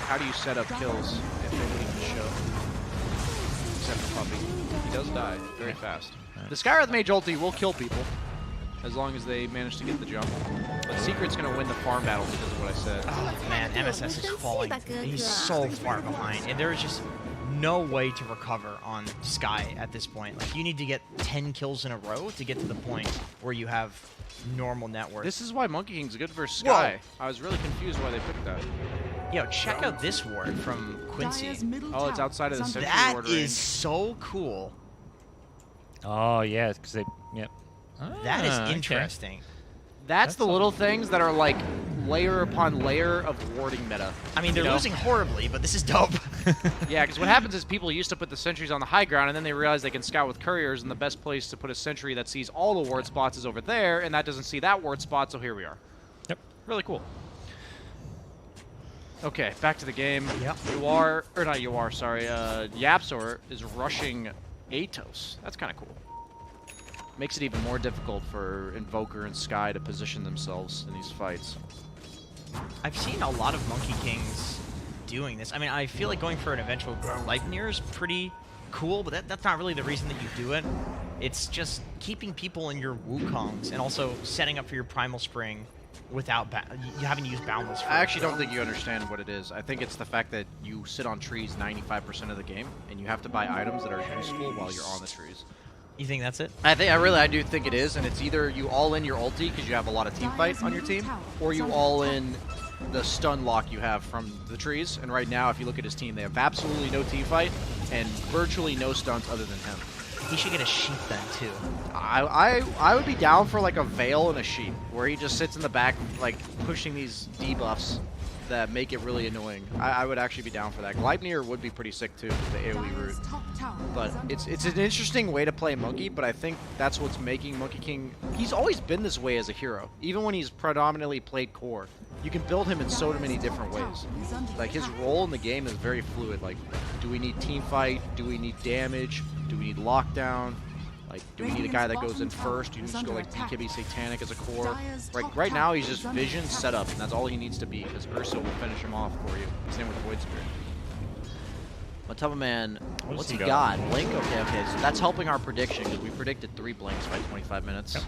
how do you set up kills if they don't even show? Except for Puppy. He does die very fast. The Skywrath Mage ulti will kill people as long as they manage to get the jump. But Secret's going to win the farm battle because of what I said. Oh man, MSS is falling. He's so far behind, and there is just no way to recover on Sky at this point. Like you need to get 10 kills in a row to get to the point where you have normal net worth. This is why Monkey King's good versus Sky. I was really confused why they picked that. Yo, check out this ward from Quincy. Oh, it's outside of the sentry That ward is range. so cool. Oh, yeah, because they, yep. That is okay. interesting. That's the little things that are like layer upon layer of warding meta. I mean, they're You know? losing horribly, but this is dope. Yeah, because what happens is people used to put the sentries on the high ground, and then they realize they can scout with couriers, and the best place to put a sentry that sees all the ward spots is over there, and that doesn't see that ward spot, so here we are. Yep. Really cool. Okay, back to the game. Yep. Yapzor is rushing Atos. That's kind of cool. Makes it even more difficult for Invoker and Sky to position themselves in these fights. I've seen a lot of Monkey Kings doing this. I mean, I feel like going for an eventual Leibniz is pretty cool, but that's not really the reason that you do it. It's just keeping people in your Wukongs and also setting up for your Primal Spring without you having to use Boundless. I actually don't think you understand what it is. I think it's the fact that you sit on trees 95% of the game, and you have to buy items that are useful while you're on the trees. You think that's it? I do think it is, and it's either you all in your ulti because you have a lot of team fight on your team, or you all in the stun lock you have from the trees. And right now, if you look at his team, they have absolutely no team fight and virtually no stuns other than him. He should get a sheep then too. I would be down for like a Veil and a sheep, where he just sits in the back like pushing these debuffs that make it really annoying. I would actually be down for that. Gleipnir would be pretty sick too, with the AoE route. But it's an interesting way to play Monkey, but I think that's what's making Monkey King... He's always been this way as a hero, even when he's predominantly played core. You can build him in so many different ways. Like, his role in the game is very fluid. Like, do we need team fight? Do we need damage? Do we need lockdown? Like, do we need a guy that goes in first? Do you just go like BKB Satanic as a core? Right now, he's just vision setup, and that's all he needs to be, because Ursa will finish him off for you. Same with Void Spirit. Matubba Man, what's he got? Blink? Okay, so that's helping our prediction, because we predicted 3 blinks by 25 minutes. Yep.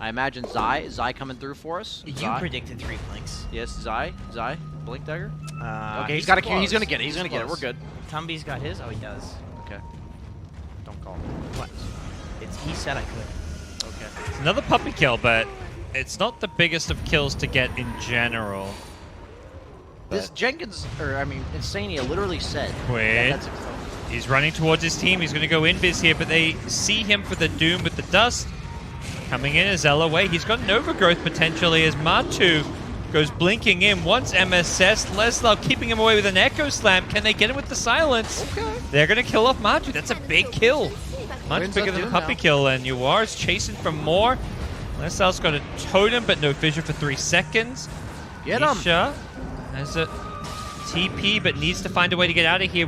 I imagine Zai coming through for us. You Zai? predicted 3 blinks. Yes, Zai, Blink Dagger. Okay, he's got a close. He's gonna get it. He's gonna get it. close. We're good. Tumby's got his? Oh, he does. Okay. Don't call him. What? He said I could. Okay. It's another puppy kill, but it's not the biggest of kills to get in general. This Jenkins, Insania literally said Quinn. that's He's running towards his team. He's going to go invis here, but they see him for the Doom with the dust. Coming in as away. He's got an overgrowth potentially as Matu goes blinking in. Once MSS, Leslau keeping him away with an Echo Slam. Can they get him with the silence? Okay. They're going to kill off Matu. That's a big kill. Much Wins bigger up than the Doom puppy now. kill, and Yuar's chasing for more. Leslau's got a totem, but no fissure for 3 seconds. Get him. Nisha has a TP, but needs to find a way to get out of here.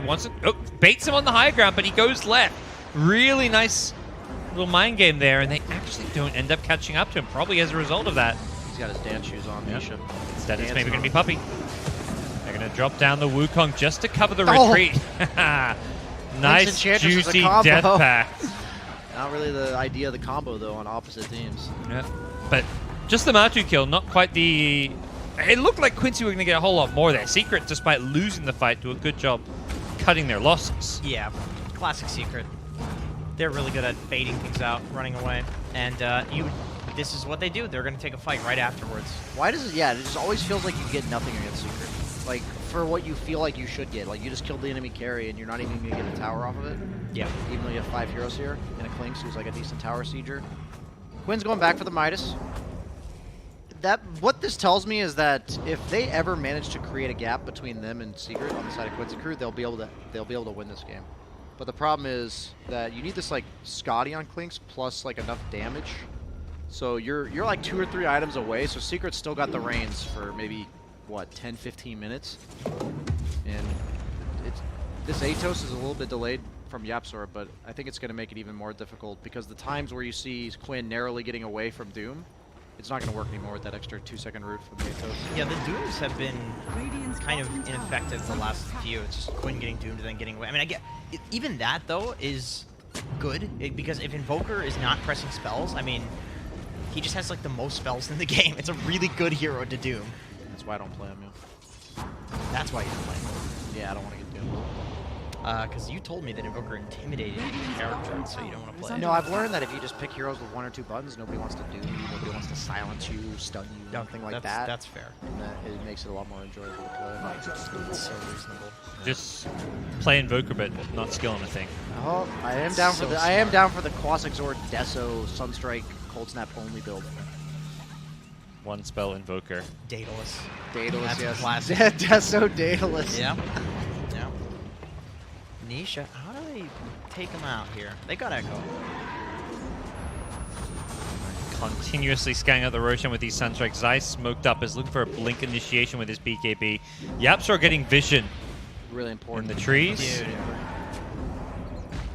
Baits him on the high ground, but he goes left. Really nice little mind game there, and they actually don't end up catching up to him, probably as a result of that. He's got his dance shoes on, Misha. Instead, it's Dancing maybe going on. to be Puppy. They're going to drop down the Wukong just to cover the Oh! retreat. Nice, Enchantress is a juicy combo. death pact. Not really the idea of the combo, though, on opposite teams. Yeah. But just the Matu kill, not quite the... It looked like Quincy were going to get a whole lot more there. Secret, despite losing the fight, do a good job cutting their losses. Yeah, classic Secret. They're really good at baiting things out, running away, and this is what they do. They're going to take a fight right afterwards. Why does it? Yeah, it just always feels like you get nothing against Secret. Like, for what you feel like you should get. Like, you just killed the enemy carry and you're not even going to get a tower off of it. Yeah. Even though you have 5 heroes here and a Clinks who's like a decent tower sieger. Quinn's going back for the Midas. What this tells me is that if they ever manage to create a gap between them and Secret on the side of Quincy crew, they'll be able to win this game. But the problem is that you need this like Scotty on Clinks plus like enough damage. So you're like 2 or 3 items away. So Secret's still got the reins for maybe what 10-15 minutes, and this Atos is a little bit delayed from Yapsor, but I think it's going to make it even more difficult because the times where you see Quinn narrowly getting away from Doom, it's not going to work anymore with that extra 2-second route from the Atos. Yeah, the Dooms have been kind of ineffective the last few. It's just Quinn getting doomed and then getting away. I mean, I get even that though is good because if Invoker is not pressing spells, I mean, he just has like the most spells in the game. It's a really good hero to doom. That's why I don't play him. Yeah. That's why you don't play him. Yeah, I don't want to get doomed. Because you told me that Invoker intimidated your character, so you don't want to play. No, I've learned that if you just pick heroes with 1 or 2 buttons, nobody wants to doom you, nobody wants to silence you, stun you, nothing like that. That's fair. And that it makes it a lot more enjoyable to play. It's so reasonable. Just play Invoker, but not skill anything. Oh, I am down for So the Quasix Zord Deso Sunstrike Cold Snap only build. One spell Invoker. Daedalus. Daedalus, That's a yes. classic. Deso Daedalus. Yeah. Yeah. Nisha, how do they take him out here? They got Echo. Continuously scanning out the Roshan with these Sunstrikes. Zai smoked up, is looking for a blink initiation with his BKB. Yapsor getting vision Really in important. the trees. Dude.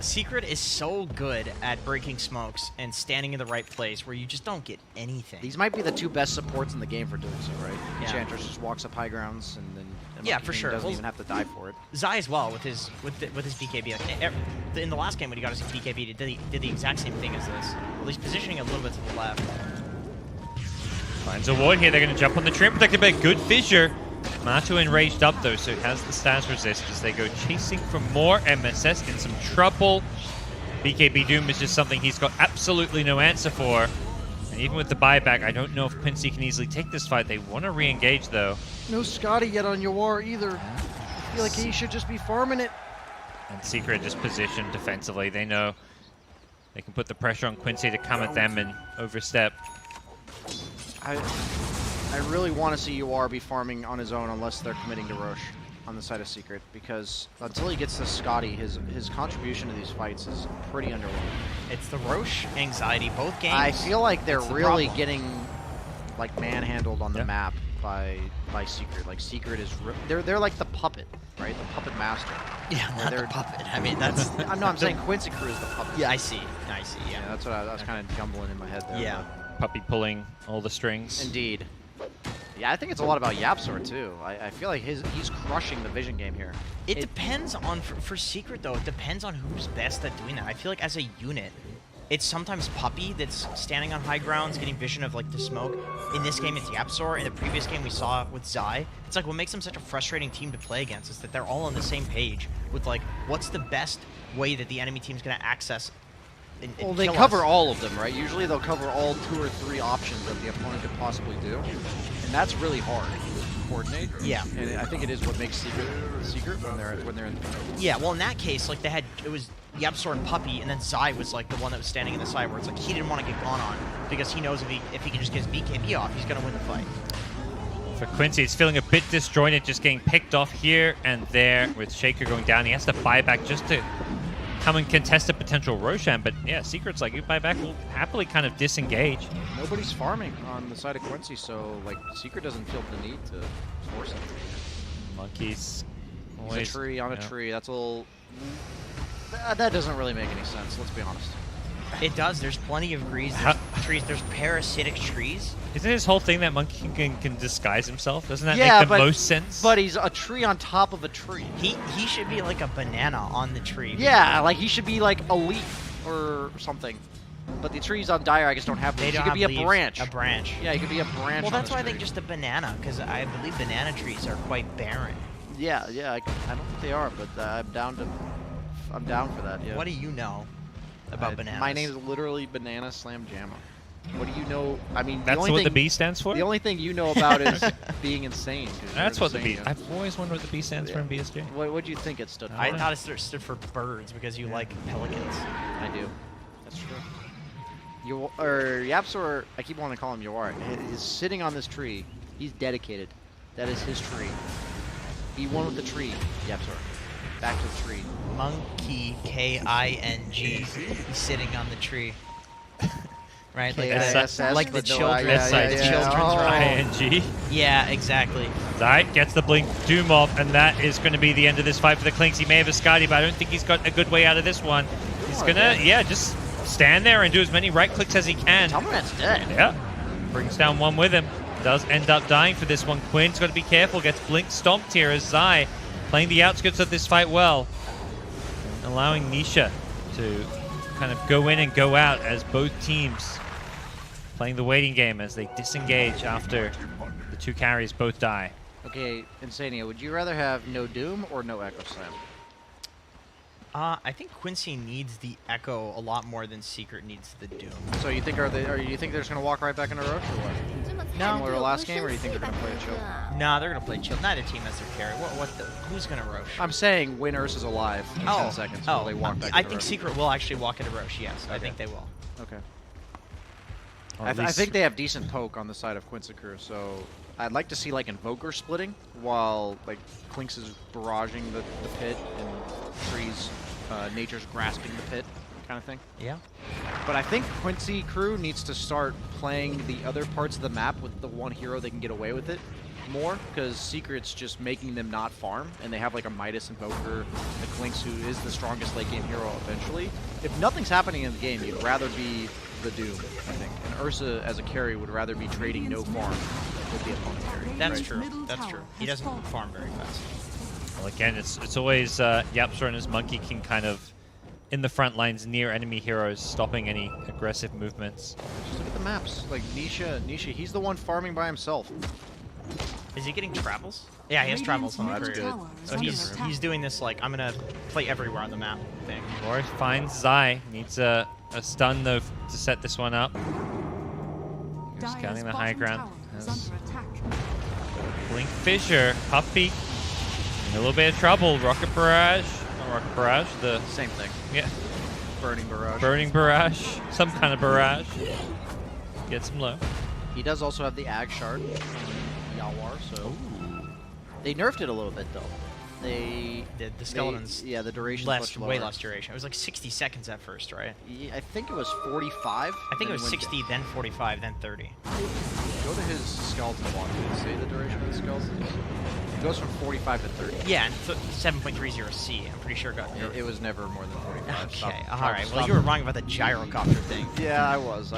Secret is so good at breaking smokes and standing in the right place where you just don't get anything. These might be the 2 best supports in the game for doing so, right? Yeah. Enchantress just walks up high grounds and then Yeah, Monkey for King sure. doesn't Well, even have to die for it. Zai as well with his BKB. Like, in the last game when he got his BKB, he did the exact same thing as this. At least positioning a little bit to the left. Finds a ward here. They're going to jump on the tree, protected by a good fissure. Matu enraged up though, so has the status resist as they go chasing for more. MSS in some trouble. BKB Doom is just something he's got absolutely no answer for. And even with the buyback, I don't know if Quincy can easily take this fight. They want to re-engage though. No Scotty yet on Yawar either. I feel like he should just be farming it. And Secret just positioned defensively. They know they can put the pressure on Quincy to come at them and overstep. I really want to see Yawar be farming on his own unless they're committing to Roche on the side of Secret, because until he gets to Scotty, his contribution to these fights is pretty underwhelming. It's the Roche anxiety, both games. I feel like they're That's the really problem. getting like manhandled on the map by Secret. Like Secret is they're like the puppet, right? The puppet master. Yeah, not the puppet. I mean, that's... I'm saying Quincy Crew is the puppet. Yeah, I see, Yeah, that's what I was kind of jumbling in my head there. Yeah. Puppy pulling all the strings. Indeed. Yeah, I think it's a lot about Yapsor too. I feel like he's crushing the vision game here. It depends on, for Secret though, it depends on who's best at doing that. I feel like as a unit, it's sometimes Puppy that's standing on high grounds, getting vision of like the smoke. In this game, it's Yapsor. In the previous game we saw with Zai. It's like what makes them such a frustrating team to play against is that they're all on the same page with like, what's the best way that the enemy team's gonna access and Well, they kill cover us. all of them, right? Usually they'll cover all 2 or 3 options that the opponent could possibly do, and that's really hard to coordinate. Yeah. And I think it is what makes Secret when they're in. Yeah, well in that case, like it was Yapsor and Puppy, and then Zai was like the one that was standing in the side where it's like he didn't want to get gone on because he knows if he can just get his BKB off, he's gonna win the fight. For Quincy, it's feeling a bit disjointed, just getting picked off here and there with Shaker going down. He has to buy back just to come and contest a potential Roshan, but yeah, Secret's like, you buy back, will happily kind of disengage. Nobody's farming on the side of Quincy, so like Secret doesn't feel the need to force it. Monkeys. He's Always, a tree on a yeah. tree. That's a little. That doesn't really make any sense. Let's be honest. It does. There's plenty of trees. There's parasitic trees. Isn't his whole thing that Monkey can disguise himself? Doesn't that Yeah, make the but- most sense? But he's a tree on top of a tree. He should be like a banana on the tree. Yeah, like he should be like a leaf or something. But the trees on Dire, I guess, don't have They leaves. don't He could have be leaves. a branch. A branch. Yeah, he could be a branch. Well, on that's this why I tree. think just a banana, because I believe banana trees are quite barren. Yeah, I don't think they are, but I'm down for that. Yeah. What do you know about bananas? My name is literally Banana Slam Jamma. What do you know? I mean, That's the only what the thing, B stands for? The only thing you know about is being insane. 'cause That's you're what the B... insane, I've always wondered what the B stands for in BSJ. What do you think it stood for? I thought it stood for birds because you like pelicans. I do. That's true. Yapsor, I keep wanting to call him Yoar, is sitting on this tree. He's dedicated. That is his tree. He won with the tree, Yapsor. Back to the tree. Monkey, K-I-N-G. He's sitting on the tree. Right? Like K-I-S-S, like the but no, children's, yeah, the yeah. children's Oh. rhyme. ING. Yeah, exactly. Zai gets the blink Doom off, and that is going to be the end of this fight for the Clinks. He may have a Scotty, but I don't think he's got a good way out of this one. He's going to, just stand there and do as many right clicks as he can. Talman's dead. Yeah. Brings down one with him. Does end up dying for this one. Quinn's got to be careful. Gets blink stomped here as Zai playing the outskirts of this fight well. Allowing Nisha to kind of go in and go out as both teams playing the waiting game as they disengage after the two carries both die. Okay, Insania, would you rather have no Doom or no Echo Slam? I think Quincy needs the Echo a lot more than Secret needs the Doom. So you think you think they're just gonna walk right back into Roche or what? 这么菜 No. 就 Or 有 last 不 game, or 生 you think 气 they're 吧 gonna play a 这 chill? 个 Nah, they're gonna play chill. Neither team has their carry. Who's gonna Roche? I'm saying when Ursa's alive in 10 seconds, will they walk back I into think Roche? Secret will actually walk into Roche. Yes, I think they will. Okay. Or I at least- think they have decent poke on the side of Quincy crew, so I'd like to see like Invoker splitting while like Quinks is barraging the pit and Tree's Nature's grasping the pit kind of thing. Yeah. But I think Quincy crew needs to start playing the other parts of the map with the one hero they can get away with it more, because Secret's just making them not farm, and they have like a Midas Invoker, the Clinks, who is the strongest late game hero eventually. If nothing's happening in the game, you'd rather be the Doom, I think. And Ursa as a carry would rather be trading no farm with the opponent carry. That's right? true. That's true. He doesn't farm very fast. Well, again, it's always Yapsor and his Monkey King kind of in the front lines near enemy heroes, stopping any aggressive movements. Just look at the maps. Like Nisha, he's the one farming by himself. Is he getting travels? Yeah, he has travels on the that's career. good. So he's doing this like, I'm gonna play everywhere on the map thing. Or finds Zai. Needs a stun though to set this one up. Just Dire's scouting the high bottom ground. tower is As under attack. Blink Fissure, Puppy, in a little bit of trouble. Rocket Barrage, not Rocket Barrage, the Same thing. yeah, Burning Barrage. Burning Barrage, some kind of barrage. Gets him low. He does also have the Ag Shard on Yawar, so they nerfed it a little bit though. The skeletons yeah, the duration way less duration. It was like 60 seconds at first, right? Yeah, I think it was 45. I think it then was went 60, then 45, then 30. Go to his skeleton walk. Did it say the duration of the skeleton? It goes from 45 to 30. Yeah, and 7.30C. I'm pretty sure it got. It was never more than 45. Stop- Okay, stop- all right. Well, stop. you were wrong about the gyrocopter thing. Yeah, I was.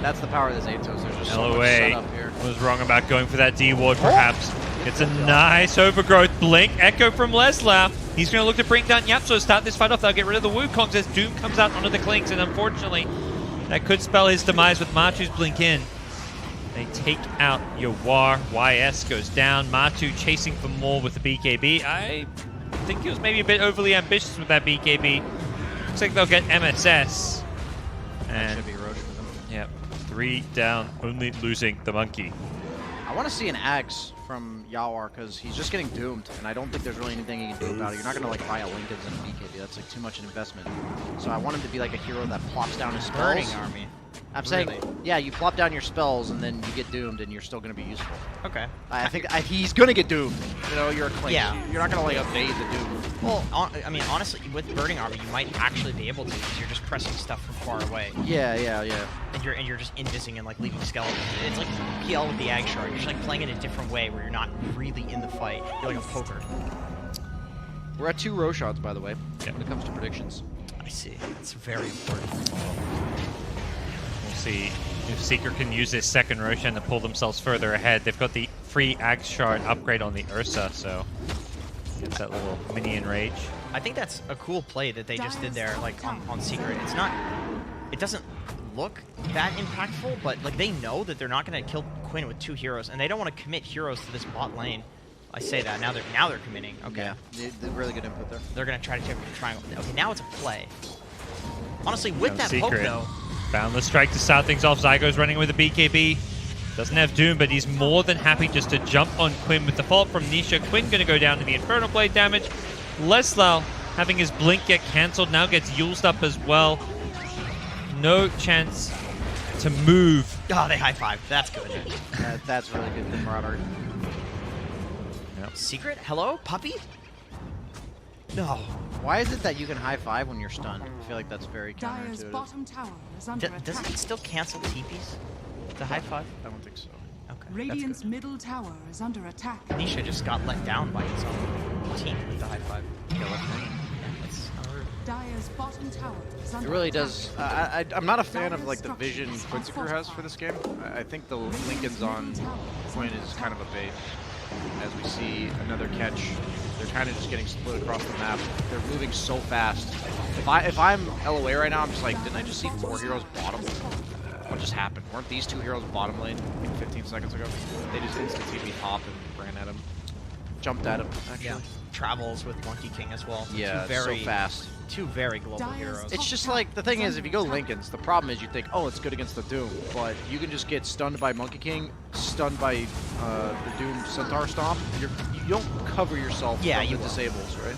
That's the power of this Atos. There's just so much LOA setup here. was wrong about going for that D ward, perhaps. It's a nice overgrowth blink. Echo from Leslar. He's going to look to bring down Yapso to start this fight off. They'll get rid of the Wukongs as Doom comes out onto the Clinks, and unfortunately, that could spell his demise with Matu's blink in. They take out Yawar. YS goes down. Matu chasing for more with the BKB. I think he was maybe a bit overly ambitious with that BKB. Looks like they'll get MSS. That And should be Roche for them. yep, 3 down, only losing the Monkey. I want to see an Axe from Yawar because he's just getting doomed, and I don't think there's really anything he can do about it. You're not gonna like buy a Lincoln's and a BKB. That's like too much an investment. So I want him to be like a hero that plops down his spells. Burning army. I'm saying, Really? yeah, you plop down your spells and then you get doomed, and you're still gonna be useful. Okay. I think he's gonna get doomed. You know, you're a Clink. Yeah. You're not gonna like evade the doom. Well, I mean, honestly, with burning army, you might actually be able to because you're just pressing stuff from far away, Yeah. and you're just invising and like leaving skeletons. It's like PL with the Ag Shard. You're just like playing it a different way where you're not really in the fight. You're like a poker. We're at 2 Roshods, by the way, Yeah. when it comes to predictions. I see. That's very important. We'll see if Secret can use this second Roshan to pull themselves further ahead. They've got the free Axe Shard upgrade on the Ursa, so gets that little minion rage. I think that's a cool play that they just did there, like on Secret. It's not, it doesn't look that impactful, but like they know that they're not going to kill Quinn with 2 heroes, and they don't want to commit heroes to this bot lane. I say that now they're committing. Okay, Yeah, really good input there. they're going to try to take a triangle. Okay, now it's a play. Honestly, with No that Secret. poke though, Boundless Strike to start things off. Zygo's running with a BKB. Doesn't have Doom, but he's more than happy just to jump on Quinn with the fault from Nisha. Quinn going to go down to the Infernal Blade damage. Leslau having his Blink get cancelled, now gets used up as well. No chance to move. oh, they high-five. That's good. That's really good camaraderie. Secret? Hello? Puppy? No. Why is it that you can high five when you're stunned? I feel like that's very Dire's counterintuitive. bottom tower is under Does attack. it still cancel TPs? The high-five? I don't think so. Okay, Radiant's that's good. middle tower is under attack. Nisha just got let down by his own team with the high-five. That's Dire's bottom tower is under It really attack. does. I'm not a fan of like the vision Quincy Crew has for this game. I think the Lincoln's on Quinn is kind of a bait. As we see another catch, they're kind of just getting split across the map. They're moving so fast. If I'm LOA right now, I'm just like, didn't I just see 4 heroes bottom? What just happened? Weren't these 2 heroes bottom lane like 15 seconds ago? They just instant TP hop and ran at him. Jumped at him, actually. Yeah. Travels with Monkey King as well. Yeah, Two very, so fast. 2 very global heroes. It's just like, the thing is, if you go Lincolns, the problem is you think, oh, it's good against the Doom, but you can just get stunned by Monkey King, stunned by the Doom Centaur Stomp. You don't cover yourself Yeah, from you the will. disables, right?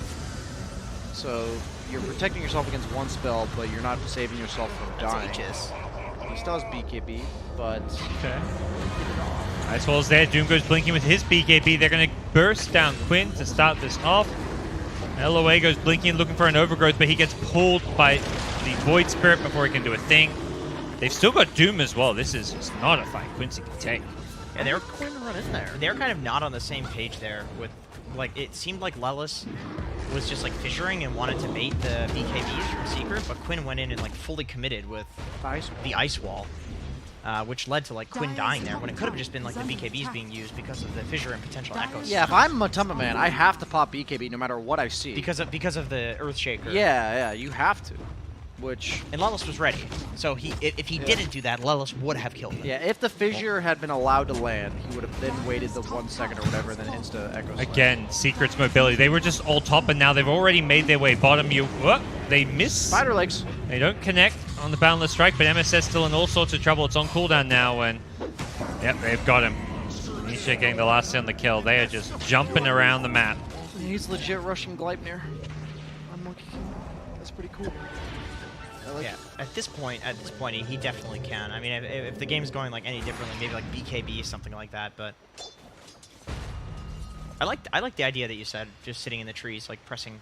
So you're protecting yourself against one spell, but you're not saving yourself from dying. Aegis. He still has BKB, but Okay. As well as there, Doom goes blinking with his BKB. They're going to burst down Quinn to start this off. LOA goes blinking, looking for an overgrowth, but he gets pulled by the Void Spirit before he can do a thing. They've still got Doom as well. This is just not a fight Quincy can take. Yeah, they're Quinn run in there. they're kind of not on the same page there with, like, it seemed like Lelis was just like fissuring and wanted to bait the BKBs from Secret, but Quinn went in and like fully committed with the ice wall, which led to like Quinn dying there when it could have just been like the BKBs being used because of the fissure and potential echoes. Yeah, if I'm Matumba Man, I have to pop BKB no matter what I see. because of the Earthshaker. yeah, you have to. Which, And Lelis was ready, so if he didn't do that, Lelis would have killed him. yeah, if the fissure had been allowed to land, he would have then waited the 1 second or whatever, then insta echo slam. Again, Secret's mobility. They were just all top, and now they've already made their way bottom. They miss. Spider legs. They don't connect on the Boundless Strike, but MSS still in all sorts of trouble. It's on cooldown now, and yep, they've got him. Nisha getting the last hit on the kill. They are just jumping around the map. He's legit rushing Gleipnir on Monkey King. That's pretty cool. I like Yeah, at this point, he definitely can. I mean, if the game's going like any differently, maybe like BKB, something like that. But I like the idea that you said, just sitting in the trees, like pressing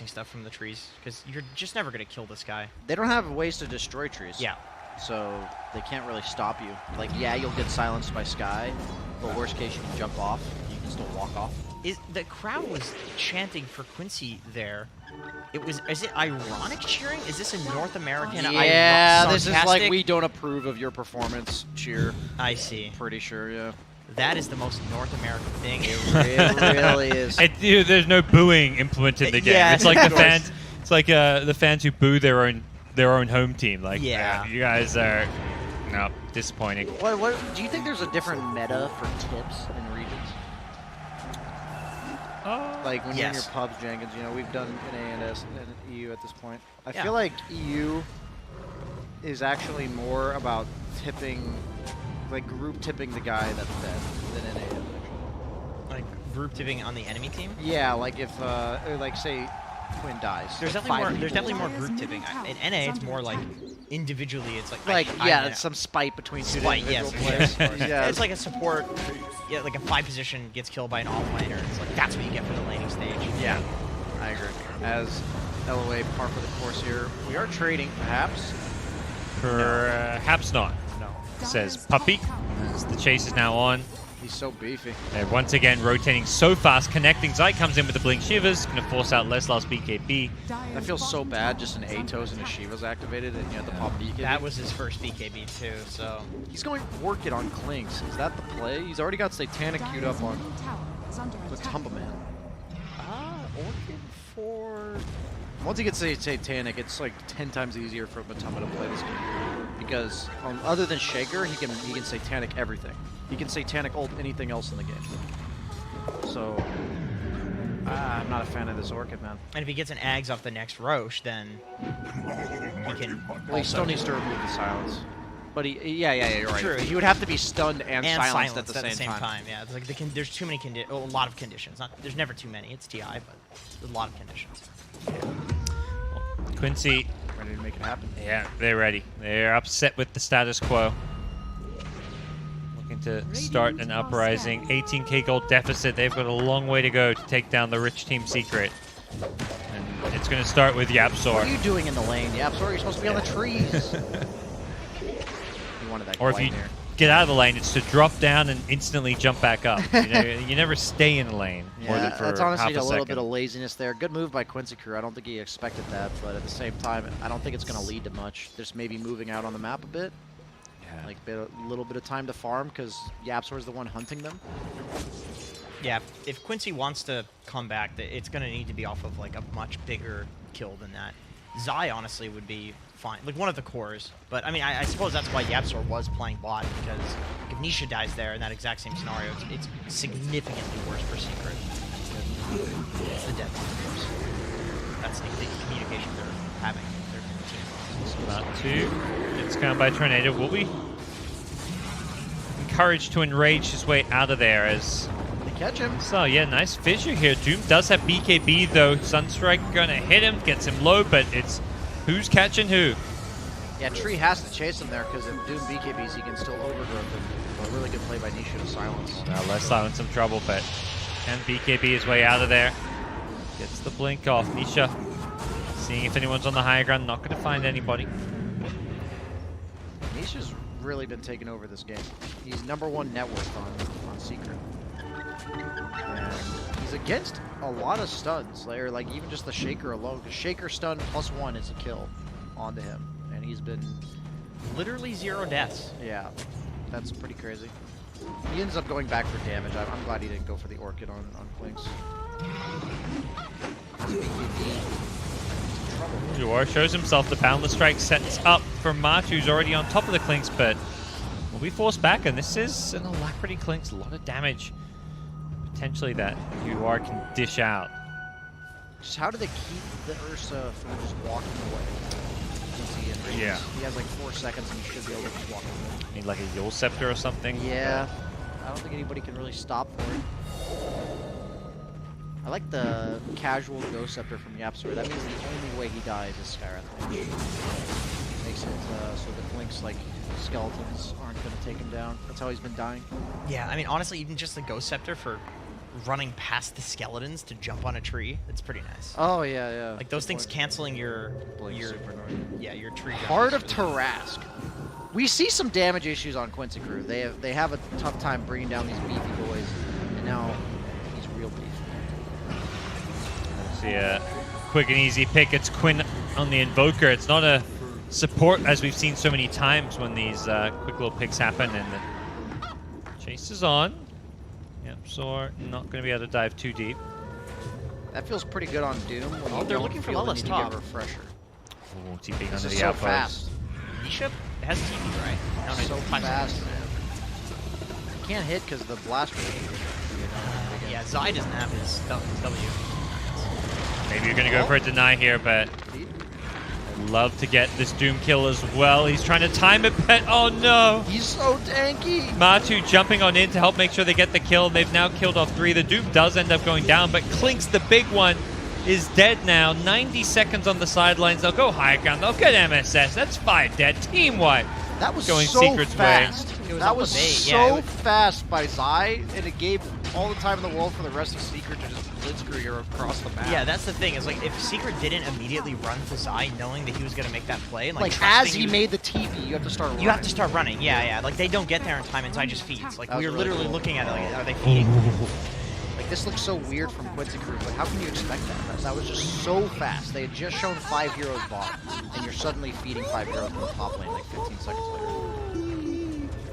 stuff from the trees, because you're just never gonna kill this guy. They don't have ways to destroy trees. Yeah, So they can't really stop you. Like, yeah, you'll get silenced by Sky, but worst case, you can jump off. You can still walk off. the crowd was chanting for Quincy there. Is it ironic cheering? Is this a North American? Yeah, this is like sarcastic? we don't approve of your performance cheer. I see. Pretty sure, yeah. That is the most North American thing. It really is. There's no booing implemented in the game. Yeah, It's like of the course. fans. It's like the fans who boo their own home team. Like, Yeah. you guys are disappointing. What do you think there's a different meta for tips in regions? Like when you're in your Yes. pubs, Jenkins, you know, we've done an A&S and EU at this point. I Yeah. feel like EU is actually more about tipping, like group tipping the guy that's dead than NA is actually. Like group tipping on the enemy team. Yeah, like if, or like say Quinn dies. There's like definitely more. five There's people definitely more group tipping. In NA, it's more like individually. It's like it's some spite between two Spite, yes, individual yes. players. Yeah, It's like a support. Yeah, like a 5 position gets killed by an offlaner. It's like that's what you get for the laning stage. Yeah, I agree. As LOA par for the course here, we are trading perhaps. Perhaps not. No. Says Puppy. As the chase is now on. He's so beefy. They're once again rotating so fast, connecting. Zai comes in with the Blink Shivers, going to force out Lesla's BKB. That feels so bad, just an Atos and a Shiva's activated, and you have to pop BKB. That was his first BKB too, so... He's going Orchid on Clinks. Is that the play? He's already got Satanic queued up on the Tumba Man. Orchid for... Once he gets Satanic, it's like 10 times easier for Matumba to play this game. Because other than Shaker, he can Satanic everything. He can Satanic ult anything else in the game. So, I'm not a fan of this Orchid, man. And if he gets an Ags off the next Roche, then he can... Well, he still needs to remove the silence. But yeah, you're right. True. He would have to be stunned and silenced at the same time. Yeah, it's like there's too many a lot of conditions. There's never too many. It's TI, but there's a lot of conditions. Quincy, Ready to make it happen. yeah, they're ready. They're upset with the status quo. Looking to start an uprising. 18k gold deficit. They've got a long way to go to take down the rich team Secret. And it's going to start with Yapzor. What are you doing in the lane, Yapzor? You're supposed to be on the trees. You wanted that Or if you there. get out of the lane, it's to drop down and instantly jump back up. You never stay in the lane more than for that's half honestly a a little second. bit of laziness there. Good move by Quincy Crew. I don't think he expected that, but at the same time, I don't think it's going to lead to much. Just maybe moving out on the map a bit. Yeah. Like a little bit of time to farm because Yapzor's the one hunting them. Yeah, if Quincy wants to come back, it's going to need to be off of like a much bigger kill than that. Zai honestly would be fine, like one of the cores. But I mean, I suppose that's why Yapzor was playing bot, because if Nisha dies there in that exact same scenario, it's significantly worse for Secret. It's the death, of course. That's the communication they're having. Their team. About 2. It's counted by Tornado. Will be encouraged to enrage his way out of there as... They catch him. So, yeah, nice fissure here. Doom does have BKB, though. Sunstrike going to hit him, gets him low, but it's who's catching who. Yeah, Tree has to chase him there because if Doom BKBs, he can still overgrowth him. A really good play by Nisha to silence. Now, less silence some trouble, but can BKB his way out of there. Gets the blink off. Nisha seeing if anyone's on the higher ground. Not going to find anybody. Nisha's really been taking over this game. He's #1 net worth on Secret. And he's against a lot of stuns, or like even just the Shaker alone. The Shaker stun +1 is a kill onto him, and he's been Literally 0 deaths. yeah, that's pretty crazy. He ends up going back for damage. I'm glad he didn't go for the Orchid on Clinks. Jor shows himself. The Boundless Strike sets up for Matu, who's already on top of the Clinks, but will be forced back, and this is an Alacrity Clinks. A lot of damage potentially that Jor can dish out. Just how do they keep the Ursa from just walking away? Yeah. He has like 4 seconds and he should be able to just walk away. Need like a Yule Scepter or something? Yeah. I don't think anybody can really stop for it. I like the casual Ghost Scepter from Yapzor. That means the only way he dies is Skywrath. Makes it so the Clinks, like, skeletons aren't going to take him down. That's how he's been dying. Yeah, I mean, honestly, even just the Ghost Scepter for running past the skeletons to jump on a tree, it's pretty nice. Oh, yeah, yeah. Like, those things canceling your tree jump. Heart of Tarask. We see some damage issues on Quincy Crew. They have a tough time bringing down these beefy boys, and now he's real beefy. See a quick and easy pick. It's Quinn on the Invoker. It's not a support as we've seen so many times when these quick little picks happen, and the chase is on. Yep, so not going to be able to dive too deep. That feels pretty good on Doom. When you they're don't looking for feel the Lella's need to get top. a refresher. Ooh, TPing This under is the so outpost. fast. Bishop has TP, right? I don't know, So 5 fast. seconds. Can't hit because the blast rate. Yeah, Zai doesn't have his W. Maybe you're going to go for a deny here, but I'd love to get this Doom kill as well. He's trying to time it, but oh no! He's so tanky. Matu jumping on in to help make sure they get the kill. They've now killed off 3. The Doom does end up going down, but Clinks, the big one, is dead now. 90 seconds on the sidelines. They'll go high ground. They'll get MSS. That's 5 dead. Team wipe. That was Going so Secret's way. fast. It was That off was of bait, so yeah, it was- fast by Zai, and it gave all the time in the world for the rest of Secret to just blitzkrieg across the map. Yeah, that's the thing. Is like if Secret didn't immediately run to Zai, knowing that he was gonna make that play, and like as trusting he made the TV, you have to start running. you have to start running. Yeah. Like they don't get there in time, and Zai just feeds. Like That we was were really literally cool. looking at it. Like, are they feeding? Like this looks so weird from Quincy Crew. Like how can you expect that? That was just so fast. They had just shown 5 heroes bot, and you're suddenly feeding 5 heroes from the top lane like 15 seconds later.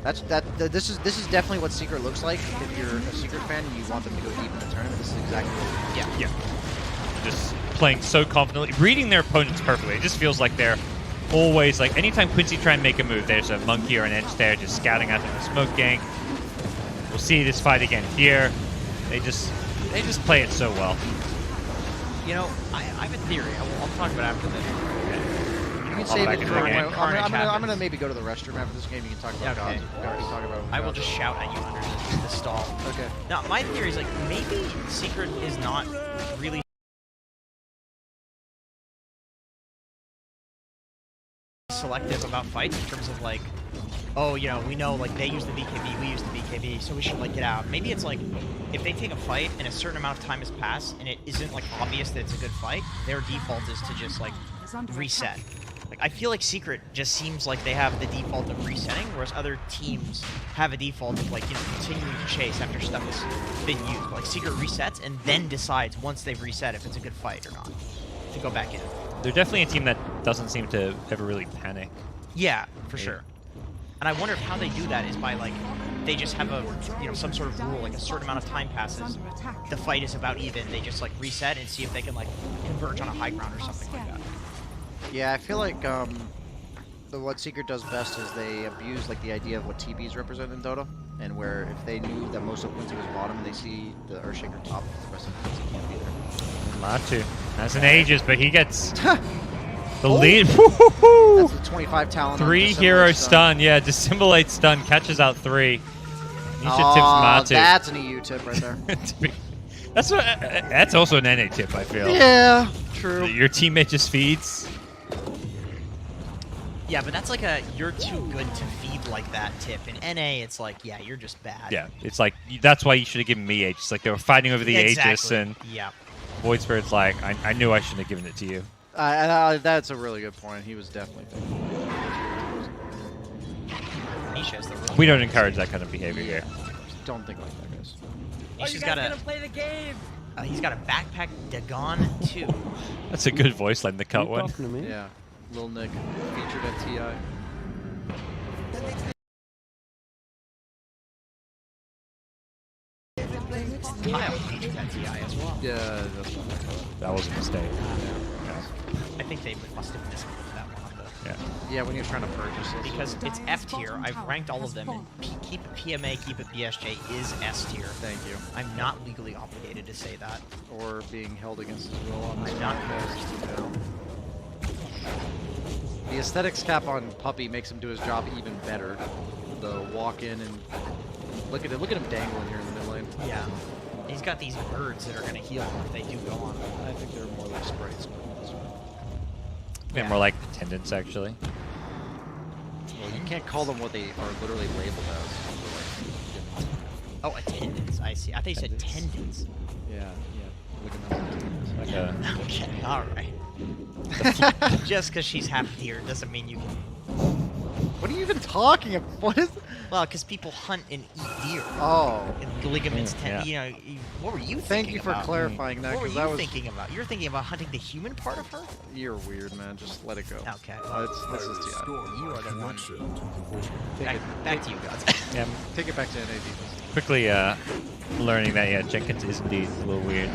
This is definitely what Secret looks like. If you're a Secret fan and you want them to go deep in the tournament, this is exactly what it is. Yeah. Just playing so confidently, reading their opponents perfectly. It just feels like they're always like, anytime Quincy try and make a move, there's a monkey or an edge there just scouting out the smoke gank. We'll see this fight again here. They just play it so well. You know, I have a theory. I'll talk about it after this. You can I'll save back it it for again. I'm Carnage gonna happens. maybe go to the restroom after this game. You can talk about Okay. gods. We already talked about it. I will just shout at you under the stall. Okay. Now, my theory is like maybe Secret is not really selective about fights in terms of like, oh, you know, we know like they use the BKB, we use the BKB, so we should like get out. Maybe it's like if they take a fight and a certain amount of time has passed and it isn't like obvious that it's a good fight, their default is to just like reset. Like I feel like Secret just seems like they have the default of resetting, whereas other teams have a default of like, you know, continuing to chase after stuff has been used. But, like Secret resets and then decides once they've reset if it's a good fight or not to go back in. They're definitely a team that doesn't seem to ever really panic. Yeah, for sure. And I wonder if how they do that is by like they just have a, you know, some sort of rule, like a certain amount of time passes, the fight is about even. They just like reset and see if they can like converge on a high ground or something like that. Yeah, I feel like what Secret does best is they abuse like the idea of what TBs represent in Dota, and where if they knew that most of Quincy was bottom and they see the Earthshaker top, the rest of Quincy can't be there. Latu has an Aegis, but he gets the lead. That's the 25 talent. on 3 Dissimulate hero stun. Yeah, Dissimulate stun catches out 3. Nisha tips Matu. That's an EU tip right there. That's also an NA tip, I feel. Yeah, true. Your teammate just feeds. Yeah, but that's like a you're too good to feed like that tip. In NA, it's like, yeah, you're just bad. Yeah, it's like, that's why you should have given me Aegis. Like, they were fighting over the Aegis, Exactly. and Yeah. Void Spirit's like, I knew I shouldn't have given it to you. That's a really good point. He was definitely thinking. Nisha is the real. We don't encourage that kind of behavior here. Don't think like that, guys. Nisha's got a. Play the game. He's got a backpack Dagon too. That's a good voice line, the cut one. Talking to me? Yeah, Lil Nick featured at TI. Kyle featured at TI as well. Yeah, that's not That was a mistake. I think they must have misclicked that one on the. Yeah. Yeah, when you're trying to purchase this. Because it's F tier. I've ranked all of them, and keep it PMA, keep it BSJ is S tier. Thank you. I'm not legally obligated to say that. Or being held against his will on this I'm not podcast. No. The aesthetics cap on Puppy makes him do his job even better. The walk in and look at him dangling here in the mid lane. Yeah. He's got these birds that are going to heal him if they do go on. I think they're more like sprites. Yeah, more like attendants, actually. Well, you can't call them what they are literally labeled as. Oh, attendants. I see. I thought you said tendons. Yeah. Look at them. Like a, Okay, all right. Just because she's half deer doesn't mean you can. What are you even talking about? What is? Well, because people hunt and eat deer. Oh. And ligaments Yeah. You know, what were you thinking Thank you for about? clarifying that, What were because you that was. thinking about? You're thinking about hunting the human part of her? You're weird, man. Just let it go. Okay. Well, This is TI. you are the one. Take Back to you, guys. yeah, Take it back to NA defense. quickly learning that, yeah, Jenkins is indeed a little weird.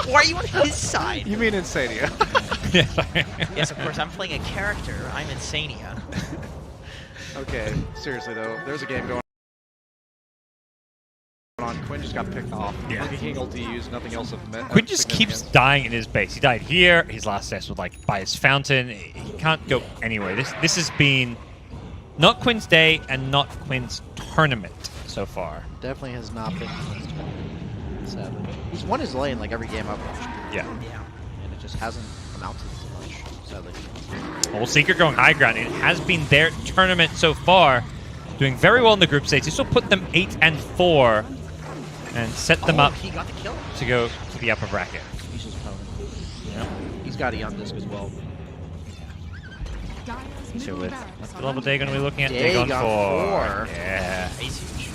Why are you on his side? You mean Insania? Yeah, sorry. Yes, of course. I'm playing a character. I'm Insania. Okay, seriously though, there's a game going on. Quinn just got picked off. Yeah. Monkey King ulti used, nothing else of Quinn just keeps dying in his base. He died here. His last test was like by his fountain. He can't go anywhere. This has been not Quinn's day and not Quinn's tournament so far. Definitely has not been sadly. He's won his lane like every game I've watched. Yeah. Yeah. And it just hasn't amounted to much. sadly. All Secret going high ground. It has been their tournament so far. Doing very well in the group stage. This will put them 8-4 and set them up He got the kill. to go to the upper bracket. He's just pounding. Yeah. He's got Eon Disc as well. Dire's So middle with barracks what are level under Dagon are we looking at? Dagon Dagon 4. 4. Yeah. He's huge.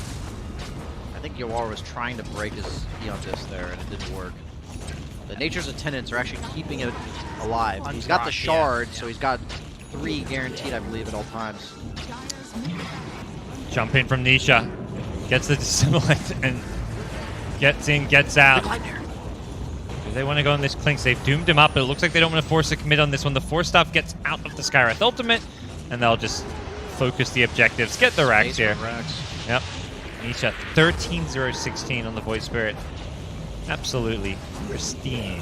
I think Yawar was trying to break his Eon Disc there, and it didn't work. The Nature's Attendants are actually keeping it alive. He's got the Unproc, shard, yeah. so he's got 3 guaranteed, I believe, at all times. Dire's middle barracks. Jump in from Nisha. Gets the dissimilate and gets in, gets out. Do they want to go on this Clinks? They've doomed him up, but it looks like they don't want to force a commit on this one. The Force Staff gets out of the Skywrath ultimate, and they'll just focus the objectives. Get the racks here. Yep. Nisha, 13-0-16 on the Void Spirit. Absolutely pristine.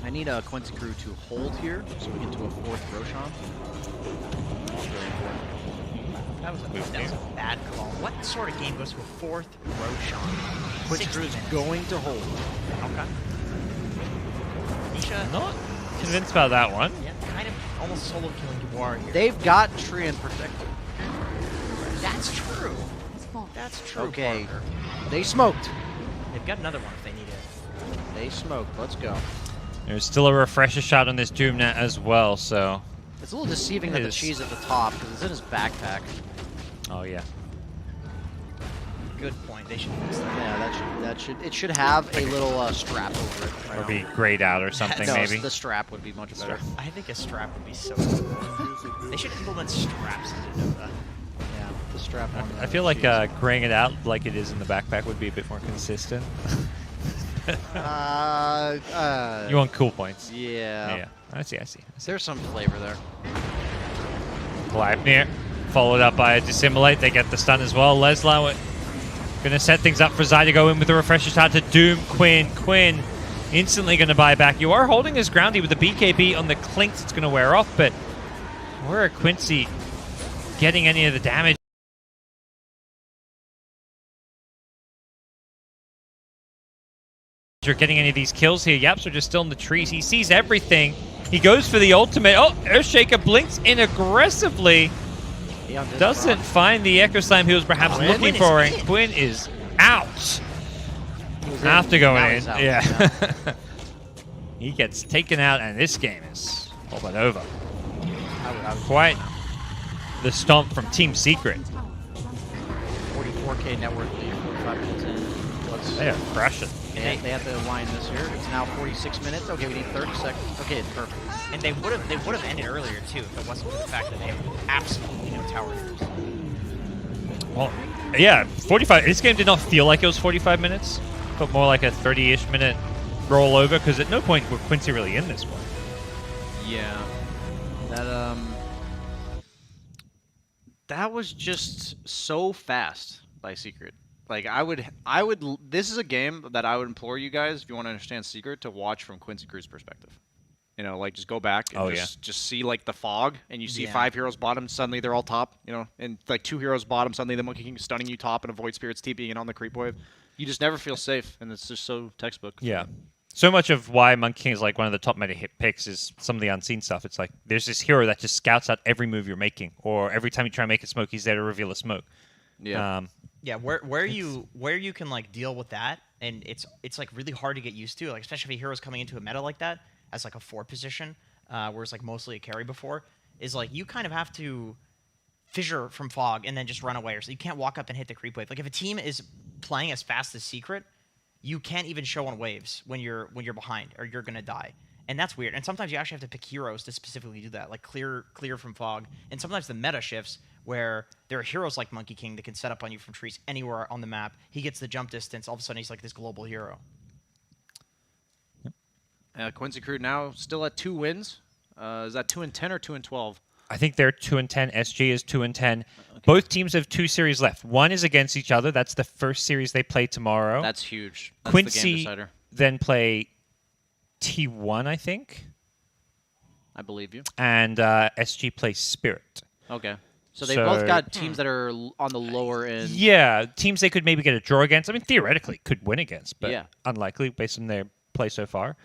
I need a Quincy crew to hold here, so we get to a 4th Roshan. Very important. That was a bad call. What sort of game goes to a 4th Roshan? Quincy 60 crew is minutes. going to hold. Okay. Nisha, Not convinced about that one. yeah, kind of almost solo killing Yawar here. They've got Treant protected. That's true. Has fallen. That's true. Okay. Parker. They smoked. They've got another one if they need it. They smoked. Let's go. There's still a refresher shot on this Doomnet as well, so... It's a little deceiving It that the is. cheese at the top, because it's in his backpack. Oh, yeah. Good point. They should fix that. Yeah, it should have a little strap over it. Or be grayed out or something, no, maybe. the strap would be much better. I think a strap would be so good. They should implement straps into Dota. Yeah, the strap on the I feel like cheese. graying it out like it is in the backpack would be a bit more consistent. You want cool points. Yeah. Yeah. I see. There's some flavor there. Gleipnir, followed up by a Dissimilate. They get the stun as well. Leslar gonna set things up for Zai to go in with the refresher shot to doom Quinn. Quinn instantly gonna buy back. You are holding his ground with the BKB on the Clinks. It's gonna wear off, but where are Quincy getting any of the damage? Or getting any of these kills here. Yaps are just still in the trees. He sees everything. He goes for the ultimate. Oh, Earthshaker blinks in aggressively. Doesn't find the Echo Slam he was perhaps Quinn looking is for, and in. Quinn is out. After Now going he's in, out. yeah. He gets taken out, and this game is all but over. Quite the stomp from Team Secret. 44K network lead, 45 minutes in. They are crushing. They have to align this here. It's now 46 minutes. Okay, we need 30 seconds. Okay, it's perfect. And they would have ended earlier too if it wasn't for the fact that they have absolutely no tower heroes. Well, yeah, 45. This game did not feel like it was 45 minutes, but more like a 30-ish minute rollover, because at no point were Quincy really in this one. Yeah. That was just so fast by Secret. Like I would. This is a game that I would implore you guys, if you want to understand Secret, to watch from Quincy Crew's perspective. You know, like just go back and just see like the fog, and you see Yeah. 5 heroes bottom, suddenly they're all top. You know, and like 2 heroes bottom, suddenly the Monkey King is stunning you top, and a Void Spirit's TPing in on the creep wave. You just never feel safe, and it's just so textbook. Yeah. So much of why Monkey King is like one of the top meta hit picks is some of the unseen stuff. It's like there's this hero that just scouts out every move you're making, or every time you try and make a smoke, he's there to reveal a smoke. Yeah. Yeah, where you can like deal with that, and it's like really hard to get used to, like especially if a hero's coming into a meta like that as like a 4 position, where it's like mostly a carry before, is like you kind of have to fissure from fog and then just run away, or so you can't walk up and hit the creep wave. Like if a team is playing as fast as Secret, you can't even show on waves when you're behind, or you're gonna die. And that's weird. And sometimes you actually have to pick heroes to specifically do that, like clear from fog. And sometimes the meta shifts where there are heroes like Monkey King that can set up on you from trees anywhere on the map. He gets the jump distance. All of a sudden, he's like this global hero. Quincy Crew now still at 2 wins. Is that 2-10 or 2-12? I think they're 2-10. SG is 2-10. Both teams have 2 series left. One is against each other. That's the first series they play tomorrow. That's huge. That's the game Quincy decider. then play T1, I think, I believe you. and SG plays Spirit. Okay. So they So- both got teams that are on the lower end. Yeah, teams they could maybe get a draw against. I mean, theoretically, could win against, but Yeah. unlikely based on their play so far.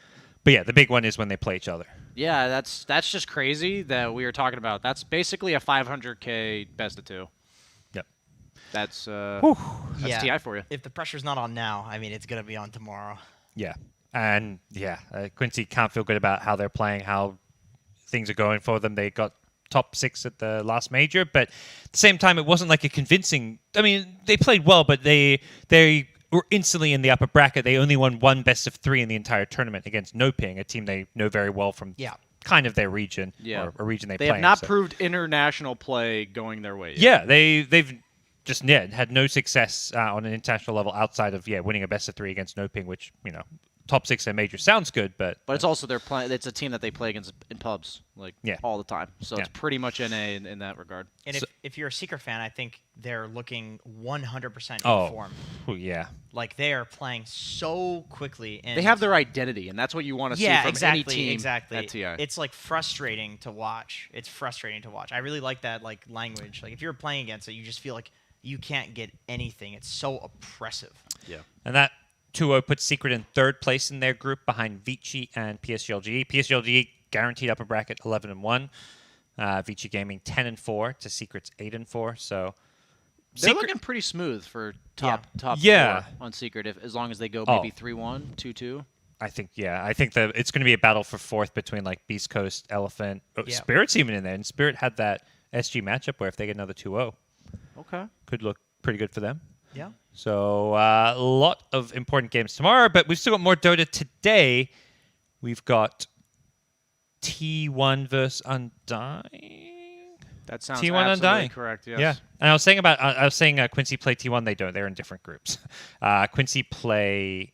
But yeah, the big one is when they play each other. Yeah, that's just crazy that we were talking about. That's basically a 500K best of 2. Yep. That's Yeah. TI for you. If the pressure's not on now, I mean, it's gonna be on tomorrow. Yeah. And Quincy can't feel good about how they're playing, how things are going for them. They got top 6 at the last major, but at the same time, it wasn't like a convincing. I mean, they played well, but they were instantly in the upper bracket. They only won 1 best of 3 in the entire tournament against Noping, a team they know very well from kind of their region, or a region they play have in, not so. proved international play going their way yet. Yeah, they've just had no success on an international level outside of winning a best of 3 against Noping, which top 6 in major sounds good, but it's also it's a team that they play against in pubs all the time. So it's pretty much NA in that regard. And if you're a Secret fan, I think they're looking 100% in form. Oh, yeah. Like they are playing so quickly, and They have their identity, and that's what you want to see from any team at TI. It's like frustrating to watch. It's frustrating to watch. I really like that language. Like if you're playing against it, you just feel like you can't get anything. It's so oppressive. Yeah. And that 2-0 puts Secret in 3rd place in their group behind Vici and PSG.LGD. PSG.LGD guaranteed upper bracket 11-1. Vici Gaming 10-4 to Secret's 8-4. So they're looking pretty smooth for top 4 on Secret, as long as they go maybe 3-1, 2-2. I think that it's going to be a battle for 4th between Beast Coast, Elephant, Spirit's even in there, and Spirit had that SG matchup where if they get another 2-0, could look pretty good for them. Yeah. So a lot of important games tomorrow, but we've still got more Dota today. We've got T1 versus Undying. That sounds T1 absolutely Undying. correct. Yes. Yeah, and I was saying Quincy play T1. They don't. They're in different groups. Quincy play.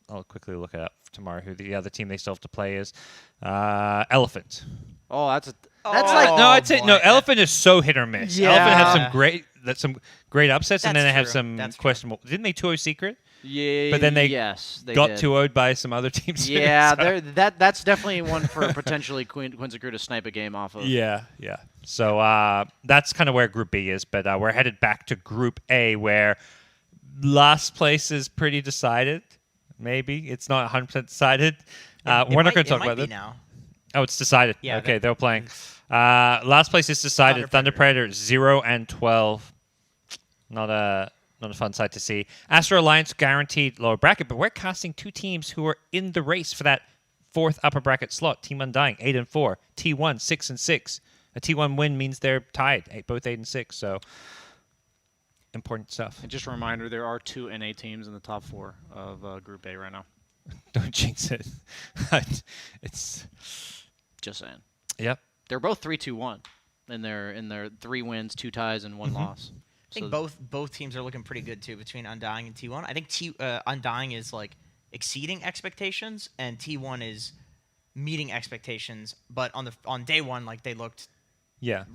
I'll quickly look it up tomorrow. Who the other team they still have to play is? Elephant. Oh, that's I'd say no. Elephant is so hit or miss. Yeah. Elephant has some great upsets, and then they have some That's true. questionable. Didn't they 2-0 Secret? Yeah. But then they got got 2-0'd by some other teams. Yeah, so. that's definitely one for potentially Quincy Crew to snipe a game off of. Yeah. So that's kind of where Group B is, but we're headed back to Group A, where last place is pretty decided. Maybe it's not 100% decided. We're not going to talk about it now. Oh, it's decided. Yeah, okay, they're playing. Last place is decided. Thunder Predator 0-12. Not a fun sight to see. Astro Alliance guaranteed lower bracket, but we're casting 2 teams who are in the race for that 4th upper bracket slot. Team Undying 8-4. T1 6-6. A T1 win means they're tied, both 8-6. So important stuff. And just a reminder, there are 2 NA teams in the top 4 of Group A right now. Don't jinx it. It's just saying. Yep. They're both 3-2-1 in their 3 wins, 2 ties, and 1 loss. I think both teams are looking pretty good too between Undying and T1. I think Undying is exceeding expectations, and T1 is meeting expectations. But on day 1, they looked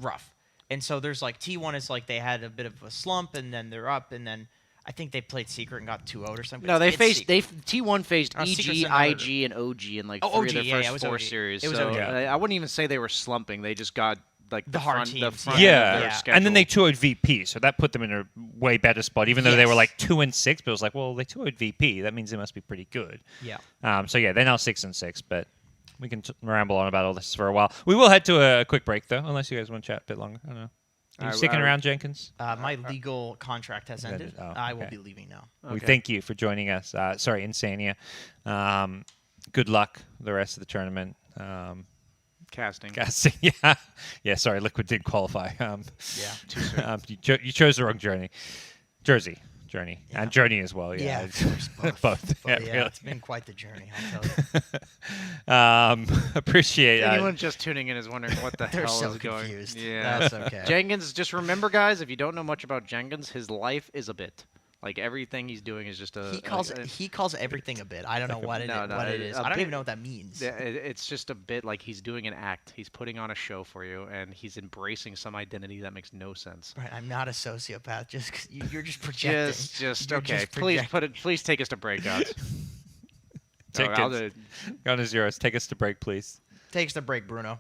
rough. And so there's T1 is they had a bit of a slump, and then they're up, and then I think they played Secret and got 2-0 or something. No, T1 faced EG, Secret's another- IG, and OG in 3 OG, of their yeah, it first was 4 OG. series. It was so OG. I wouldn't even say they were slumping. They just got the hard front, teams, front yeah. of their schedule. And then they 2-0'd VP, so that put them in a way better spot, even though they were 2-6, but it was well, they 2-0'd VP. That means they must be pretty good. Yeah. So they're now 6-6, but we can ramble on about all this for a while. We will head to a quick break, though, unless you guys want to chat a bit longer. I don't know. Are you sticking around, Jenkins? My legal contract has ended. Oh, I will okay. be leaving now. We thank you for joining us. Sorry, Insania. Good luck the rest of the tournament. Casting. Yeah. Sorry, Liquid did qualify. Too soon. You chose the wrong Jersey journey, and journey as well. Yeah, both. Yeah, really. it's been quite the journey, I'll tell you. Appreciate anyone just tuning in is wondering what the They're hell so is going. confused. Yeah, That's okay. Jenkins, just remember, guys, if you don't know much about Jenkins, his life is a bit. Everything he's doing is just a. He calls everything a bit. I don't know what it is. I don't even know what that means. It's just a bit he's doing an act. He's putting on a show for you, and he's embracing some identity that makes no sense. Right, I'm not a sociopath. You're just projecting. Okay. Please take us to break, guys. Jenkins, gun is yours. Take us to break, please. Take us to break, Bruno.